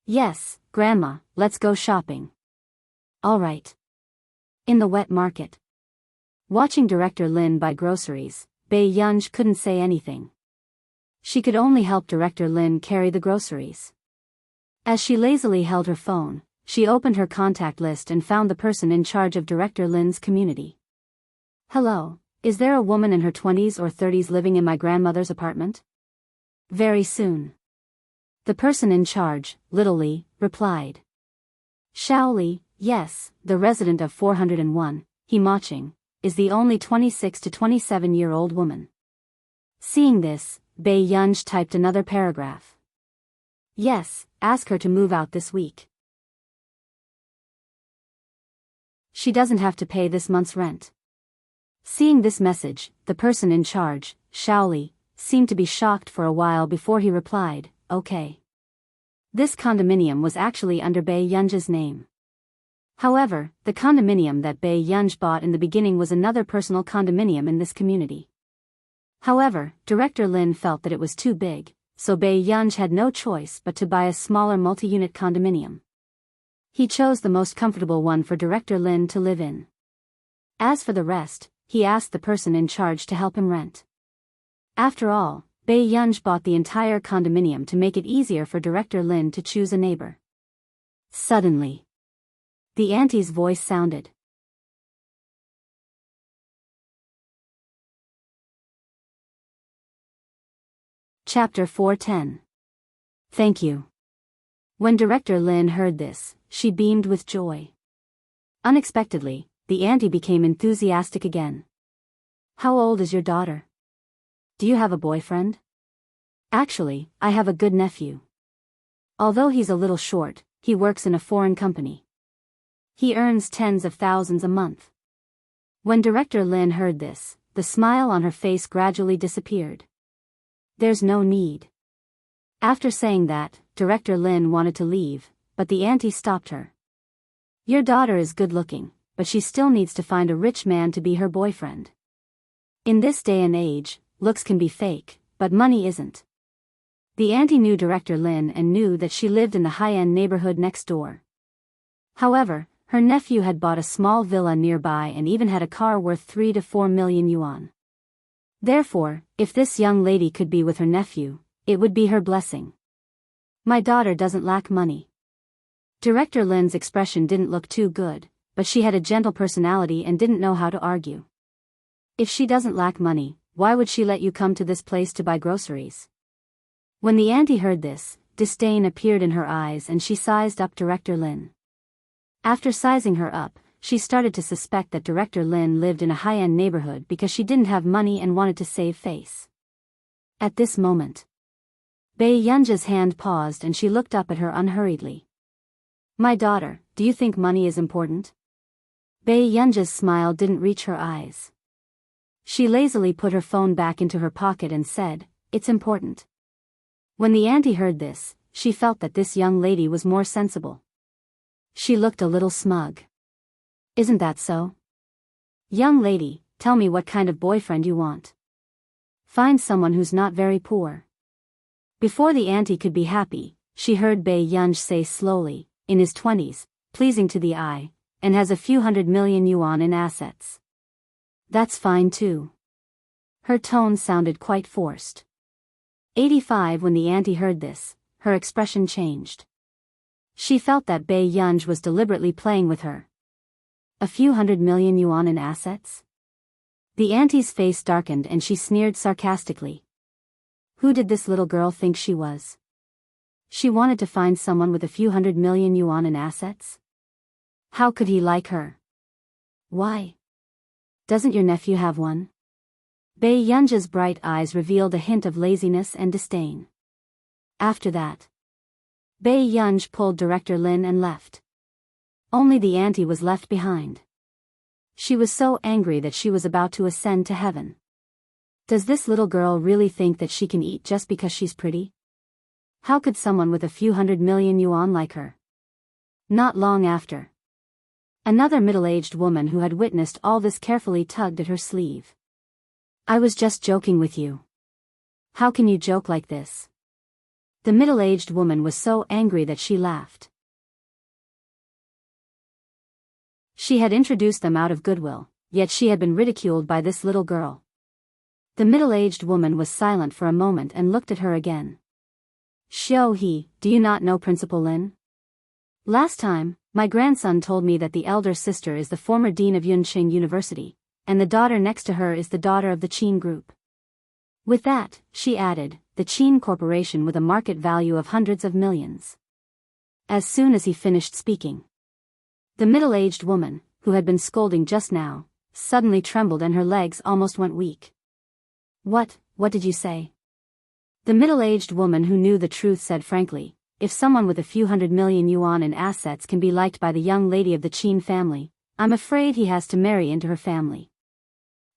Speaker 1: Yes, Grandma, let's go shopping. All right. In the wet market. Watching Director Lin buy groceries, Bei Yunj couldn't say anything. She could only help Director Lin carry the groceries. As she lazily held her phone, she opened her contact list and found the person in charge of Director Lin's community. Hello, is there a woman in her 20s or 30s living in my grandmother's apartment? Very soon. The person in charge, Little Li, replied. Xiao Li, yes, the resident of 401, He Maching, is the only 26 to 27-year-old woman. Seeing this, Bei Yunj typed another paragraph. Yes, ask her to move out this week. She doesn't have to pay this month's rent. Seeing this message, the person in charge, Xiao Li, seemed to be shocked for a while before he replied, okay. This condominium was actually under Bei Yunj's name. However, the condominium that Bei Yunj bought in the beginning was another personal condominium in this community. However, Director Lin felt that it was too big, so Bei Yunj had no choice but to buy a smaller multi-unit condominium. He chose the most comfortable one for Director Lin to live in. As for the rest, he asked the person in charge to help him rent. After all, Bei Yunj bought the entire condominium to make it easier for Director Lin to choose a neighbor. Suddenly, the auntie's voice sounded. Chapter 410. Thank you. When Director Lin heard this, she beamed with joy. Unexpectedly, the auntie became enthusiastic again. How old is your daughter? Do you have a boyfriend? Actually, I have a good nephew. Although he's a little short, he works in a foreign company. He earns tens of thousands a month. When Director Lin heard this, the smile on her face gradually disappeared. There's no need. After saying that, Director Lin wanted to leave, but the auntie stopped her. Your daughter is good-looking, but she still needs to find a rich man to be her boyfriend. In this day and age, looks can be fake, but money isn't. The auntie knew Director Lin and knew that she lived in the high-end neighborhood next door. However, her nephew had bought a small villa nearby and even had a car worth 3 to 4 million yuan. Therefore, if this young lady could be with her nephew, it would be her blessing. My daughter doesn't lack money. Director Lin's expression didn't look too good, but she had a gentle personality and didn't know how to argue. If she doesn't lack money, why would she let you come to this place to buy groceries? When the auntie heard this, disdain appeared in her eyes and she sized up Director Lin. After sizing her up, she started to suspect that Director Lin lived in a high-end neighborhood because she didn't have money and wanted to save face. At this moment, Bei Yunja's hand paused and she looked up at her unhurriedly. My daughter, do you think money is important? Bei Yunja's smile didn't reach her eyes. She lazily put her phone back into her pocket and said, it's important. When the auntie heard this, she felt that this young lady was more sensible. She looked a little smug. Isn't that so? Young lady, tell me what kind of boyfriend you want. Find someone who's not very poor. Before the auntie could be happy, she heard Bei Yunj say slowly, in his 20s, pleasing to the eye, and has a few 100 million yuan in assets. That's fine too. Her tone sounded quite forced. 85. When the auntie heard this, her expression changed. She felt that Bei Yunj was deliberately playing with her. A few 100 million yuan in assets? The auntie's face darkened and she sneered sarcastically. Who did this little girl think she was? She wanted to find someone with a few 100 million yuan in assets? How could he like her? Why? Doesn't your nephew have one? Bei Yunja's bright eyes revealed a hint of laziness and disdain. After that, Bei Yunj pulled Director Lin and left. Only the auntie was left behind. She was so angry that she was about to ascend to heaven. Does this little girl really think that she can eat just because she's pretty? How could someone with a few 100 million yuan like her? Not long after, another middle-aged woman who had witnessed all this carefully tugged at her sleeve. I was just joking with you. How can you joke like this? The middle-aged woman was so angry that she laughed. She had introduced them out of goodwill, yet she had been ridiculed by this little girl. The middle-aged woman was silent for a moment and looked at her again. Xiao He, do you not know Principal Lin? Last time, my grandson told me that the elder sister is the former dean of Yunqing University, and the daughter next to her is the daughter of the Qin group. With that, she added, the Qin Corporation with a market value of hundreds of millions. As soon as he finished speaking, the middle-aged woman, who had been scolding just now, suddenly trembled and her legs almost went weak. What did you say? The middle-aged woman who knew the truth said frankly, if someone with a few hundred million yuan in assets can be liked by the young lady of the Qin family, I'm afraid he has to marry into her family.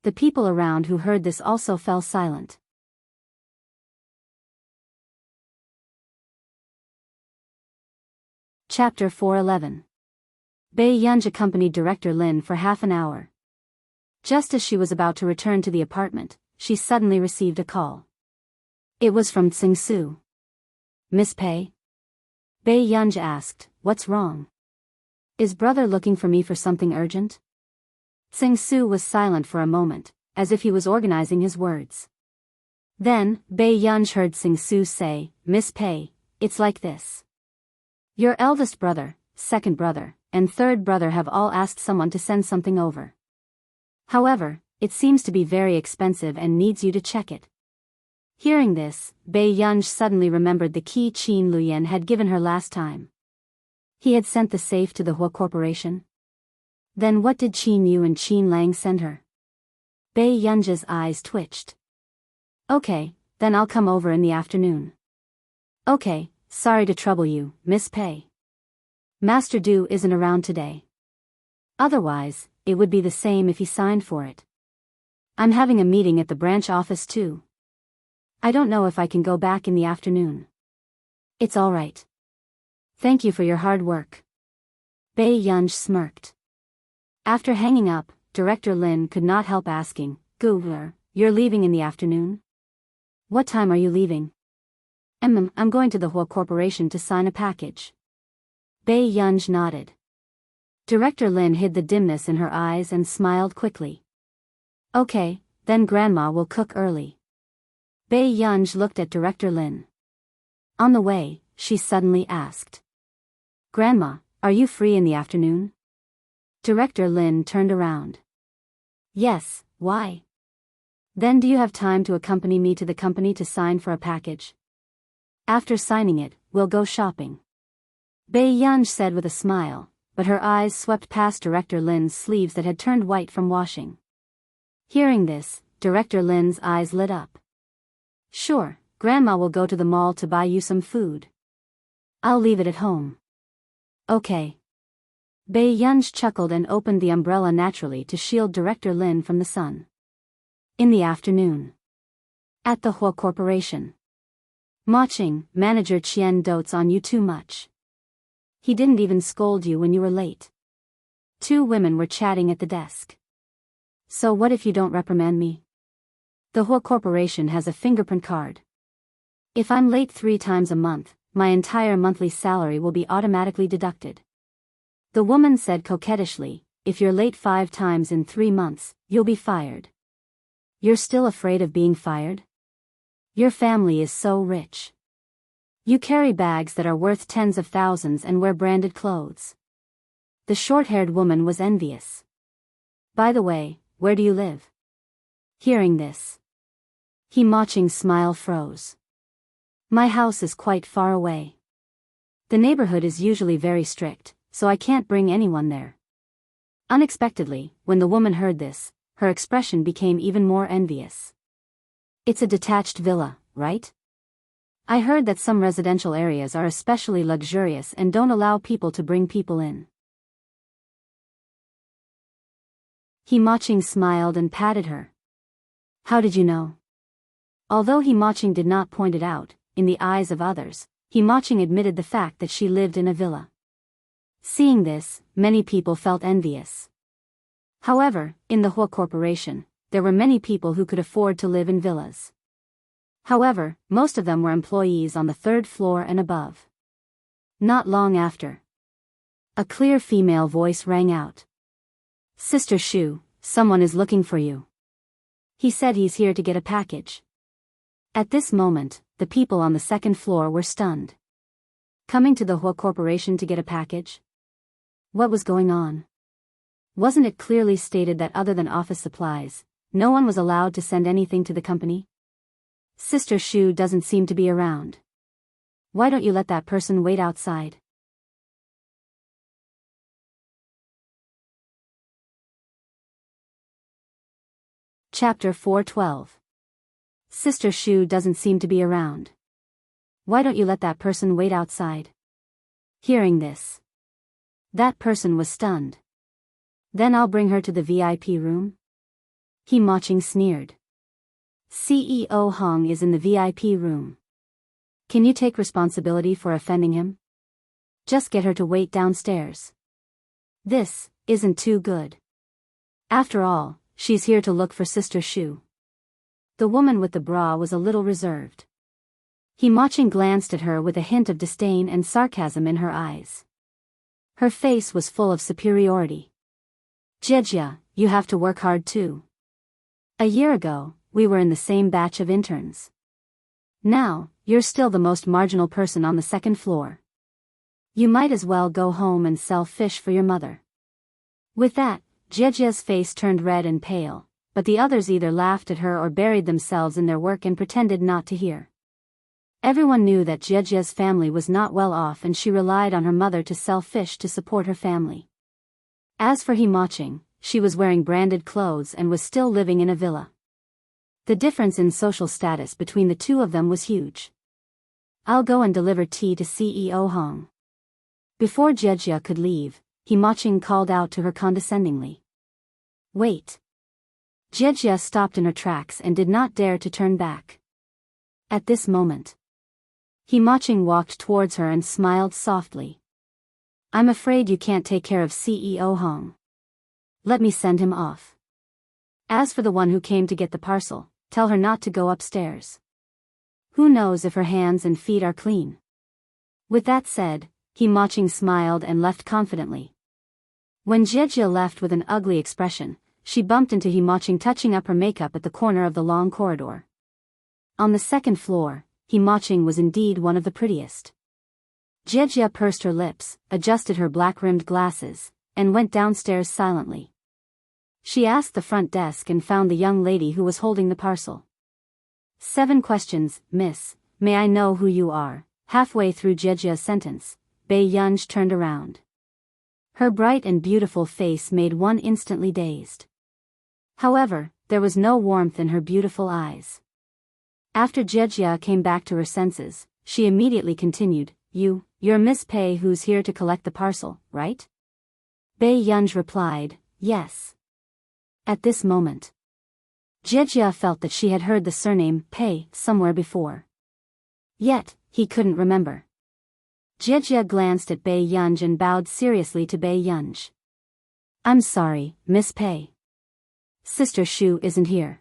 Speaker 1: The people around who heard this also fell silent. Chapter 411. Bai Yunj accompanied Director Lin for half an hour. Just as she was about to return to the apartment, she suddenly received a call. It was from Tsing Su. Miss Pei? Bai Yunj asked, what's wrong? Is brother looking for me for something urgent? Tsing Su was silent for a moment, as if he was organizing his words. Then, Bai Yunj heard Tsing Su say, Miss Pei, it's like this. Your eldest brother, second brother, and third brother have all asked someone to send something over. However, it seems to be very expensive and needs you to check it. Hearing this, Bai Yunj suddenly remembered the key Qin Luyan had given her last time. He had sent the safe to the Hua Corporation. Then what did Qin Yu and Qin Lang send her? Bai Yunj's eyes twitched. Okay, then I'll come over in the afternoon. Okay, sorry to trouble you, Miss Pei. Master Du isn't around today. Otherwise, it would be the same if he signed for it. I'm having a meeting at the branch office too. I don't know if I can go back in the afternoon. It's all right. Thank you for your hard work. Bai Yunj smirked. After hanging up, Director Lin could not help asking, Gu, you're leaving in the afternoon? What time are you leaving? I'm going to the Hua Corporation to sign a package. Bai Yunj nodded. Director Lin hid the dimness in her eyes and smiled quickly. Okay, then Grandma will cook early. Bai Yunj looked at Director Lin. On the way, she suddenly asked. Grandma, are you free in the afternoon? Director Lin turned around. Yes, why? Then do you have time to accompany me to the company to sign for a package? After signing it, we'll go shopping. Bai Yunj said with a smile, but her eyes swept past Director Lin's sleeves that had turned white from washing. Hearing this, Director Lin's eyes lit up. Sure, Grandma will go to the mall to buy you some food. I'll leave it at home. Okay. Bai Yunj chuckled and opened the umbrella naturally to shield Director Lin from the sun. In the afternoon. At the Hua Corporation. Ma Qing, Manager Qian dotes on you too much. He didn't even scold you when you were late. Two women were chatting at the desk. So what if you don't reprimand me? The Hua Corporation has a fingerprint card. If I'm late 3 times a month, my entire monthly salary will be automatically deducted. The woman said coquettishly, if you're late 5 times in 3 months, you'll be fired. You're still afraid of being fired? Your family is so rich. You carry bags that are worth tens of thousands and wear branded clothes. The short-haired woman was envious. By the way, where do you live? Hearing this, Ma Qing's smile froze. My house is quite far away. The neighborhood is usually very strict, so I can't bring anyone there. Unexpectedly, when the woman heard this, her expression became even more envious. It's a detached villa, right? I heard that some residential areas are especially luxurious and don't allow people to bring people in. Ma Qing smiled and patted her. How did you know? Although Ma Qing did not point it out, in the eyes of others, Ma Qing admitted the fact that she lived in a villa. Seeing this, many people felt envious. However, in the Hua Corporation, there were many people who could afford to live in villas. However, most of them were employees on the 3rd floor and above. Not long after, a clear female voice rang out. Sister Shu, someone is looking for you. He said he's here to get a package. At this moment, the people on the 2nd floor were stunned. Coming to the Hua Corporation to get a package? What was going on? Wasn't it clearly stated that other than office supplies, no one was allowed to send anything to the company? Sister Shu doesn't seem to be around. Why don't you let that person wait outside? Chapter 412. Sister Shu doesn't seem to be around. Why don't you let that person wait outside? Hearing this, that person was stunned. Then I'll bring her to the VIP room? He Maching sneered. CEO Hong is in the VIP room. Can you take responsibility for offending him? Just get her to wait downstairs. This isn't too good. After all, she's here to look for Sister Shu. The woman with the bra was a little reserved. He Maching glanced at her with a hint of disdain and sarcasm in her eyes. Her face was full of superiority. Jejia, you have to work hard too. A year ago, we were in the same batch of interns. Now, you're still the most marginal person on the second floor. You might as well go home and sell fish for your mother. With that, Jejia's face turned red and pale, but the others either laughed at her or buried themselves in their work and pretended not to hear. Everyone knew that Jejia's family was not well off and she relied on her mother to sell fish to support her family. As for He Maching, she was wearing branded clothes and was still living in a villa. The difference in social status between the two of them was huge. I'll go and deliver tea to CEO Hong. Before Jejia could leave, He Maching called out to her condescendingly. Wait. Jejia stopped in her tracks and did not dare to turn back. At this moment, He Maching walked towards her and smiled softly. I'm afraid you can't take care of CEO Hong. Let me send him off. As for the one who came to get the parcel, tell her not to go upstairs. Who knows if her hands and feet are clean? With that said, He Maching smiled and left confidently. When Jejia left with an ugly expression, she bumped into He Maching touching up her makeup at the corner of the long corridor. On the second floor, He Maching was indeed one of the prettiest. Jejia pursed her lips, adjusted her black-rimmed glasses, and went downstairs silently. She asked the front desk and found the young lady who was holding the parcel. 7 questions, miss, may I know who you are? Halfway through Jejia's sentence, Bei Yunj turned around. Her bright and beautiful face made one instantly dazed. However, there was no warmth in her beautiful eyes. After Jejia came back to her senses, she immediately continued, You're Miss Pei who's here to collect the parcel, right? Bei Yunj replied, yes. At this moment, Jejia felt that she had heard the surname Pei somewhere before. Yet, he couldn't remember. Jejia glanced at Bei Yunj and bowed seriously to Bei Yunj. I'm sorry, Miss Pei. Sister Shu isn't here.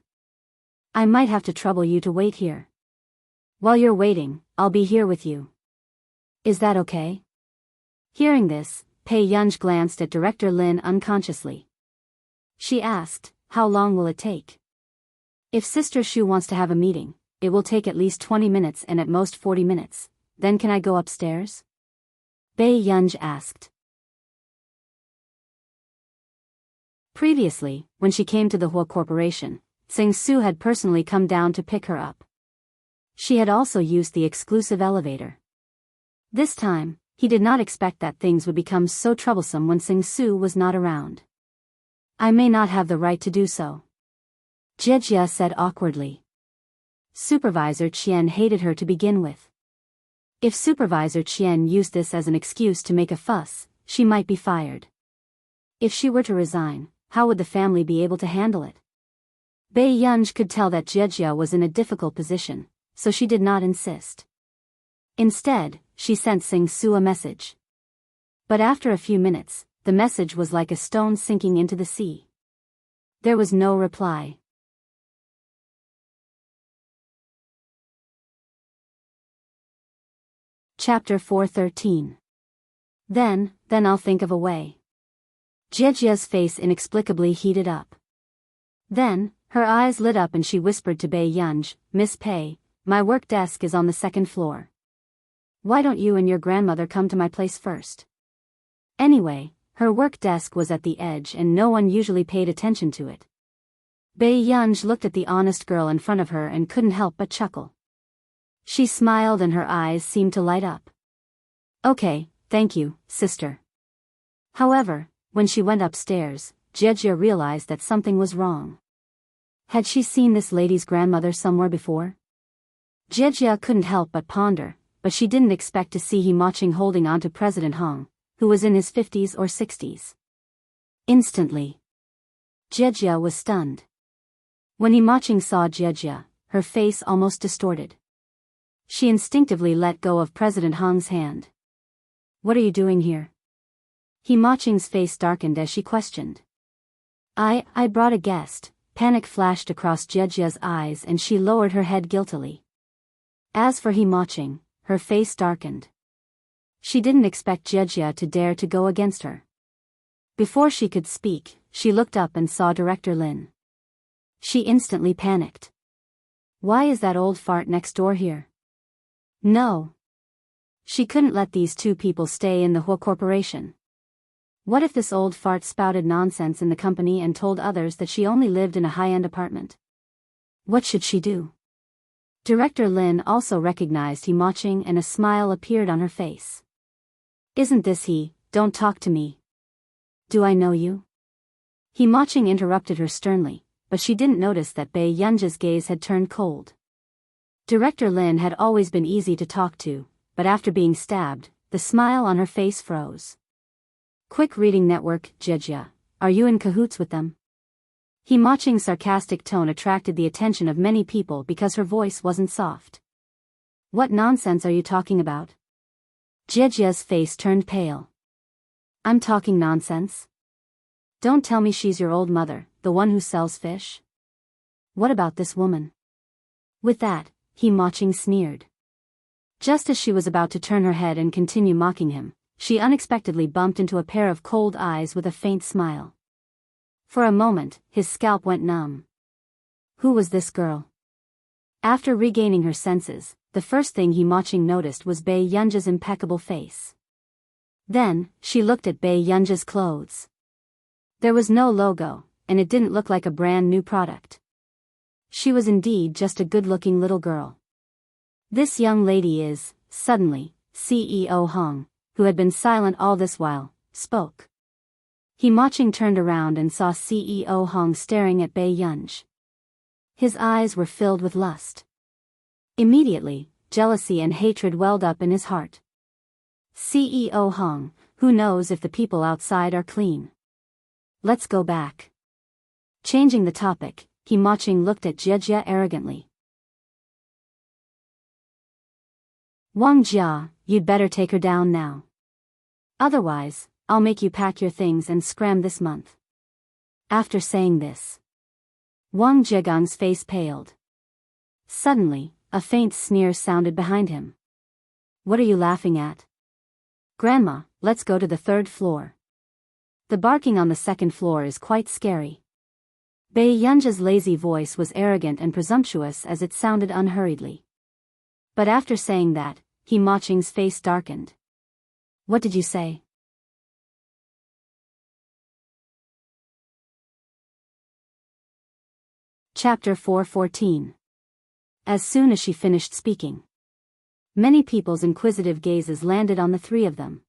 Speaker 1: I might have to trouble you to wait here. While you're waiting, I'll be here with you. Is that okay? Hearing this, Bei Yunj glanced at Director Lin unconsciously. She asked, how long will it take? If Sister Shu wants to have a meeting, it will take at least 20 minutes and at most 40 minutes. Then can I go upstairs? Bei Yunj asked. Previously, when she came to the Hua Corporation, Tsing Su had personally come down to pick her up. She had also used the exclusive elevator. This time, he did not expect that things would become so troublesome when Tsing Su was not around. I may not have the right to do so, Jejia said awkwardly. Supervisor Qian hated her to begin with. If Supervisor Qian used this as an excuse to make a fuss, she might be fired. If she were to resign, how would the family be able to handle it? Bei Yunj could tell that Jejia was in a difficult position, so she did not insist. Instead, she sent Tsing Su a message. But after a few minutes, the message was like a stone sinking into the sea. There was no reply. Chapter 413. Then I'll think of a way. Jejia's face inexplicably heated up. Then, her eyes lit up and she whispered to Bei Yunj, Miss Pei, my work desk is on the second floor. Why don't you and your grandmother come to my place first? Anyway, her work desk was at the edge and no one usually paid attention to it. Bei Yunj looked at the honest girl in front of her and couldn't help but chuckle. She smiled and her eyes seemed to light up. Okay, thank you, sister. However, when she went upstairs, Jie realized that something was wrong. Had she seen this lady's grandmother somewhere before? Jie couldn't help but ponder, but she didn't expect to see He Maching holding onto President Hong, who was in his 50s or 60s. Instantly, Jie was stunned. When He Maching saw Jie, her face almost distorted. She instinctively let go of President Hong's hand. What are you doing here? He Maching's face darkened as she questioned. I brought a guest. Panic flashed across Jie's eyes and she lowered her head guiltily. As for He Maching, her face darkened. She didn't expect Jie to dare to go against her. Before she could speak, she looked up and saw Director Lin. She instantly panicked. Why is that old fart next door here? No. She couldn't let these two people stay in the Hua Corporation. What if this old fart spouted nonsense in the company and told others that she only lived in a high-end apartment? What should she do? Director Lin also recognized He Maching and a smile appeared on her face. Isn't this he? Don't talk to me. Do I know you? He Maching interrupted her sternly, but she didn't notice that Bei Yunj's gaze had turned cold. Director Lin had always been easy to talk to, but after being stabbed, the smile on her face froze. Quick Reading Network, Jie, are you in cahoots with them? He Maching's sarcastic tone attracted the attention of many people because her voice wasn't soft. What nonsense are you talking about? Jie's face turned pale. I'm talking nonsense? Don't tell me she's your old mother, the one who sells fish? What about this woman? With that, He Maching sneered. Just as she was about to turn her head and continue mocking him, she unexpectedly bumped into a pair of cold eyes with a faint smile. For a moment, his scalp went numb. Who was this girl? After regaining her senses, the first thing He Maching noticed was Bei Yunj's impeccable face. Then, she looked at Bei Yunj's clothes. There was no logo, and it didn't look like a brand new product. She was indeed just a good-looking little girl. This young lady is, suddenly, CEO Hong, who had been silent all this while, spoke. He Maching turned around and saw CEO Hong staring at Bei Yunj. His eyes were filled with lust. Immediately, jealousy and hatred welled up in his heart. CEO Hong, who knows if the people outside are clean? Let's go back. Changing the topic, He Maching looked at Jie arrogantly. Wang Jia, you'd better take her down now. Otherwise, I'll make you pack your things and scram this month. After saying this, Wang Jiegang's face paled. Suddenly, a faint sneer sounded behind him. What are you laughing at? Grandma, let's go to the 3rd floor. The barking on the 2nd floor is quite scary. Bei Yunj's lazy voice was arrogant and presumptuous as it sounded unhurriedly. But after saying that, He Maching's face darkened. What did you say? Chapter 4:14. As soon as she finished speaking, many people's inquisitive gazes landed on the three of them.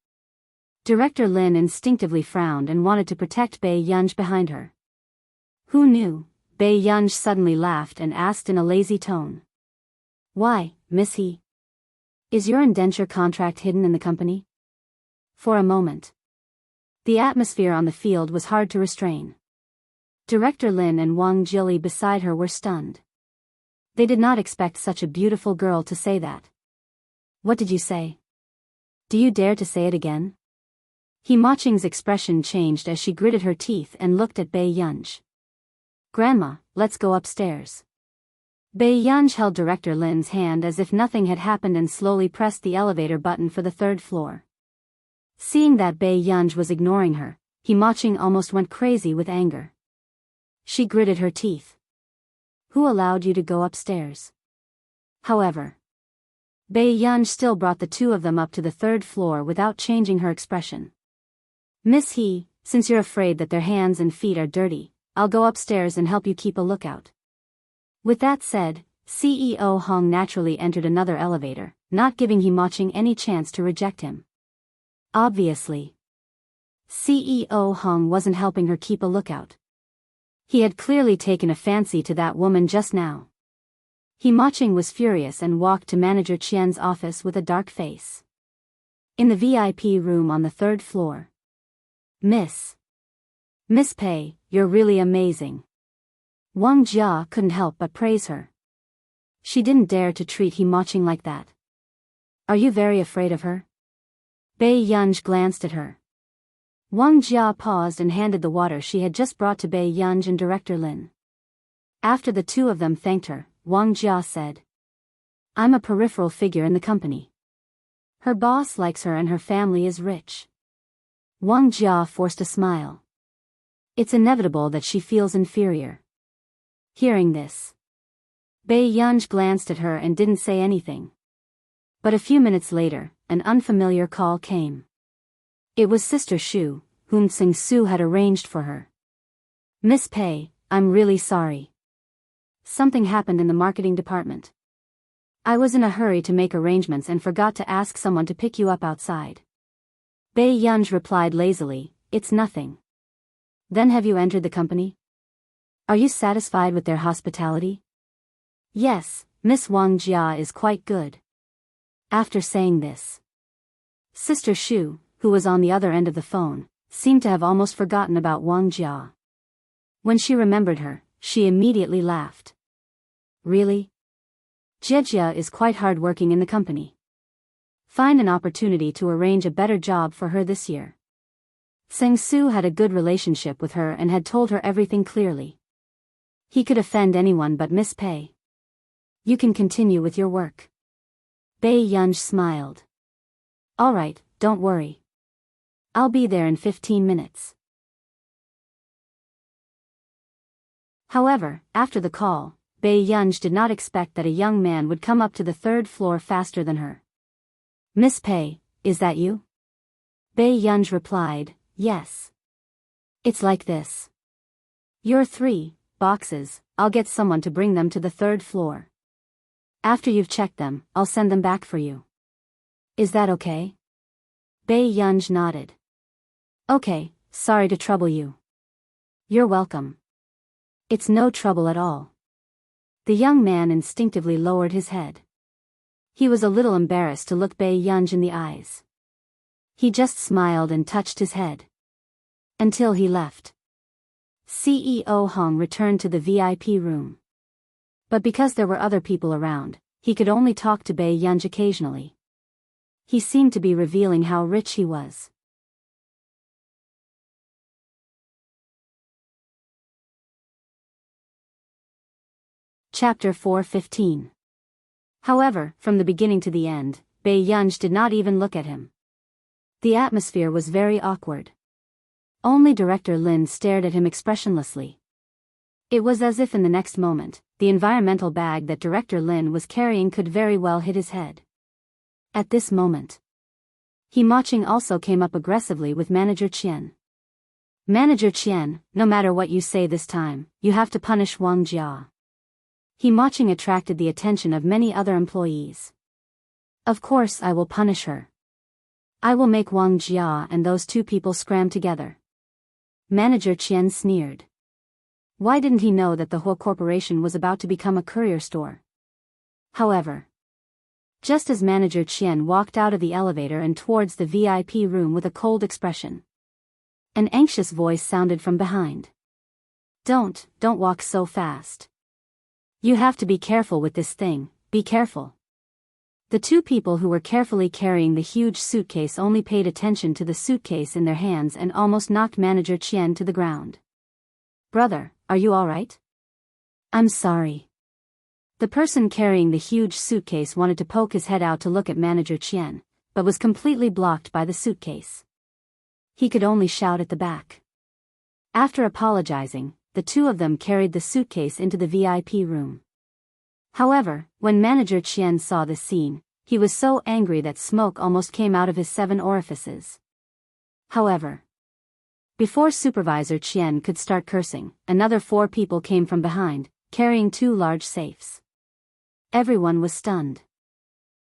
Speaker 1: Director Lin instinctively frowned and wanted to protect Bei Yunj behind her. Who knew? Bei Yunj suddenly laughed and asked in a lazy tone. Why, Miss He? Is your indenture contract hidden in the company? For a moment, the atmosphere on the field was hard to restrain. Director Lin and Wang Jili beside her were stunned. They did not expect such a beautiful girl to say that. What did you say? Do you dare to say it again? He Maching's expression changed as she gritted her teeth and looked at Bei Yunj. Grandma, let's go upstairs. Bei Yunj held Director Lin's hand as if nothing had happened and slowly pressed the elevator button for the 3rd floor. Seeing that Bei Yunj was ignoring her, He Maching almost went crazy with anger. She gritted her teeth. Who allowed you to go upstairs? However, Bei Yunj still brought the two of them up to the 3rd floor without changing her expression. Miss He, since you're afraid that their hands and feet are dirty, I'll go upstairs and help you keep a lookout. With that said, CEO Hong naturally entered another elevator, not giving Himaching any chance to reject him. Obviously, CEO Hong wasn't helping her keep a lookout. He had clearly taken a fancy to that woman just now. Himaching was furious and walked to Manager Qian's office with a dark face. In the VIP room on the 3rd floor. Miss Pei, you're really amazing. Wang Jia couldn't help but praise her. She didn't dare to treat Himaching like that. Are you very afraid of her? Bei Yunj glanced at her. Wang Jia paused and handed the water she had just brought to Bei Yunj and Director Lin. After the two of them thanked her, Wang Jia said, I'm a peripheral figure in the company. Her boss likes her and her family is rich. Wang Jia forced a smile. It's inevitable that she feels inferior. Hearing this, Bei Yunj glanced at her and didn't say anything. But a few minutes later, an unfamiliar call came. It was Sister Shu, whom Tsing Su had arranged for her. Miss Pei, I'm really sorry. Something happened in the marketing department. I was in a hurry to make arrangements and forgot to ask someone to pick you up outside. Bei Yunj replied lazily, It's nothing. Then have you entered the company? Are you satisfied with their hospitality? Yes, Miss Wang Jia is quite good. After saying this, Sister Shu, who was on the other end of the phone, seemed to have almost forgotten about Wang Jia. When she remembered her, she immediately laughed. Really? Jia is quite hard-working in the company. Find an opportunity to arrange a better job for her this year. Tseng Su had a good relationship with her and had told her everything clearly. He could offend anyone but Miss Pei. You can continue with your work. Bei Yunj smiled. All right, don't worry. I'll be there in 15 minutes. However, after the call, Bei Yunj did not expect that a young man would come up to the 3rd floor faster than her. Miss Pei, is that you? Bei Yunj replied, Yes. It's like this. Your 3 boxes, I'll get someone to bring them to the 3rd floor. After you've checked them, I'll send them back for you. Is that okay? Bei Yunj nodded. Okay, sorry to trouble you. You're welcome. It's no trouble at all. The young man instinctively lowered his head. He was a little embarrassed to look Bei Yunj in the eyes. He just smiled and touched his head. Until he left. CEO Hong returned to the VIP room. But because there were other people around, he could only talk to Bei Yunj occasionally. He seemed to be revealing how rich he was. Chapter 4:15. However, from the beginning to the end, Bei Yunj did not even look at him. The atmosphere was very awkward. Only Director Lin stared at him expressionlessly. It was as if in the next moment, the environmental bag that Director Lin was carrying could very well hit his head. At this moment, Himaching also came up aggressively with Manager Qian. Manager Qian, no matter what you say this time, you have to punish Wang Jia. Himaching attracted the attention of many other employees. Of course I will punish her. I will make Wang Jia and those 2 people scram together. Manager Qian sneered. Why didn't he know that the whole corporation was about to become a courier store? However, just as Manager Qian walked out of the elevator and towards the VIP room with a cold expression, an anxious voice sounded from behind. Don't walk so fast. You have to be careful with this thing, be careful. The 2 people who were carefully carrying the huge suitcase only paid attention to the suitcase in their hands and almost knocked Manager Qian to the ground. Brother, are you all right? I'm sorry. The person carrying the huge suitcase wanted to poke his head out to look at Manager Qian, but was completely blocked by the suitcase. He could only shout at the back. After apologizing, the 2 of them carried the suitcase into the VIP room. However, when Manager Qian saw this scene, he was so angry that smoke almost came out of his 7 orifices. However, Before Supervisor Qian could start cursing, another 4 people came from behind, carrying 2 large safes. Everyone was stunned.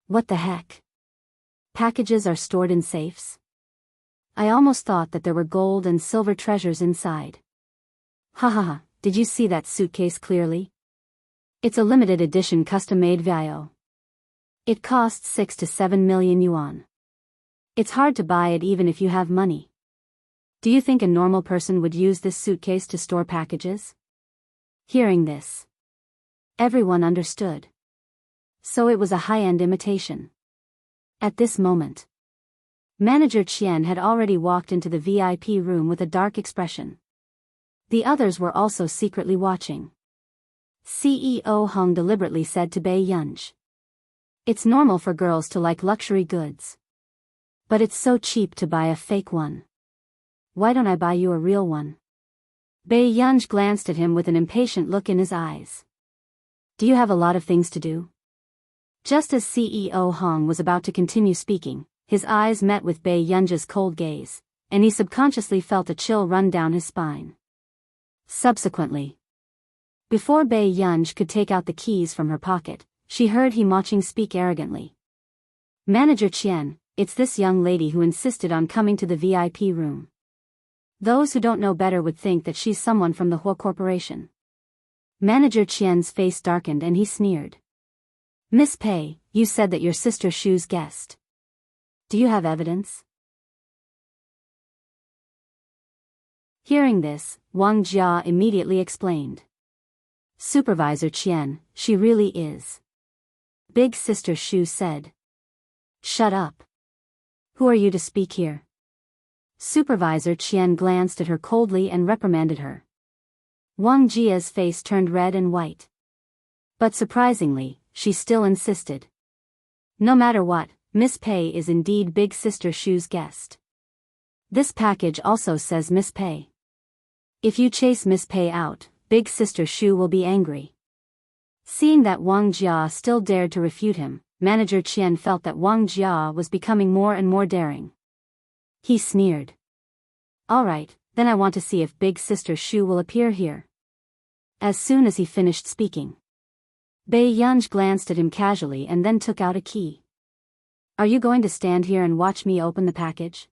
Speaker 1: What the heck? Packages are stored in safes? I almost thought that there were gold and silver treasures inside. Ha ha ha, did you see that suitcase clearly? It's a limited edition custom-made Biyao. It costs 6 to 7 million yuan. It's hard to buy it even if you have money. Do you think a normal person would use this suitcase to store packages? Hearing this, everyone understood. So it was a high-end imitation. At this moment, Manager Qian had already walked into the VIP room with a dark expression. The others were also secretly watching. CEO Hong deliberately said to Bei Yunj, "It's normal for girls to like luxury goods. But it's so cheap to buy a fake one. Why don't I buy you a real one?" Bei Yunj glanced at him with an impatient look in his eyes. "Do you have a lot of things to do?" Just as CEO Hong was about to continue speaking, his eyes met with Bei Yunj's cold gaze, and he subconsciously felt a chill run down his spine. Subsequently, before Bei Yunj could take out the keys from her pocket, she heard He Maching speak arrogantly. "Manager Qian, it's this young lady who insisted on coming to the VIP room. Those who don't know better would think that she's someone from the Hua Corporation." Manager Qian's face darkened and he sneered. "Miss Pei, you said that your sister Shu's guest. Do you have evidence?" Hearing this, Wang Jia immediately explained. "Supervisor Qian, she really is." Big Sister Shu said. "Shut up. Who are you to speak here?" Supervisor Qian glanced at her coldly and reprimanded her. Wang Jia's face turned red and white. But surprisingly, she still insisted. "No matter what, Miss Pei is indeed Big Sister Shu's guest. This package also says Miss Pei. If you chase Miss Pei out, Big Sister Shu will be angry." Seeing that Wang Jia still dared to refute him, Manager Qian felt that Wang Jia was becoming more and more daring. He sneered. "All right, then I want to see if Big Sister Shu will appear here." As soon as he finished speaking, Bei Yunj glanced at him casually and then took out a key. "Are you going to stand here and watch me open the package?"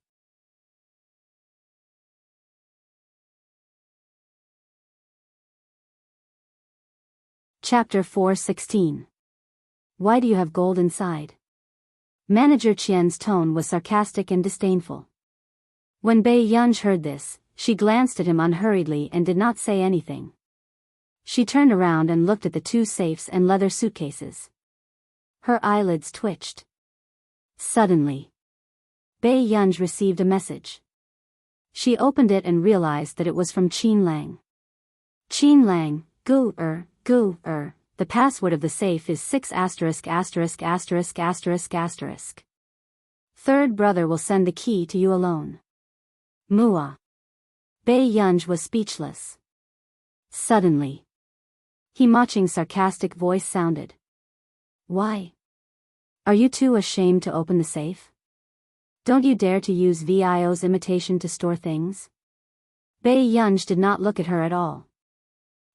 Speaker 1: Chapter 4:16. Why do you have gold inside? Manager Qian's tone was sarcastic and disdainful. When Bei Yunj heard this, she glanced at him unhurriedly and did not say anything. She turned around and looked at the 2 safes and leather suitcases. Her eyelids twitched. Suddenly, Bei Yunj received a message. She opened it and realized that it was from Qin Lang. "Qin Lang, the password of the safe is 6 **********. Third brother will send the key to you alone. Mua." Bei Yunj was speechless. Suddenly, He Maching's sarcastic voice sounded. "Why? Are you too ashamed to open the safe? Don't you dare to use Viao's imitation to store things?" Bei Yunj did not look at her at all.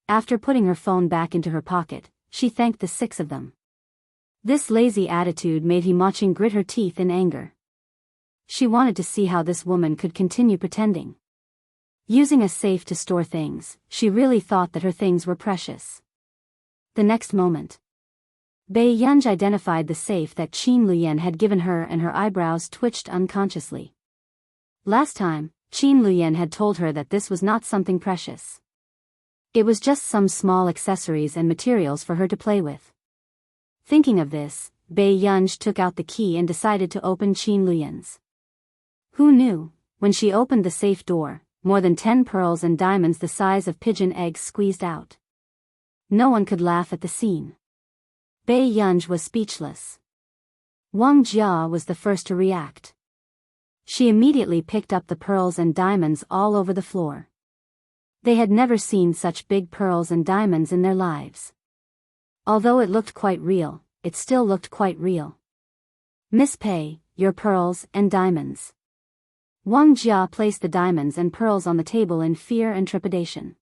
Speaker 1: After putting her phone back into her pocket, she thanked the 6 of them. This lazy attitude made He Maching grit her teeth in anger. She wanted to see how this woman could continue pretending. Using a safe to store things, she really thought that her things were precious. The next moment, Bei Yunj identified the safe that Qin Luyan had given her and her eyebrows twitched unconsciously. Last time, Qin Luyan had told her that this was not something precious. It was just some small accessories and materials for her to play with. Thinking of this, Bei Yunj took out the key and decided to open Qin Luyan's. Who knew, when she opened the safe door, more than 10 pearls and diamonds the size of pigeon eggs squeezed out. No one could laugh at the scene. Bei Yunj was speechless. Wang Jia was the first to react. She immediately picked up the pearls and diamonds all over the floor. They had never seen such big pearls and diamonds in their lives. Although it looked quite real, it still looked quite real. "Miss Pei, your pearls and diamonds." Wang Jia placed the diamonds and pearls on the table in fear and trepidation.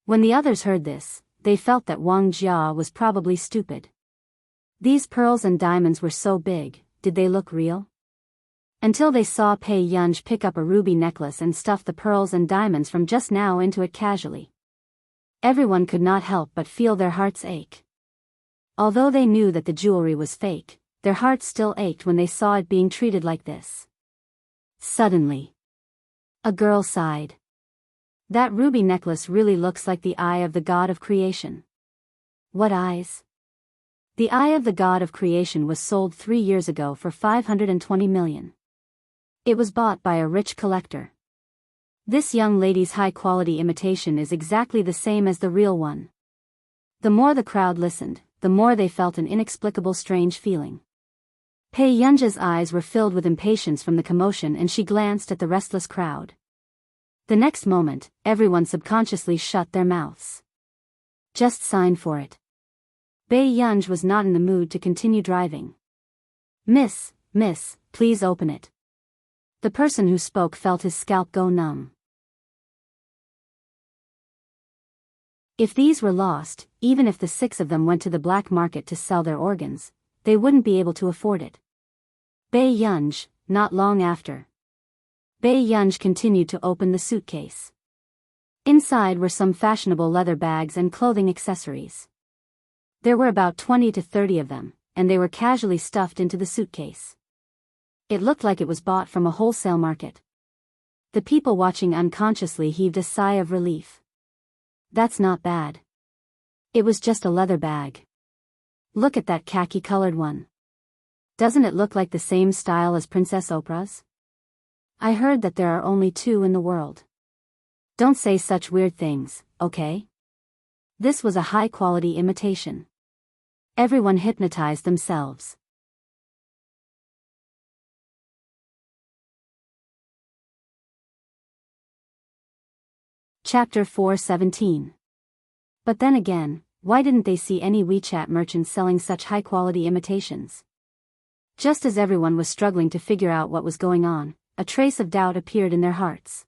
Speaker 1: When the others heard this, they felt that Wang Jia was probably stupid. These pearls and diamonds were so big, did they look real? Until they saw Pei Yunj pick up a ruby necklace and stuff the pearls and diamonds from just now into it casually. Everyone could not help but feel their hearts ache. Although they knew that the jewelry was fake, their hearts still ached when they saw it being treated like this. Suddenly, a girl sighed. That ruby necklace really looks like the eye of the god of creation. What eyes? The eye of the god of creation was sold 3 years ago for 520 million. It was bought by a rich collector. This young lady's high-quality imitation is exactly the same as the real one. The more the crowd listened, the more they felt an inexplicable strange feeling. Pei Yunja's eyes were filled with impatience from the commotion and she glanced at the restless crowd. The next moment, everyone subconsciously shut their mouths. Just sign for it. Pei Yunj was not in the mood to continue driving. Miss, please open it. The person who spoke felt his scalp go numb. If these were lost, even if the 6 of them went to the black market to sell their organs, they wouldn't be able to afford it. Pei Yunj, not long after. Pei Yunj continued to open the suitcase. Inside were some fashionable leather bags and clothing accessories. There were about 20 to 30 of them, and they were casually stuffed into the suitcase. It looked like it was bought from a wholesale market. The people watching unconsciously heaved a sigh of relief. That's not bad. It was just a leather bag. Look at that khaki-colored one. Doesn't it look like the same style as Princess Oprah's? I heard that there are only 2 in the world. Don't say such weird things, okay? This was a high-quality imitation. Everyone hypnotized themselves. Chapter 4:17. But then again, why didn't they see any WeChat merchants selling such high-quality imitations? Just as everyone was struggling to figure out what was going on, a trace of doubt appeared in their hearts.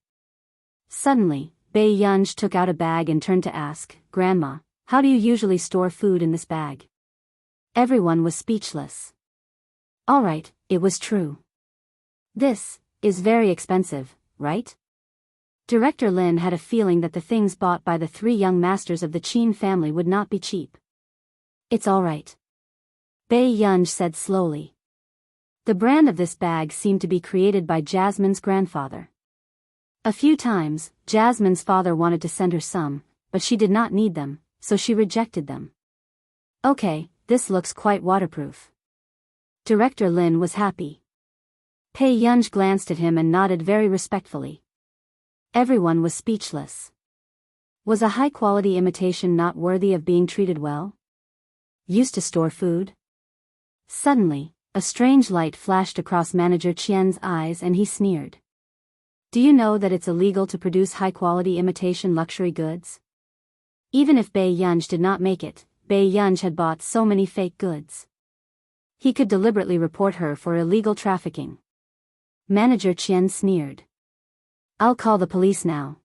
Speaker 1: Suddenly, Pei Yunj took out a bag and turned to ask, "Grandma, how do you usually store food in this bag?" Everyone was speechless. All right, it was true. This is very expensive, right? Director Lin had a feeling that the things bought by the 3 young masters of the Qin family would not be cheap. It's all right. Pei Yunj said slowly. The brand of this bag seemed to be created by Jasmine's grandfather. A few times, Jasmine's father wanted to send her some, but she did not need them, so she rejected them. Okay, this looks quite waterproof. Director Lin was happy. Pei Yunj glanced at him and nodded very respectfully. Everyone was speechless. Was a high-quality imitation not worthy of being treated well? Used to store food? Suddenly, a strange light flashed across Manager Qian's eyes and he sneered. Do you know that it's illegal to produce high-quality imitation luxury goods? Even if Pei Yunj did not make it, Pei Yunj had bought so many fake goods. He could deliberately report her for illegal trafficking. Manager Qian sneered. I'll call the police now.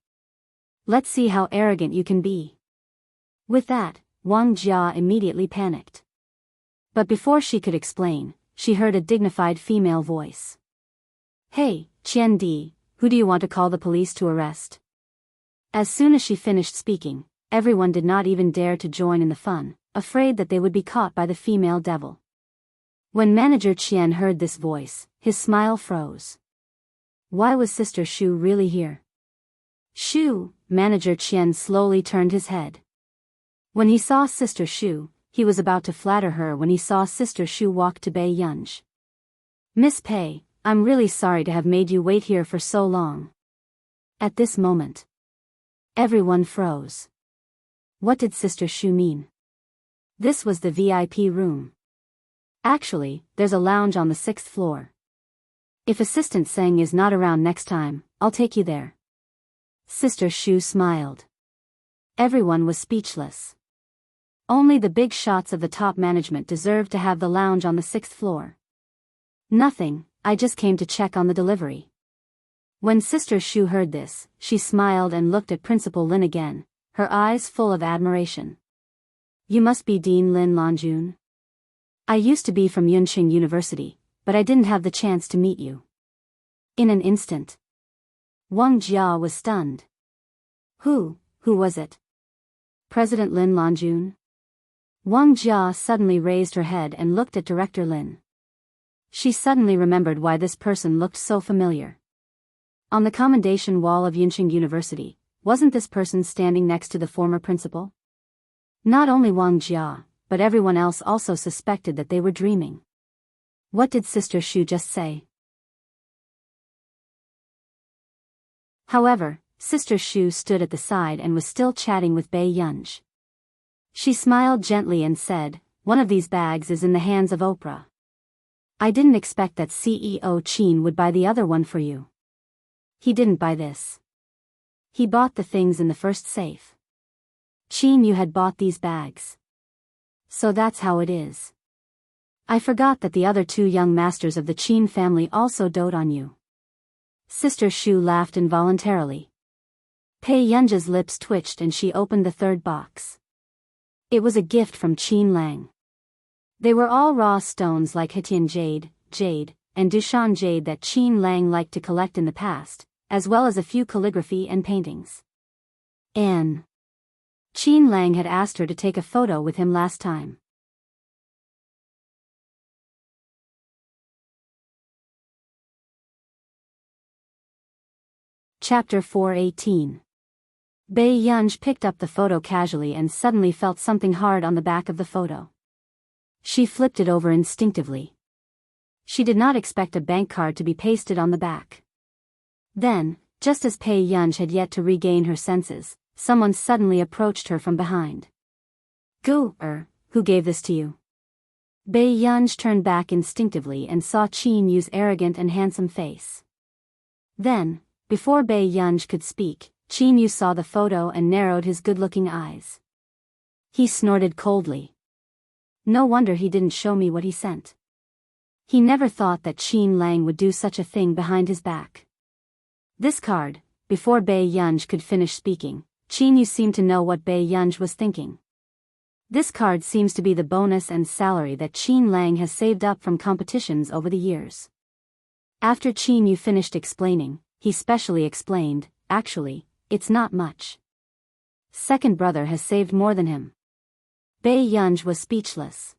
Speaker 1: Let's see how arrogant you can be. With that, Wang Jia immediately panicked. But before she could explain, she heard a dignified female voice. Hey, Qian Di, who do you want to call the police to arrest? As soon as she finished speaking, everyone did not even dare to join in the fun, afraid that they would be caught by the female devil. When Manager Qian heard this voice, his smile froze. Why was Sister Shu really here? Shu, Manager Qian slowly turned his head. When he saw Sister Shu, he was about to flatter her when he saw Sister Shu walk to Pei Yunj. Miss Pei, I'm really sorry to have made you wait here for so long. At this moment, everyone froze. What did Sister Shu mean? This was the VIP room. Actually, there's a lounge on the 6th floor. If Assistant Seng is not around next time, I'll take you there. Sister Shu smiled. Everyone was speechless. Only the big shots of the top management deserved to have the lounge on the 6th floor. Nothing, I just came to check on the delivery. When Sister Shu heard this, she smiled and looked at Principal Lin again, her eyes full of admiration. You must be Dean Lin Longjun. I used to be from Yunqing University, but I didn't have the chance to meet you. In an instant, Wang Jia was stunned. Who was it? President Lin Longjun? Wang Jia suddenly raised her head and looked at Director Lin. She suddenly remembered why this person looked so familiar. On the commendation wall of Yunqing University, wasn't this person standing next to the former principal? Not only Wang Jia, but everyone else also suspected that they were dreaming. What did Sister Shu just say? However, Sister Shu stood at the side and was still chatting with Bei Yunj. She smiled gently and said, "One of these bags is in the hands of Oprah. I didn't expect that CEO Qin would buy the other one for you. He didn't buy this. He bought the things in the first safe. Qin, you had bought these bags. So that's how it is. I forgot that the other two young masters of the Qin family also dote on you." Sister Shu laughed involuntarily. Pei Yunja's lips twitched and she opened the third box. It was a gift from Qin Lang. They were all raw stones like Hetian jade, and Dushan jade that Qin Lang liked to collect in the past, as well as a few calligraphy and paintings. Qin Lang had asked her to take a photo with him last time. Chapter 418. Bei Yunj picked up the photo casually and suddenly felt something hard on the back of the photo. She flipped it over instinctively. She did not expect a bank card to be pasted on the back. Then, just as Pei Yunj had yet to regain her senses, someone suddenly approached her from behind. Who gave this to you? Bei Yunj turned back instinctively and saw Qin Yu's arrogant and handsome face. Then, before Bei Yunj could speak, Qin Yu saw the photo and narrowed his good-looking eyes. He snorted coldly. No wonder he didn't show me what he sent. He never thought that Qin Lang would do such a thing behind his back. This card, before Bei Yunj could finish speaking, Qin Yu seemed to know what Bei Yunj was thinking. This card seems to be the bonus and salary that Qin Lang has saved up from competitions over the years. After Qin Yu finished explaining, he specially explained, actually, it's not much. Second brother has saved more than him. Bei Yunj was speechless.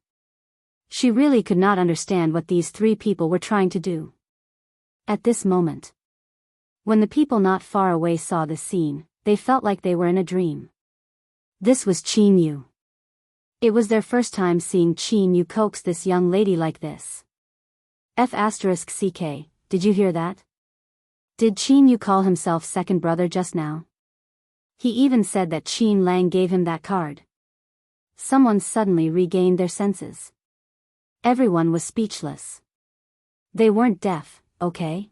Speaker 1: She really could not understand what these three people were trying to do. At this moment, when the people not far away saw this scene, they felt like they were in a dream. This was Qin Yu. It was their first time seeing Qin Yu coax this young lady like this. F***ck, did you hear that? Did Qin Yu call himself second brother just now? He even said that Qin Lang gave him that card. Someone suddenly regained their senses. Everyone was speechless. They weren't deaf, okay?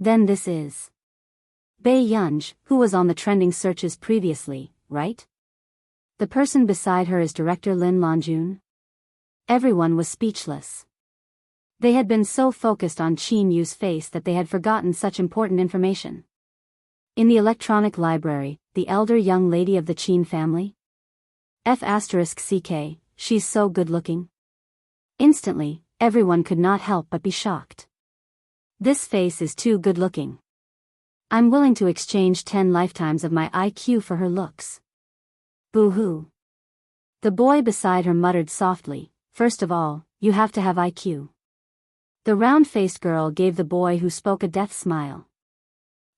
Speaker 1: Then this is Bei Yunj, who was on the trending searches previously, right? The person beside her is Director Lin Longjun. Everyone was speechless. They had been so focused on Qin Yu's face that they had forgotten such important information. In the electronic library, the elder young lady of the Qin family? F***ck, she's so good-looking. Instantly, everyone could not help but be shocked. This face is too good-looking. I'm willing to exchange 10 lifetimes of my IQ for her looks. Boo-hoo. The boy beside her muttered softly, first of all, you have to have IQ. The round-faced girl gave the boy who spoke a death smile.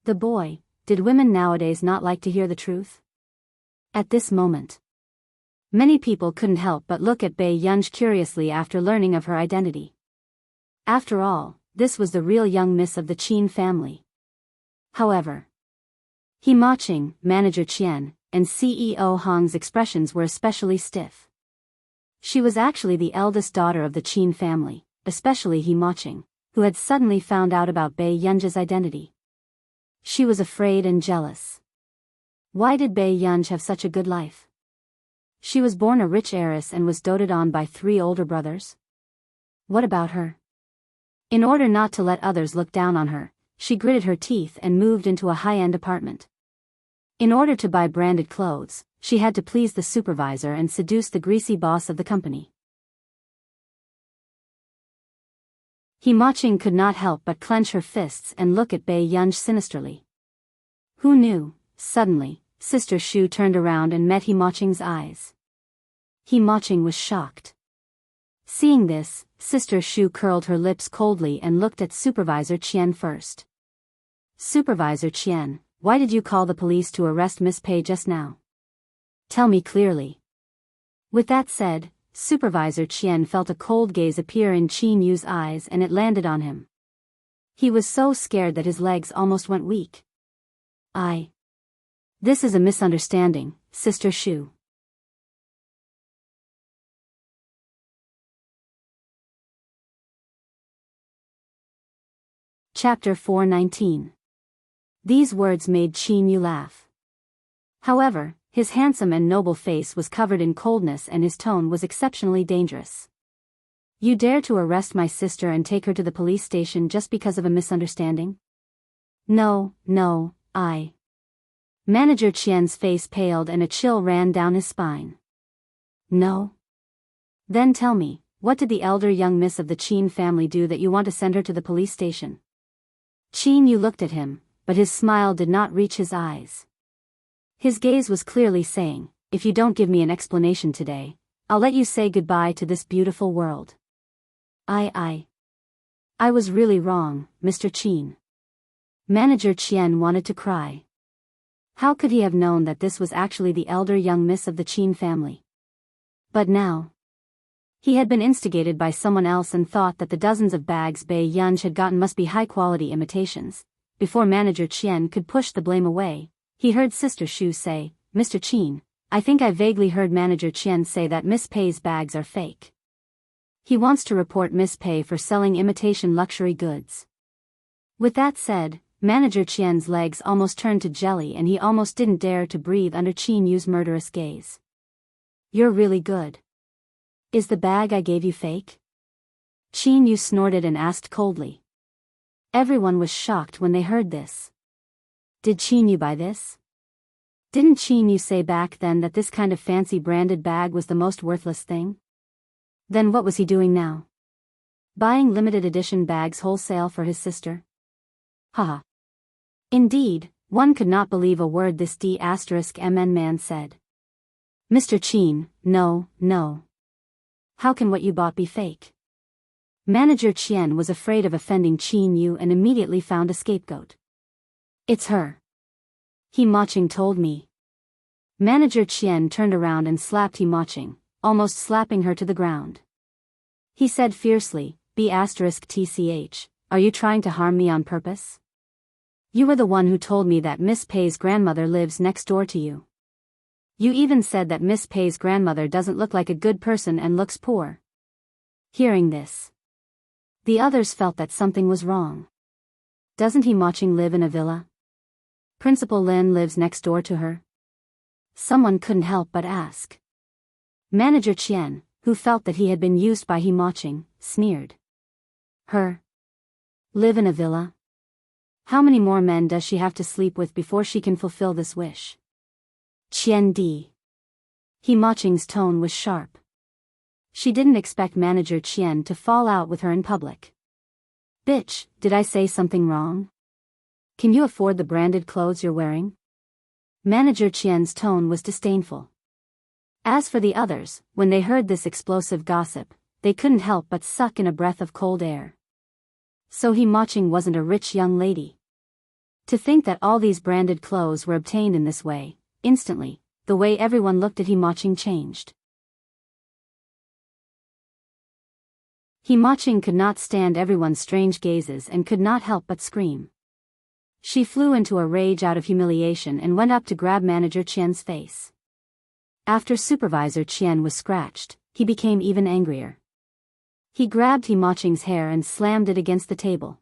Speaker 1: The boy, did women nowadays not like to hear the truth? At this moment, many people couldn't help but look at Bei Yunj curiously after learning of her identity. After all, this was the real young miss of the Qin family. However, He Ma-ching, Manager Qian, and CEO Hong's expressions were especially stiff. She was actually the eldest daughter of the Qin family, especially He Ma-ching, who had suddenly found out about Bei Yunj's identity. She was afraid and jealous. Why did Bei Yunj have such a good life? She was born a rich heiress and was doted on by 3 older brothers. What about her? In order not to let others look down on her, she gritted her teeth and moved into a high-end apartment. In order to buy branded clothes, she had to please the supervisor and seduce the greasy boss of the company. Himaching could not help but clench her fists and look at Bai Yunj sinisterly. Who knew? Suddenly, Sister Shu turned around and met Himaching's eyes. Himaching was shocked. Seeing this, Sister Shu curled her lips coldly and looked at Supervisor Qian first. Supervisor Qian, why did you call the police to arrest Miss Pei just now? Tell me clearly. With that said, Supervisor Qian felt a cold gaze appear in Qin Yu's eyes and it landed on him. He was so scared that his legs almost went weak. This is a misunderstanding, Sister Shu. Chapter 419. These words made Qin Yu laugh. However, his handsome and noble face was covered in coldness and his tone was exceptionally dangerous. You dare to arrest my sister and take her to the police station just because of a misunderstanding? No, Manager Qian's face paled and a chill ran down his spine. No? Then tell me, what did the elder young miss of the Qin family do that you want to send her to the police station? Qin Yu looked at him, but his smile did not reach his eyes. His gaze was clearly saying, if you don't give me an explanation today, I'll let you say goodbye to this beautiful world. I was really wrong, Mr. Qin. Manager Qian wanted to cry. How could he have known that this was actually the elder young miss of the Qin family? But now, he had been instigated by someone else and thought that the dozens of bags Bai Yunj had gotten must be high-quality imitations. Before Manager Qian could push the blame away, he heard Sister Shu say, Mr. Qin, I think I vaguely heard Manager Qian say that Miss Pei's bags are fake. He wants to report Miss Pei for selling imitation luxury goods. With that said, Manager Qian's legs almost turned to jelly and he almost didn't dare to breathe under Qin Yu's murderous gaze. You're really good. Is the bag I gave you fake? Qin Yu snorted and asked coldly. Everyone was shocked when they heard this. Did Qin Yu buy this? Didn't Qin Yu say back then that this kind of fancy branded bag was the most worthless thing? Then what was he doing now? Buying limited edition bags wholesale for his sister? Haha. Indeed, one could not believe a word this D*MN man said. Mr. Qin, no. How can what you bought be fake? Manager Qian was afraid of offending Qin Yu and immediately found a scapegoat. It's her. Himaching told me. Manager Qian turned around and slapped Himaching, almost slapping her to the ground. He said fiercely, B*TCH, are you trying to harm me on purpose? You were the one who told me that Miss Pei's grandmother lives next door to you. You even said that Miss Pei's grandmother doesn't look like a good person and looks poor. Hearing this, the others felt that something was wrong. Doesn't Himaching live in a villa? Principal Lin lives next door to her. Someone couldn't help but ask. Manager Qian, who felt that he had been used by Himaching, sneered. Her? Live in a villa? How many more men does she have to sleep with before she can fulfill this wish? Qian Di. Himaching's tone was sharp. She didn't expect Manager Qian to fall out with her in public. Bitch, did I say something wrong? Can you afford the branded clothes you're wearing? Manager Qian's tone was disdainful. As for the others, when they heard this explosive gossip, they couldn't help but suck in a breath of cold air. So Himaching wasn't a rich young lady. To think that all these branded clothes were obtained in this way, instantly, the way everyone looked at Himaching changed. Himaching could not stand everyone's strange gazes and could not help but scream. She flew into a rage out of humiliation and went up to grab Manager Qian's face. After Supervisor Qian was scratched, he became even angrier. He grabbed Himaching's hair and slammed it against the table.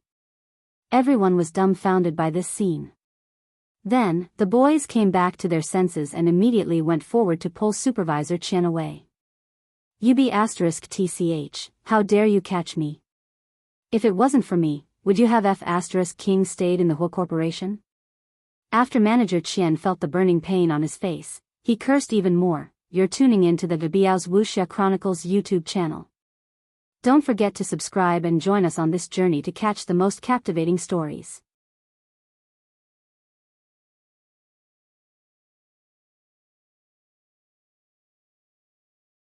Speaker 1: Everyone was dumbfounded by this scene. Then, the boys came back to their senses and immediately went forward to pull Supervisor Qian away. You B*TCH, how dare you catch me? If it wasn't for me, would you have F*King stayed in the Hua Corporation? After Manager Qian felt the burning pain on his face, he cursed even more. You're tuning in to the Biyao's Wuxia Chronicles YouTube channel. Don't forget to subscribe and join us on this journey to catch the most captivating stories.